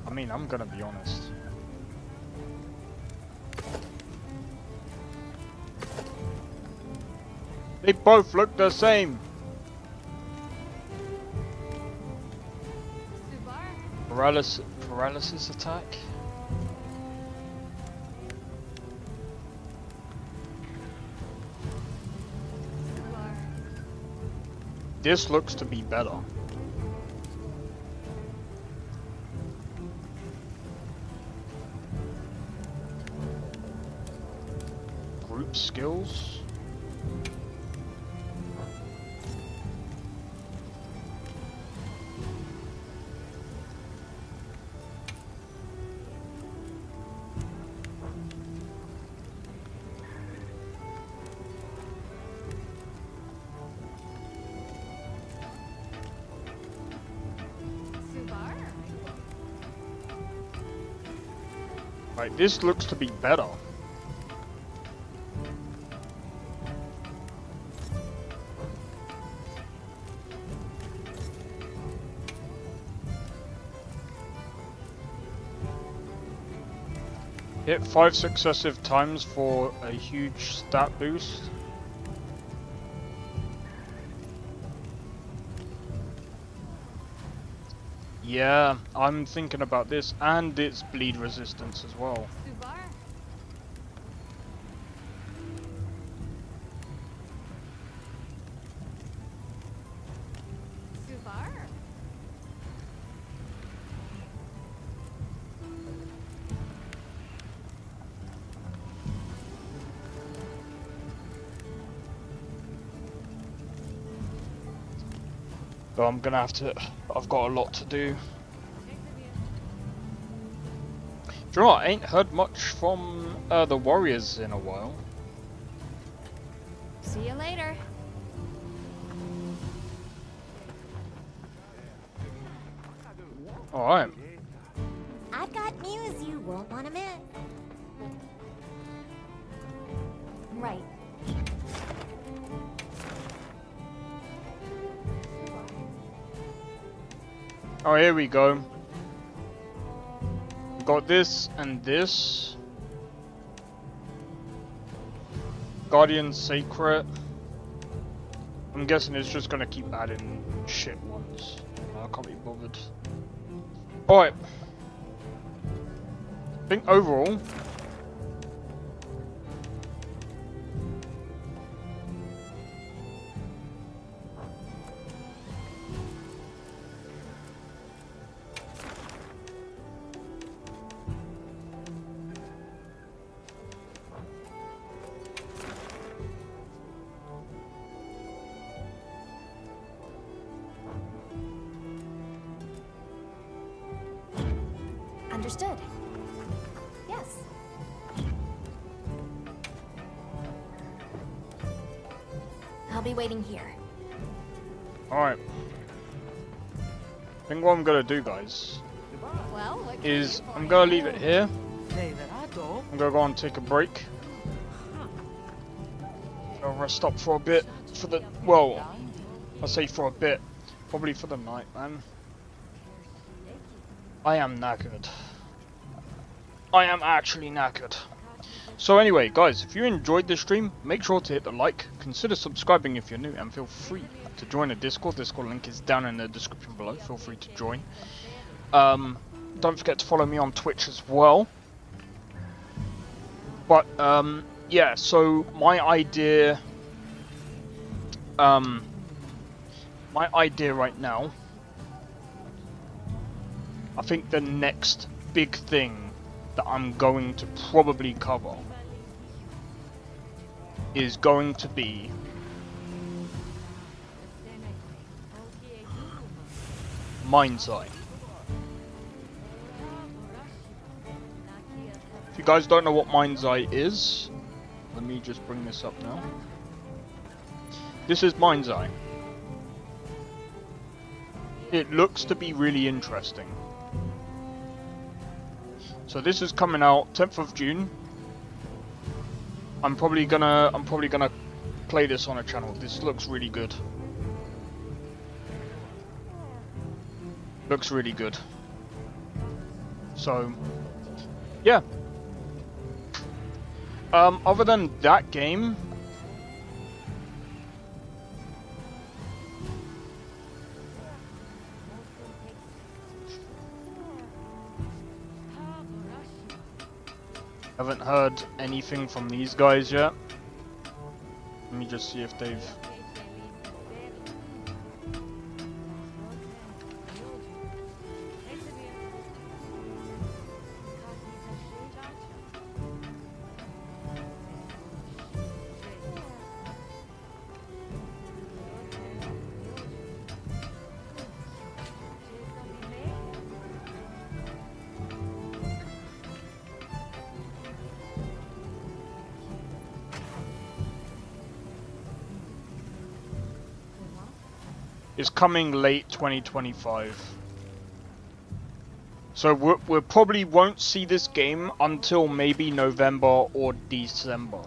I mean, I'm gonna be honest. They both look the same. Paralysis attack. this looks to be better. Group skills. Right, this looks to be better. Hit 5 successive times for a huge stat boost. Yeah, I'm thinking about this, and it's bleed resistance as well. But I'm gonna have to, I've got a lot to do. Do you know what? I ain't heard much from the Warriors in a while. See you later. Alright. I've got news you won't want to miss. Right. Oh, here we go. Got this and this. Guardian Sacred. I'm guessing it's just gonna keep adding shit ones. I can't be bothered. Alright. I think overall, Understood. Yes. I'll be waiting here. alright. I think what I'm gonna do, guys, Well, what is I'm gonna leave it here. I'm gonna go and take a break. I'll rest up for a bit for the, well, I say for a bit, probably for the night, man. I am knackered. I am actually knackered. So anyway, guys, if you enjoyed this stream, make sure to hit the like, consider subscribing if you're new, and feel free to join the Discord. Discord link is down in the description below. Feel free to join. Don't forget to follow me on Twitch as well. But yeah, so my idea right now, I think the next big thing that I'm going to probably cover is going to be Mind's Eye. If you guys don't know what Mind's Eye is, let me just bring this up now. This is Mind's Eye. It looks to be really interesting. So this is coming out 10th of June. I'm probably gonna play this on a channel. This looks really good. Looks really good. So yeah. Other than that game, haven't heard anything from these guys yet. Let me just see if they've... is coming late 2025. So we probably won't see this game until maybe November or December.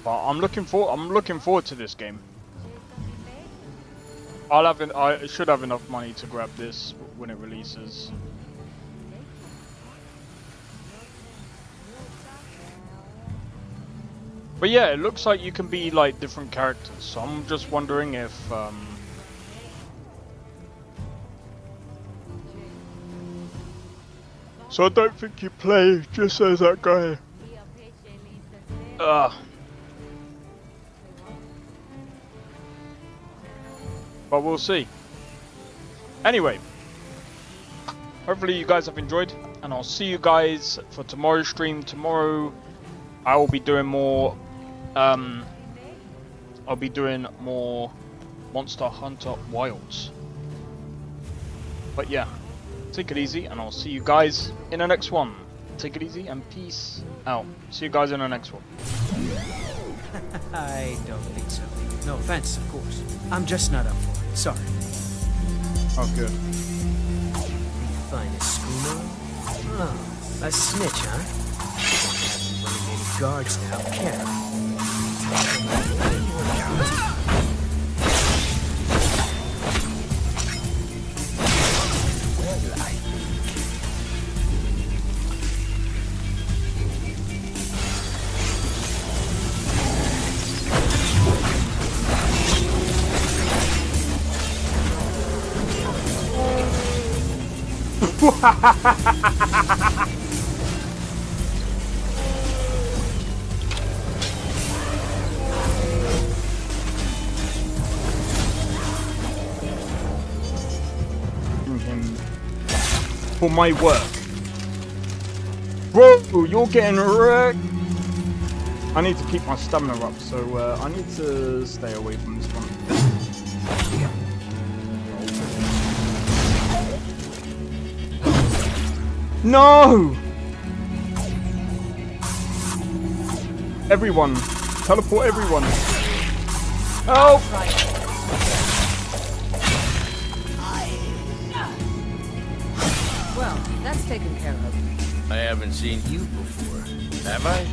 But I'm looking forward to this game. I should have enough money to grab this when it releases. But yeah, it looks like you can be like different characters. So I'm just wondering if So I don't think you play just as that guy. But we'll see. Anyway, hopefully you guys have enjoyed, and I'll see you guys for tomorrow's stream. Tomorrow, I will be doing more. I'll be doing more Monster Hunter Wilds. But yeah, take it easy, and I'll see you guys in the next one. Take it easy and peace out. See you guys in the next one. I don't think so. No offense, of course. I'm just not up for it. Sorry. Oh, good. Finest schooner? Oh, a snitch, huh? Hasn't running any guards now, can Him for my work. Bro, you're getting wrecked. I need to keep my stamina up, so I need to stay away from this one. No! Everyone! Teleport everyone! Help! Well, that's taken care of. I haven't seen you before, have I?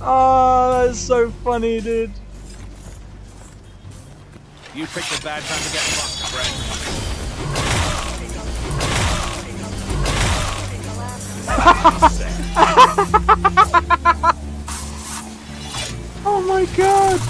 Oh, that's so funny, dude. You picked a bad time to get fucked, friend. Oh my god!